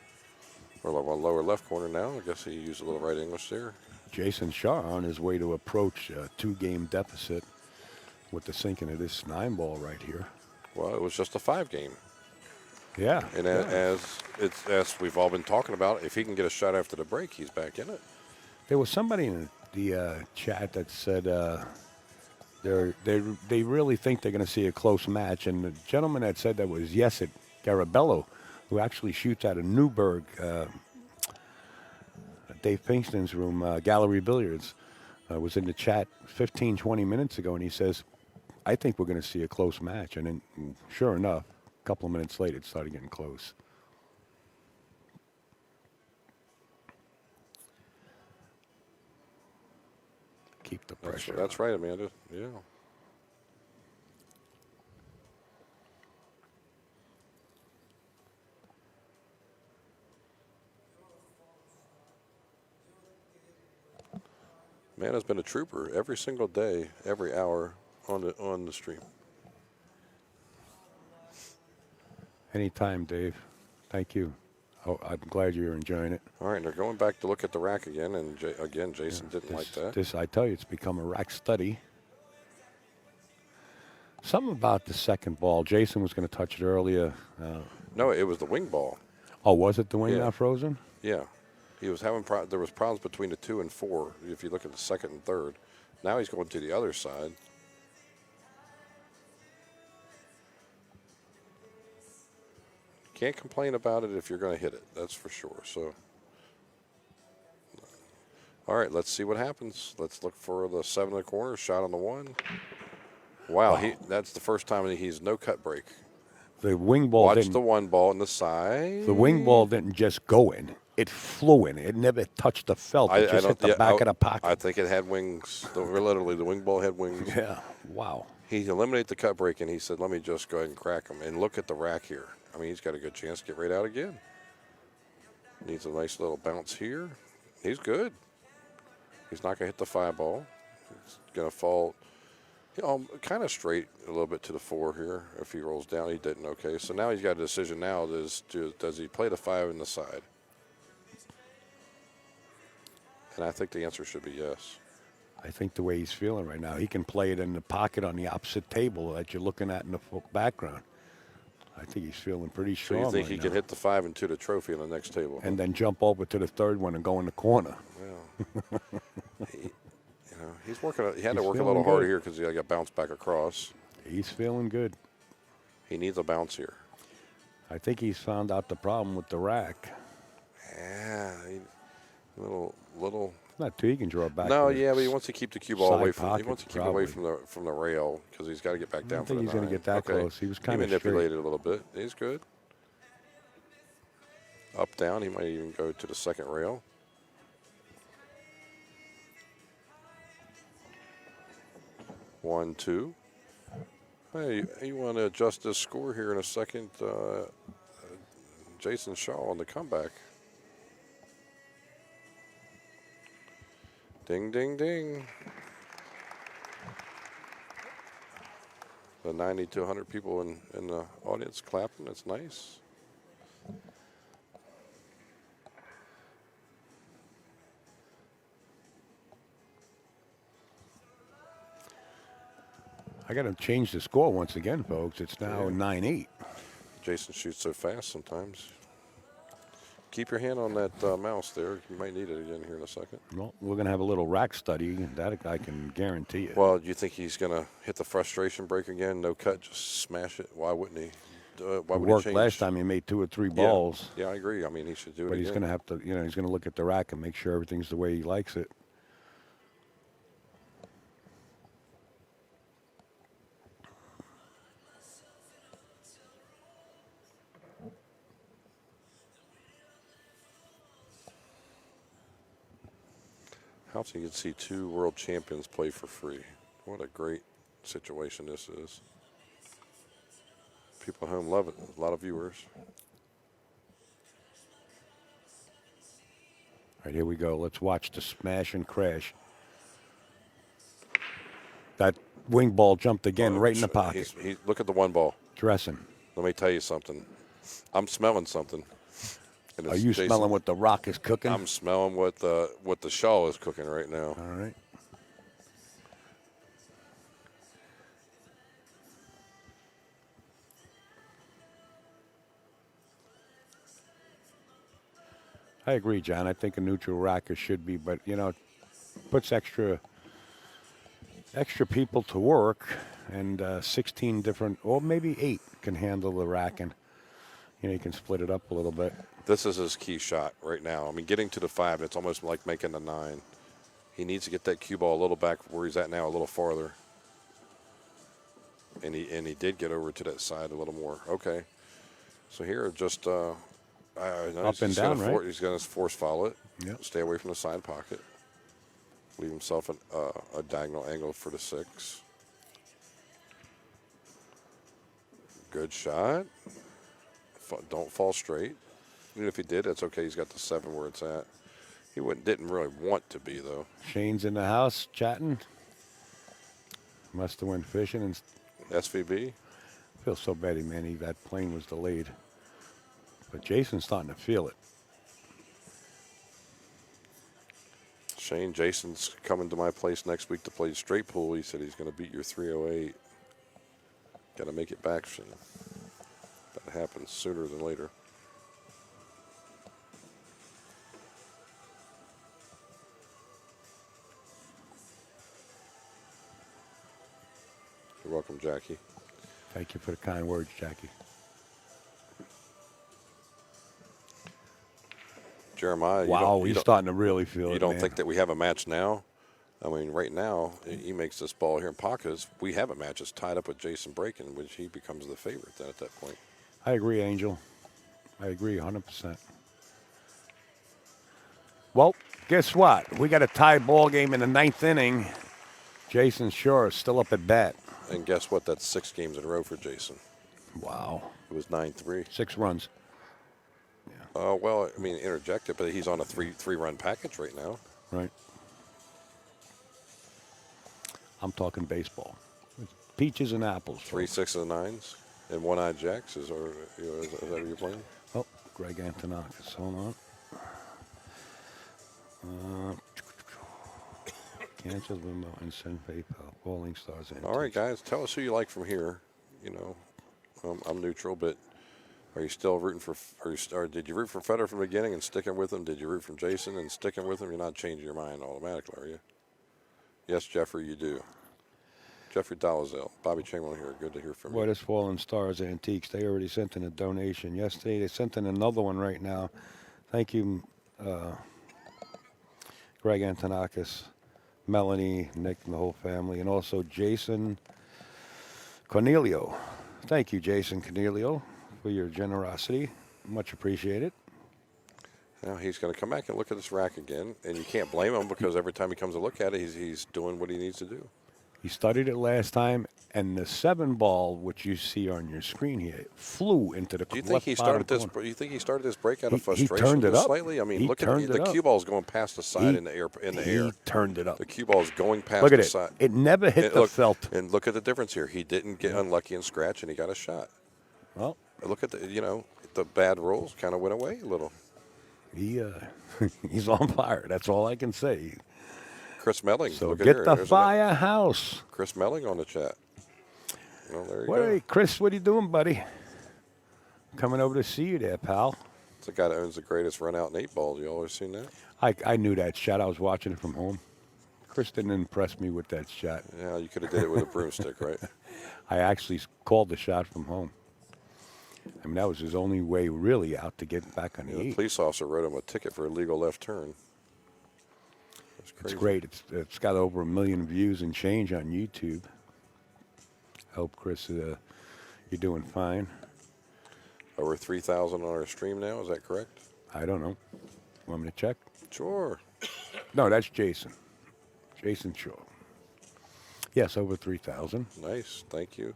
S2: or lower left corner now. I guess he used a little right English there.
S1: Jayson Shaw on his way to approach a 2-game deficit with the sinking of this 9 ball right here.
S2: Well, it was just a 5 game.
S1: Yeah.
S2: And
S1: yeah.
S2: as we've all been talking about, if he can get a shot after the break, he's back in it.
S1: There was somebody in the chat that said they really think they're going to see a close match, and the gentleman that said that was Yesit Garabello, who actually shoots out of Newburgh, Dave Pinkston's room, Gallery Billiards, was in the chat 15, 20 minutes ago, and he says, I think we're going to see a close match. And then, sure enough, a couple of minutes later, it started getting close. Keep the pressure.
S2: That's right, Amanda. Yeah. Amanda's been a trooper every single day, every hour on the stream.
S1: Anytime, Dave. Thank you. Oh, I'm glad you're enjoying it.
S2: All right, and they're going back to look at the rack again, and again, Jayson didn't like that.
S1: This, I tell you, it's become a rack study. Something about the second ball. Jayson was going to touch it earlier.
S2: No, it was the wing ball.
S1: Oh, was it the wing
S2: Yeah.
S1: not frozen?
S2: Yeah, he was having there was problems between the 2 and 4. If you look at the second and third, now he's going to the other side. Can't complain about it if you're going to hit it. That's for sure. So, all right, let's see what happens. Let's look for the 7 in the corner, shot on the 1. Wow, that's the first time that he's no cut break.
S1: The wing ball
S2: Watch
S1: didn't.
S2: the 1 ball in the side.
S1: The wing ball didn't just go in; it flew in. It never touched the felt. It just hit the back of the pocket.
S2: I think it had wings. Literally, the wing ball had wings.
S1: Yeah. Wow.
S2: He eliminated the cut break, and he said, "Let me just go ahead and crack him." And look at the rack here. I mean, he's got a good chance to get right out again. Needs a nice little bounce here. He's good. He's not going to hit the 5 ball. He's going to fall, kind of straight a little bit to the 4 here. If he rolls down, he didn't. Okay, so now he's got a decision now. Does he play the 5 in the side? And I think the answer should be yes.
S1: I think the way he's feeling right now, he can play it in the pocket on the opposite table that you're looking at in the background. I think he's feeling pretty
S2: So
S1: strong.
S2: you think
S1: right
S2: he
S1: now.
S2: can hit the 5 into the trophy on the next table?
S1: And then jump over to the third one and go in the corner.
S2: Yeah. He's working. He had to
S1: He's
S2: work a
S1: feeling
S2: little harder
S1: good.
S2: here because he got bounced back across.
S1: He's feeling good.
S2: He needs a bounce here.
S1: I think he's found out the problem with the rack.
S2: Yeah, little.
S1: Not too, he can draw back.
S2: No,
S1: to the
S2: yeah, but he wants to keep the cue ball away
S1: side
S2: from. He
S1: pocket,
S2: wants to keep it away
S1: probably.
S2: from the rail because he's got to get back down.
S1: I think
S2: for the
S1: he's going to
S2: 9.
S1: get that
S2: Okay.
S1: close. He was kind of
S2: manipulated a little bit. He's good. Up, down. He might even go to the second rail. One, 2. Hey, you want to adjust this score here in a second? Jayson Shaw on the comeback. Ding, ding, ding. The 90 to 100 people in the audience clapping. That's nice.
S1: I got to change the score once again, folks. It's now 9-8.
S2: Jayson shoots so fast sometimes. Keep your hand on that mouse there. You might need it again here in a second.
S1: Well, we're going to have a little rack study. That I can guarantee you.
S2: Well, do you think he's going to hit the frustration break again? No cut, just smash it? Why wouldn't he? Why
S1: it
S2: would
S1: worked
S2: he change?
S1: last time. He made 2 or 3 balls.
S2: Yeah, I agree. I mean, he should do it
S1: But he's
S2: again.
S1: going to have to, he's going to look at the rack and make sure everything's the way he likes it.
S2: How you can see 2 world champions play for free. What a great situation this is. People at home love it. A lot of viewers.
S1: All right, here we go. Let's watch the smash and crash. That wing ball jumped again right in the pocket.
S2: Look at the 1 ball.
S1: Dressing.
S2: Let me tell you something. I'm smelling something. And
S1: Are
S2: it's
S1: you
S2: Jayson.
S1: smelling what the rock is cooking?
S2: I'm smelling what the Shaw is cooking right now.
S1: All right. I agree, John. I think a neutral racker should be, but puts extra people to work, and 16 different, or maybe 8 can handle the racking. You can split it up a little bit.
S2: This is his key shot right now. I mean, getting to the 5, it's almost like making the 9. He needs to get that cue ball a little back where he's at now, a little farther. And he did get over to that side a little more. Okay. So here, just
S1: up and down, right?
S2: He's going to force follow it.
S1: Yep.
S2: Stay away from the side pocket. Leave himself a diagonal angle for the 6. Good shot. Don't fall straight. Even if he did, that's okay. He's got the 7 where it's at. He didn't really want to be, though.
S1: Shane's in the house chatting. Must have went fishing and
S2: SVB.
S1: feel so bad, man. That plane was delayed. But Jason's starting to feel it.
S2: Shane, Jason's coming to my place next week to play straight pool. He said he's going to beat your 308. Got to make it back, Shane. That happens sooner than later. You're welcome, Jackie.
S1: Thank you for the kind words, Jackie.
S2: Jeremiah,
S1: Wow, he's starting to really feel it.
S2: You don't
S1: man.
S2: think that we have a match now? I mean, right now, he makes this ball here in pockets. We have a match. It's tied up with Jayson breaking, which he becomes the favorite then at that point.
S1: I agree, Angel. I agree 100%. Well, guess what? We got a tie ball game in the 9th inning. Jayson Shore is still up at bat.
S2: And guess what? That's 6 games in a row for Jayson.
S1: Wow.
S2: It was 9-3.
S1: 6 runs.
S2: Well, I mean, interjected, but he's on a three-run package right now.
S1: Right. I'm talking baseball. Peaches and apples.
S2: 3 6 and 9s, and 1-eyed jacks. Is that what you're playing?
S1: Oh, Greg Antonakis. Hold on. Cancel Limbo and send PayPal. Falling Stars.
S2: All right, guys, tell us who you like from here. I'm neutral, but are you still rooting for? Or did you root for Fedor from the beginning and sticking with him? Did you root for Jayson and sticking with him? You're not changing your mind automatically, are you? Yes, Jeffrey, you do. Jeffrey Dolezal, Bobby Chamberlain here. Good to hear from you.
S1: What is Fallen Stars Antiques? They already sent in a donation yesterday. They sent in another one right now. Thank you, Greg Antonakis, Melanie, Nick, and the whole family, and also Jason Cornelio. Thank you, Jason Cornelio, for your generosity. Much appreciated.
S2: Now he's going to come back and look at this rack again, and you can't blame him because every time he comes to look at it, he's doing what he needs to do.
S1: He studied it last time, and the 7 ball, which you see on your screen here, flew into the.
S2: Do you think he started this? Do you think he started this break out of frustration?
S1: He turned it up
S2: slightly. I mean,
S1: he
S2: look at the cue ball's going past the side in the air.
S1: He turned it up.
S2: The cue ball's going past
S1: look at
S2: the
S1: it.
S2: side.
S1: It never hit the felt.
S2: And look at the difference here. He didn't get unlucky and scratch, and he got a shot.
S1: Well,
S2: look at the bad rolls kind of went away a little.
S1: He's on fire. That's all I can say.
S2: Chris Melling.
S1: So
S2: look
S1: get
S2: at
S1: the firehouse.
S2: Chris Melling on the chat. Well, there you
S1: go. Hey, Chris, what are you doing, buddy? Coming over to see you there, pal.
S2: It's the guy that owns the greatest run out in 8 balls. You always seen that?
S1: I knew that shot. I was watching it from home. Chris didn't impress me with that shot.
S2: Yeah, you could have did it with a broomstick, right?
S1: I actually called the shot from home. I mean, that was his only way really out to get back on the 8.
S2: The police officer wrote him a ticket for illegal left turn.
S1: It's great. It's got over 1 million views and change on YouTube. I hope, Chris, you're doing fine.
S2: Over 3,000 on our stream now. Is that correct?
S1: I don't know. Want me to check?
S2: Sure.
S1: No, that's Jason. Jason Shaw. Yes, over 3,000.
S2: Nice. Thank you.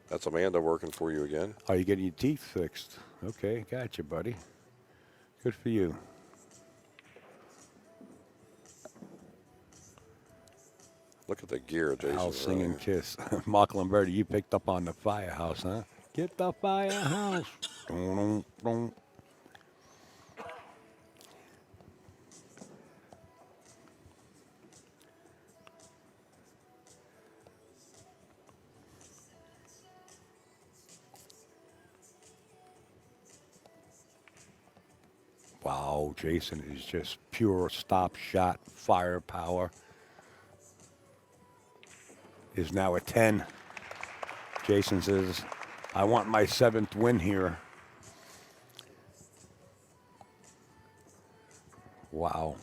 S2: That's Amanda working for you again.
S1: Are you getting your teeth fixed? Okay, gotcha, buddy. Good for you.
S2: Look at the gear, Jayson.
S1: I'll sing and kiss. Mark Lombardi, you picked up on the firehouse, huh? Get the firehouse. Dun, dun. Wow, Jayson is just pure stop shot firepower. Is now at 10. Jayson says, I want my 7th win here. Wow.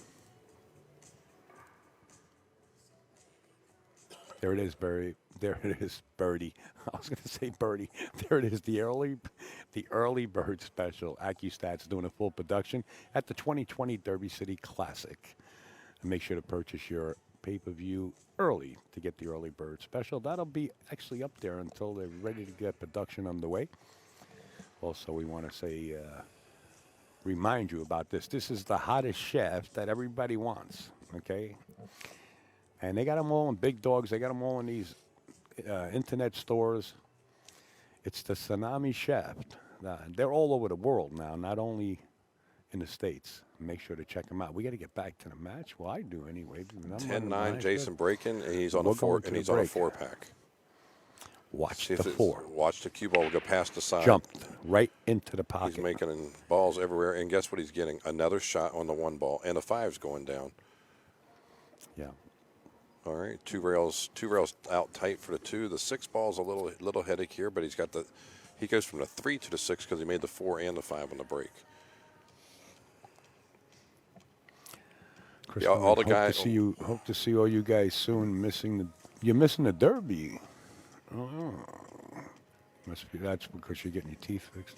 S1: There it is, Barry. There it is, Birdie. I was going to say Birdie. There it is, the early bird special. AccuStats doing a full production at the 2020 Derby City Classic. And make sure to purchase your pay-per-view early to get the early bird special. That'll be actually up there until they're ready to get production underway. Also, we want to say, remind you about this. This is the hottest chef that everybody wants, okay? And they got them all in big dogs. They got them all in these internet stores. It's the Tsunami Chef. They're all over the world now, not only in the States. Make sure to check them out. We got to get back to the match. Well, I do anyway.
S2: 10-9, Jayson breaking, and he's on
S1: We'll
S2: a
S1: go
S2: four,
S1: into
S2: and
S1: the
S2: he's on a
S1: break.
S2: 4-pack.
S1: Watch
S2: See
S1: the
S2: if
S1: 4.
S2: Watch the cue ball go past the side.
S1: Jumped right into the pocket.
S2: He's making balls everywhere, and guess what he's getting? Another shot on the 1 ball, and the 5's going down.
S1: Yeah.
S2: All right, two rails out tight for the 2. The 6 ball's a little headache here, but he goes from the 3 to the 6 because he made the 4 and the 5 on the break.
S1: Chris,
S2: Yeah, all the
S1: hope
S2: guys.
S1: To see you, hope to see all you guys soon. You're missing the Derby. Oh, that's because you're getting your teeth fixed.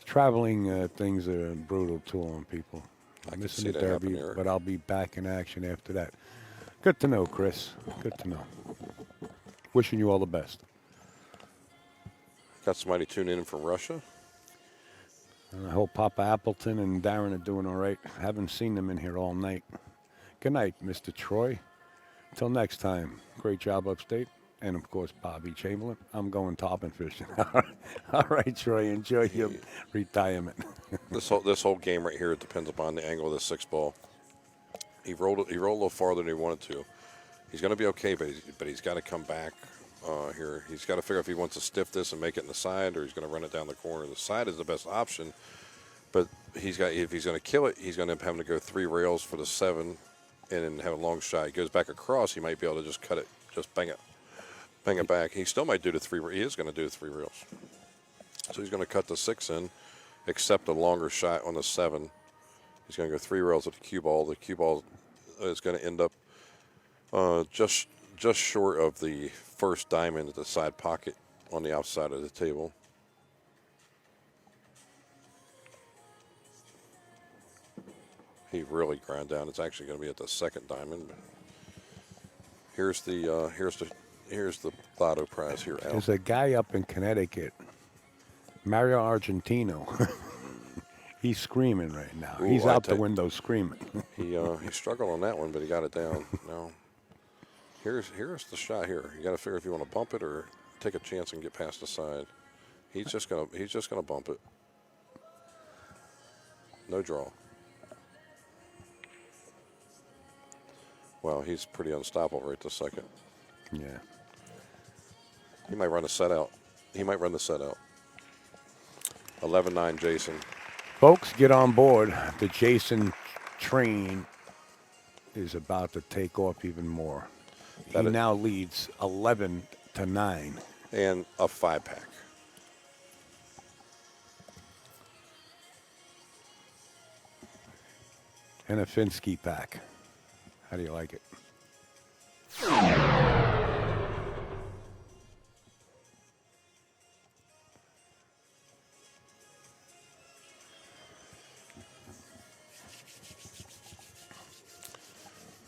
S1: Traveling things are a brutal toll on people.
S2: I
S1: I'm
S2: can
S1: missing
S2: see
S1: the
S2: that happen,
S1: Derby,
S2: Eric.
S1: but I'll be back in action after that. Good to know, Chris. Good to know. Wishing you all the best.
S2: Got somebody tuning in from Russia.
S1: And I hope Papa Appleton and Darren are doing all right. Haven't seen them in here all night. Good night, Mr. Troy. Until next time, great job upstate. And, of course, Bobby Chamberlain. I'm going topping fishing. All right, Troy, enjoy your retirement.
S2: This whole game right here, it depends upon the angle of the 6 ball. He rolled a little farther than he wanted to. He's going to be okay, but he's got to come back here. He's got to figure if he wants to stiff this and make it in the side, or he's going to run it down the corner. The side is the best option, but if he's going to kill it, he's going to end up having to go 3 rails for the 7 and then have a long shot. He goes back across, he might be able to just cut it, just bang it back. He still might do the 3. He is going to do the 3 rails. So he's going to cut the 6 in, accept a longer shot on the 7. He's going to go 3 rails at the cue ball. The cue ball is going to end up just short of the first diamond at the side pocket on the outside of the table. He really ground down. It's actually going to be at the 2nd diamond. Here's the lotto prize here, Al.
S1: There's a guy up in Connecticut, Mario Argentino. He's screaming right now.
S2: Ooh,
S1: He's
S2: I
S1: out the
S2: tell-
S1: window screaming.
S2: He struggled on that one, but he got it down. Now, here's the shot here. You got to figure if you want to bump it or take a chance and get past the side. He's just gonna bump it. No draw. Wow, he's pretty unstoppable right this second.
S1: Yeah.
S2: He might run a set out. 11-9, Jayson.
S1: Folks, get on board. The Jayson train is about to take off even more. He now leads 11-9.
S2: And a 5-pack.
S1: And a Finsky pack. How do you like it?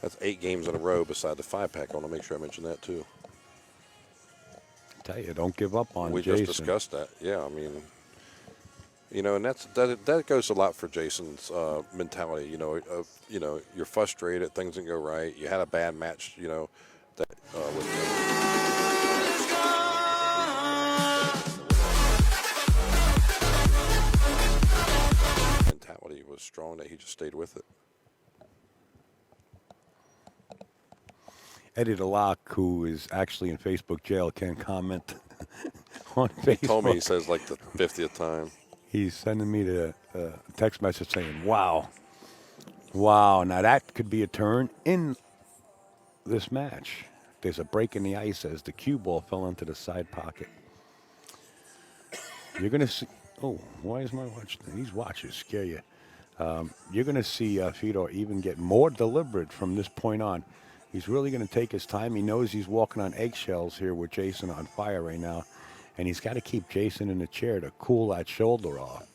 S2: That's 8 games in a row beside the 5-pack. I want to make sure I mention that too.
S1: Tell you, don't give up on
S2: We
S1: Jayson.
S2: just discussed that. Yeah, I mean, and that goes a lot for Jason's mentality. You're frustrated, things didn't go right. You had a bad match. That with mentality was strong that he just stayed with it.
S1: Eddie DeLocke, who is actually in Facebook jail, can't comment on Facebook.
S2: He told me, he says, like the 50th time.
S1: He's sending me the text message saying, wow. Wow, now that could be a turn in this match. There's a break in the ice as the cue ball fell into the side pocket. You're going to see. Oh, why is my watch? These watches scare you. You're going to see Fedor even get more deliberate from this point on. He's really going to take his time. He knows he's walking on eggshells here with Jayson on fire right now. And he's got to keep Jayson in the chair to cool that shoulder off.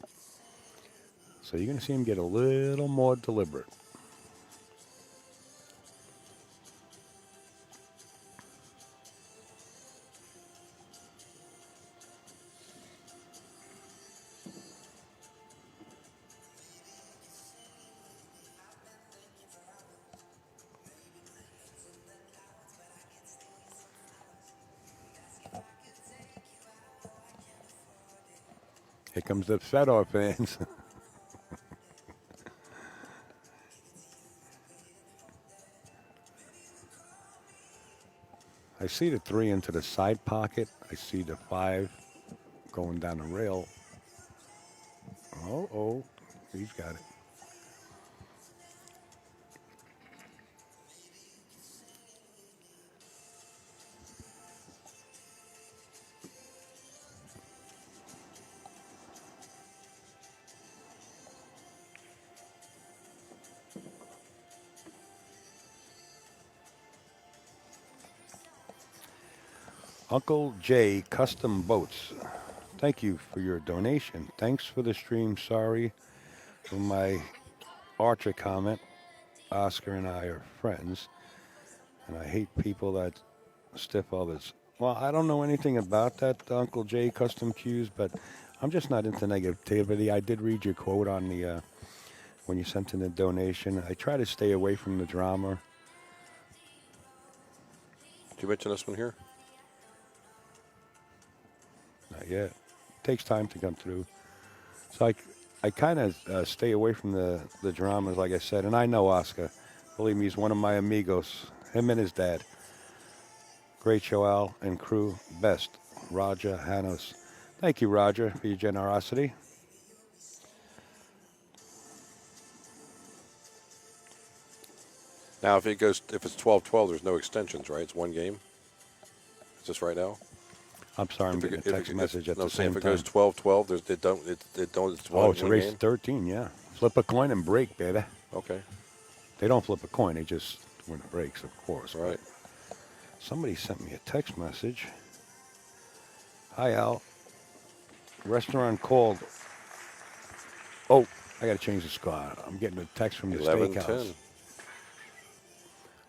S1: So you're going to see him get a little more deliberate. Here comes the Fedor fans. I see the 3 into the side pocket. I see the 5 going down the rail. Oh, he's got it. Uncle Jay Custom Boats. Thank you for your donation. Thanks for the stream. Sorry for my Archer comment. Oscar and I are friends, and I hate people that stiff others. Well, I don't know anything about that, Uncle Jay Custom Cues, but I'm just not into negativity. I did read your quote on the when you sent in the donation. I try to stay away from the drama.
S2: Did you mention this one here?
S1: Not yet. Takes time to come through. So I kind of stay away from the dramas, like I said. And I know Oscar. Believe me, he's one of my amigos. Him and his dad. Great show, Al and crew. Best. Roger Hanos. Thank you, Roger, for your generosity.
S2: Now, if it's 12-12, there's no extensions, right? It's one game. Is this right now?
S1: I'm sorry, I'm getting a text message at the same time.
S2: If it goes 12-12, it don't. It's one.
S1: Oh, it's a race
S2: game?
S1: to 13. Yeah, flip a coin and break, baby.
S2: Okay.
S1: They don't flip a coin; they just win the breaks, of course.
S2: Right.
S1: Somebody sent me a text message. Hi, Al. Restaurant called. Oh, I got to change the score. I'm getting a text from the
S2: 11-10.
S1: steakhouse.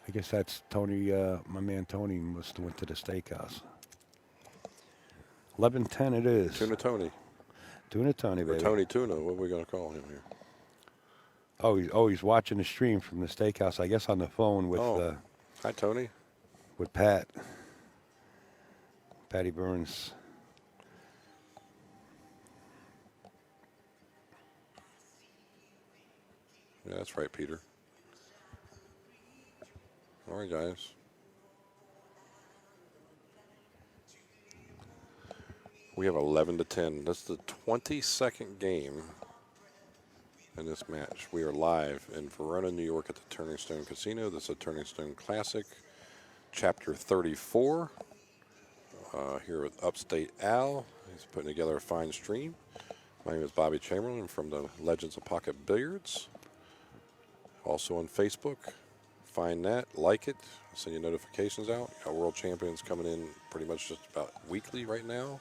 S1: I guess that's Tony. My man Tony must have went to the steakhouse. 11-10 it is.
S2: Tuna Tony.
S1: Tuna Tony, baby.
S2: Or Tony Tuna. What are we going to call him here?
S1: He's watching the stream from the steakhouse. I guess on the phone with.
S2: Hi, Tony.
S1: With Patty Burns.
S2: Yeah, that's right, Peter. All right, guys. We have 11-10. That's the 22nd game in this match. We are live in Verona, New York at the Turning Stone Casino. This is a Turning Stone Classic, Chapter 34. Here with Upstate Al. He's putting together a fine stream. My name is Bobby Chamberlain from the Legends of Pocket Billiards. Also on Facebook. Find that, like it, send you notifications out. Got world champions coming in pretty much just about weekly right now.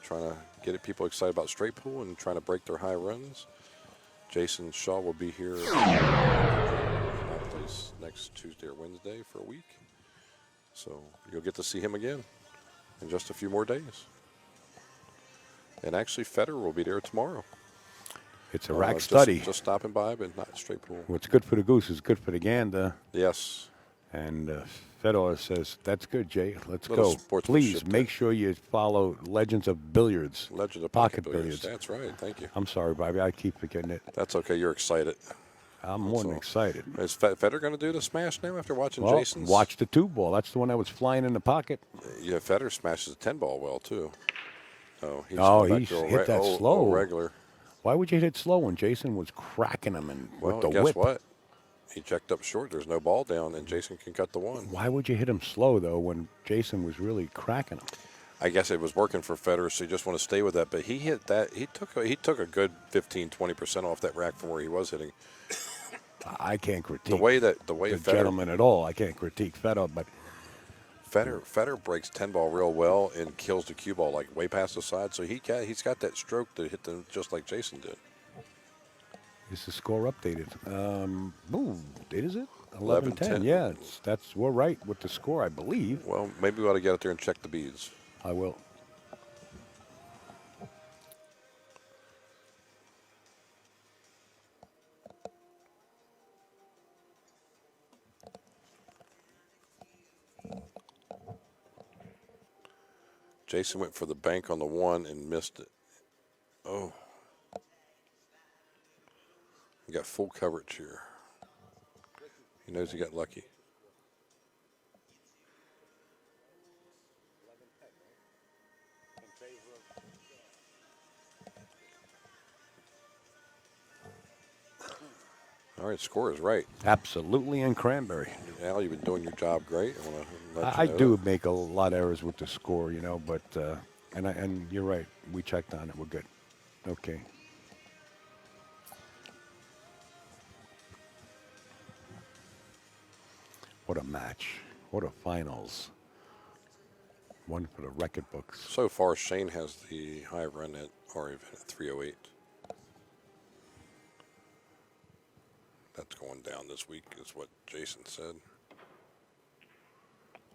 S2: Trying to get people excited about straight pool and trying to break their high runs. Jayson Shaw will be here at my place next Tuesday or Wednesday for a week. So you'll get to see him again in just a few more days. And actually, Fedor will be there tomorrow.
S1: It's a rack study.
S2: Just stopping by, but not straight pool.
S1: What's good for the goose is good for the gander.
S2: Yes.
S1: And Fedor says, that's good, Jay. Let's
S2: Little
S1: go. Please make sure you follow Legends of Billiards.
S2: Legends of Pocket Billiards. That's right. Thank you.
S1: I'm sorry, Bobby. I keep forgetting it.
S2: That's okay. You're excited.
S1: I'm more than excited.
S2: Is Fedor going to do the smash now after watching Jayson's?
S1: Watch the 2-ball. That's the one that was flying in the pocket.
S2: Yeah, Fedor smashes a 10-ball well, too. Oh, he's
S1: Oh,
S2: back
S1: he's
S2: to a
S1: hit that
S2: old
S1: slow.
S2: regular.
S1: Why would you hit slow when Jayson was cracking him and
S2: Well,
S1: with the
S2: guess
S1: whip?
S2: what? He checked up short. There's no ball down, and Jayson can cut the one.
S1: Why would you hit him slow though when Jayson was really cracking him?
S2: I guess it was working for Fedor, so you just want to stay with that. But he hit that. He took a good 15-20% off that rack from where he was hitting.
S1: I can't critique
S2: The way
S1: the
S2: Fedor,
S1: gentleman at all. I can't critique Fedor, but
S2: Fedor breaks 10 ball real well and kills the cue ball like way past the side. So he's got that stroke to hit them just like Jayson did.
S1: is the score updated? Is it
S2: 11-10.
S1: 11-10? Yeah, we're right with the score, I believe.
S2: Well, maybe we ought to get out there and check the beads.
S1: I will.
S2: Jayson went for the bank on the one and missed it. Oh. He got full coverage here. He knows he got lucky. All right, score is right.
S1: Absolutely in Cranberry.
S2: Al, you've been doing your job great. I want to let you
S1: I
S2: know
S1: do
S2: that.
S1: make a lot of errors with the score, but and you're right. We checked on it. We're good. Okay. What a match. What a finals. One for the record books.
S2: So far, Shane has the high run at our event at 308. That's going down this week, is what Jayson said.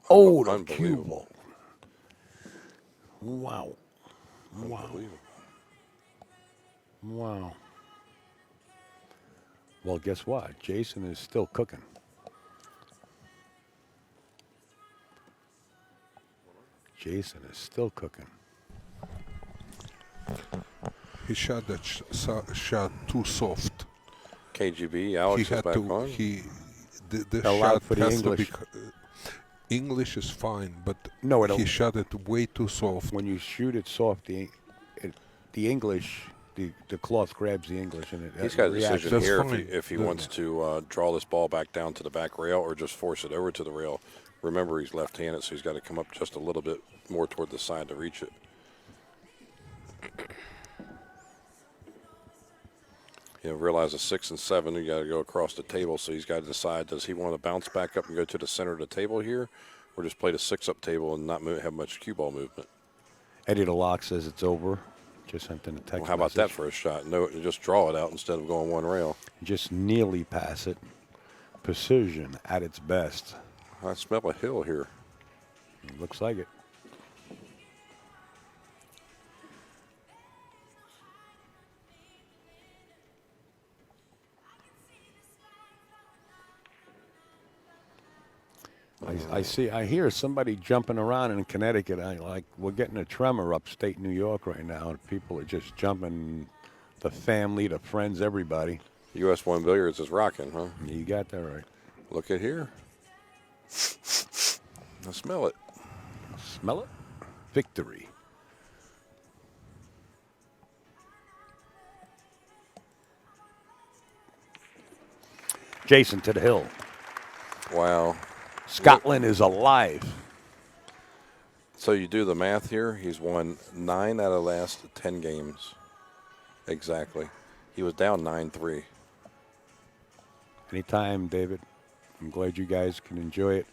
S1: Oh, the
S2: Unbelievable.
S1: cue ball. Wow. Wow.
S2: Unbelievable.
S1: Wow. Well, guess what? Jayson is still cooking. Jayson is still cooking.
S3: He shot that shot too soft.
S2: KGB, Alex
S3: He
S2: is
S3: had
S2: back
S3: to.
S2: on.
S1: Allowed
S3: The shot
S1: for the
S3: has to be.
S1: English.
S3: English is fine, but
S1: No,
S3: he shot it way too soft.
S1: when you shoot it soft, the English, the cloth grabs the English, and it
S2: He's got a
S1: reacts.
S2: decision
S3: That's
S2: here
S3: fine.
S2: if he wants to draw this ball back down to the back rail or just force it over to the rail. Remember, he's left-handed, so he's got to come up just a little bit more toward the side to reach it. Realize a 6 and 7, you got to go across the table, so he's got to decide, does he want to bounce back up and go to the center of the table here, or just play the 6-up table and not have much cue ball movement?
S1: Eddie DeLocke says it's over. Just sent in a text
S2: Well, how about that
S1: message.
S2: for a shot? No, just draw it out instead of going one rail.
S1: Just nearly pass it. Precision at its best.
S2: I smell a hill here.
S1: Looks like it. I hear somebody jumping around in Connecticut. We're getting a tremor upstate New York right now, and people are just jumping. The family, the friends, everybody.
S2: US 1 Billiards is rocking, huh?
S1: You got that right.
S2: Look at here. I smell it.
S1: Smell it? Victory. Jayson to the hill.
S2: Wow.
S1: Scotland is alive.
S2: So you do the math here. He's won 9 out of the last 10 games. Exactly. He was down 9-3.
S1: Anytime, David. I'm glad you guys can enjoy it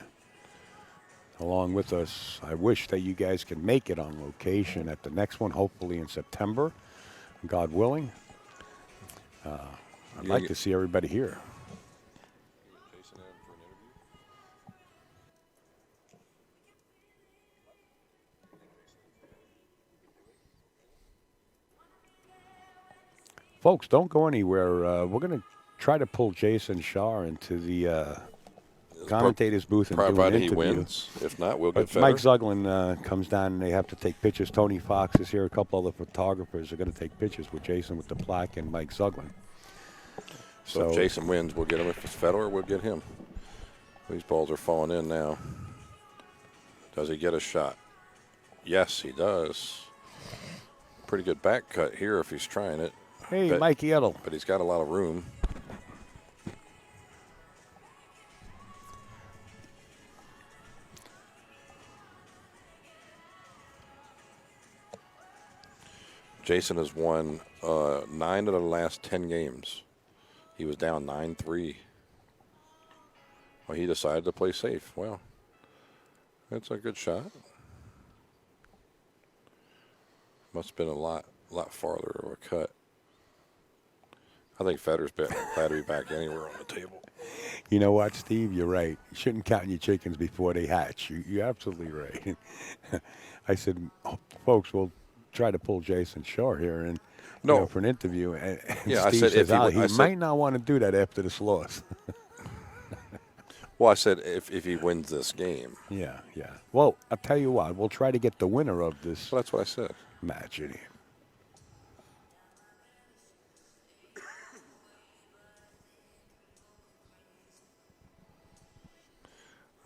S1: along with us. I wish that you guys can make it on location at the next one, hopefully in September, God willing. I'd like to see everybody here. Folks, don't go anywhere. We're going to try to pull Jayson Shaw into the commentator's booth and do an
S2: Provided he
S1: interview.
S2: wins. If not, we'll
S1: But
S2: get Fedor.
S1: Mike Zuglin comes down and they have to take pictures. Tony Fox is here. A couple other photographers are going to take pictures with Jayson with the plaque and Mike Zuglin.
S2: So if Jayson wins, we'll get him. If it's Fedor, we'll get him. These balls are falling in now. Does he get a shot? Yes, he does. pretty good back cut here if he's trying it.
S1: Hey,
S2: Bet-
S1: Mikey Edel.
S2: But he's got a lot of room. Jayson has won 9 of the last 10 games. He was down 9-3. Well, he decided to play safe. Well, that's a good shot. Must have been a lot farther of a cut. I think Fedor's glad to be back anywhere on the table.
S1: You know what, Steve? You're right. You shouldn't count your chickens before they hatch. You're absolutely right. I said, folks, we'll try to pull Jayson Shore here and for an interview. And
S2: Yeah,
S1: Steve
S2: I said
S1: says,
S2: if he
S1: might not want to do that after this loss.
S2: Well, I said if he wins this game.
S1: Yeah. Well, I'll tell you what. We'll try to get the winner of this
S2: Well, that's what I said.
S1: match in here.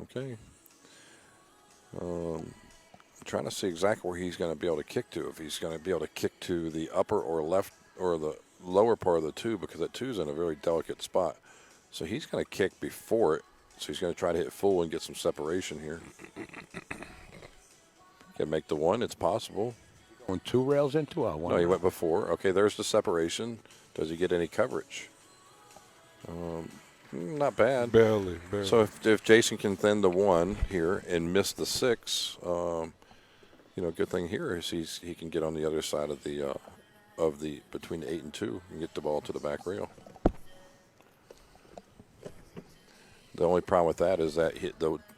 S2: Okay. Trying to see exactly where he's going to be able to kick to. If he's going to be able to kick to the upper or left or the lower part of the tube, because that tube's in a very delicate spot. So he's going to kick before it. So he's going to try to hit full and get some separation here. Can make the one. It's possible.
S1: Going 2 rails into one.
S2: No, he went before. Okay, there's the separation. Does he get any coverage? Not bad.
S3: Barely.
S2: So if Jayson can thin the 1 here and miss the 6, good thing here is he can get on the other side of the between the 8 and 2 and get the ball to the back rail. The only problem with that is that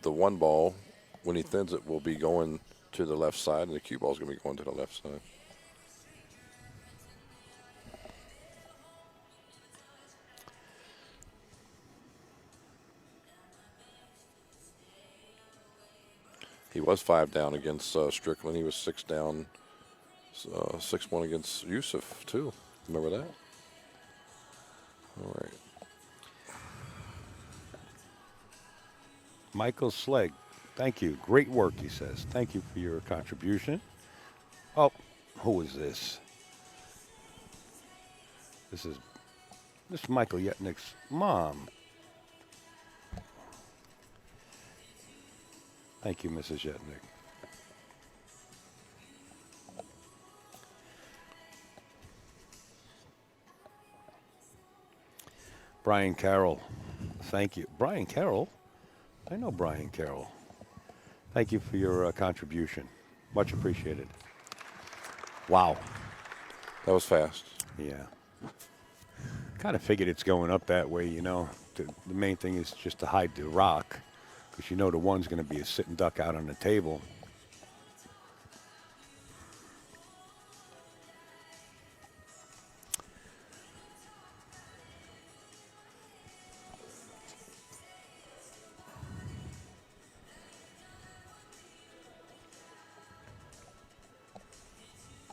S2: the 1 ball, when he thins it, will be going to the left side, and the cue ball is going to be going to the left side. He was 5 down against Strickland. He was 6 down, 6-1 against Yusuf, too. Remember that? All right.
S1: Michael Slegg, thank you. Great work, he says. Thank you for your contribution. Oh, who is this? This is Michael Yetnick's mom. Thank you, Mrs. Yetnick. Brian Carroll, thank you. Brian Carroll? I know Brian Carroll. Thank you for your contribution. Much appreciated. Wow.
S2: That was fast.
S1: Yeah. Kind of figured it's going up that way, The main thing is just to hide the rock, because the 1's going to be a sitting duck out on the table.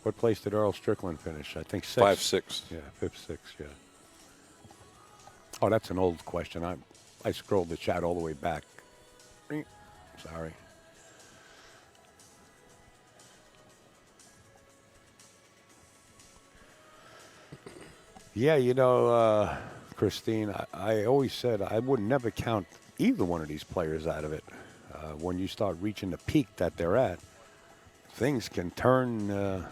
S1: What place did Earl Strickland finish? I think 6th.
S2: 5-6.
S1: Yeah, 5th, 6th, yeah. Oh, that's an old question. I scrolled the chat all the way back. Sorry. Yeah, Christine, I always said I would never count either one of these players out of it. When you start reaching the peak that they're at, things can turn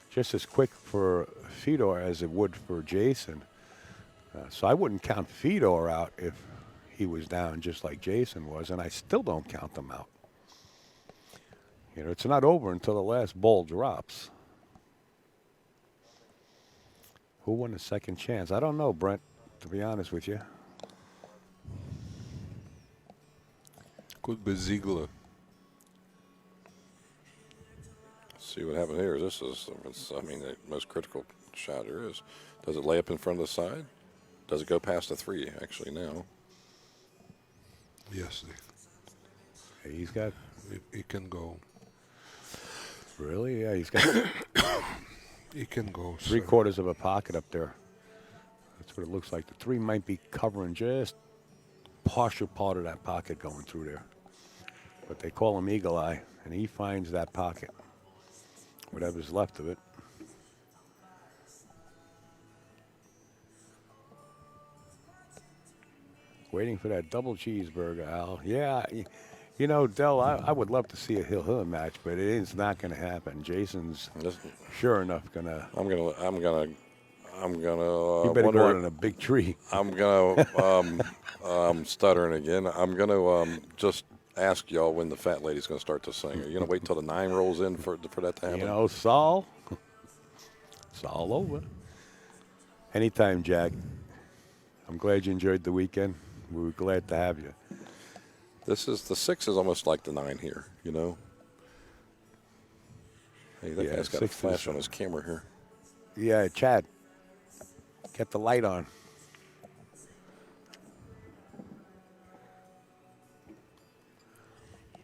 S1: just as quick for Fedor as it would for Jayson. So I wouldn't count Fedor out if he was down just like Jayson was, and I still don't count them out. It's not over until the last ball drops. Who won the second chance? I don't know, Brent, to be honest with you.
S3: Could be Ziegler.
S2: See what happened here. This is, the most critical shot there is. Does it lay up in front of the side? Does it go past the 3, actually, now?
S3: Yes,
S1: He's got...
S3: it can go.
S1: Really? Yeah, he's got...
S3: It can go.
S1: 3/4 of a pocket up there. That's what it looks like. The 3 might be covering just partial part of that pocket going through there. But they call him Eagle Eye, and he finds that pocket. Whatever's left of it. Waiting for that double cheeseburger, Al. Yeah, you know, Del, I would love to see a Hill match, but it is not going to happen. Jason's sure enough going to.
S2: I'm gonna.
S1: You better
S2: wonder,
S1: go out on a big tree.
S2: I'm gonna. I'm stuttering again. I'm gonna just ask y'all when the fat lady's gonna start to sing. Are you gonna wait till the 9 rolls in for that to happen?
S1: You know, Saul. It's all over. Anytime, Jack. I'm glad you enjoyed the weekend. We were glad to have you.
S2: The 6 is almost like the 9 here. You know. Hey, that guy's got a
S1: 6
S2: flash
S1: is-
S2: on his camera here.
S1: Yeah, Chad. Get the light on.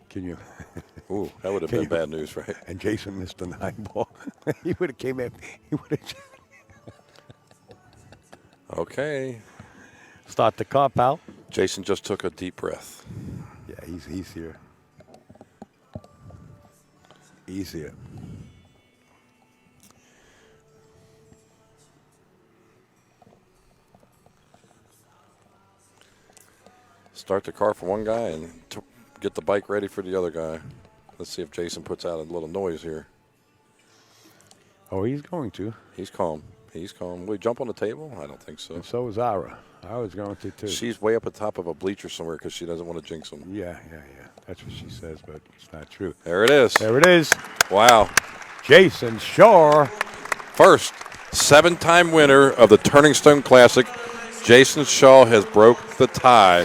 S1: Can you?
S2: Ooh, that would have been bad news, right?
S1: And Jason missed the 9 ball. He would have came in. He would have
S2: Okay.
S1: start the car, pal.
S2: Jayson just took a deep breath.
S1: Yeah, he's here. He's here.
S2: Start the car for one guy and get the bike ready for the other guy. Let's see if Jayson puts out a little noise here.
S1: Oh, he's going to.
S2: He's calm. He's calm. Will he jump on the table? I don't think so.
S1: And so is Ara. I was going to, too.
S2: She's way up at the top of a bleacher somewhere because she doesn't want to jinx him.
S1: Yeah. That's what she says, but it's not true.
S2: There it is.
S1: There it is.
S2: Wow.
S1: Jason Shore.
S2: First 7-time winner of the Turning Stone Classic. Jayson Shaw has broke the tie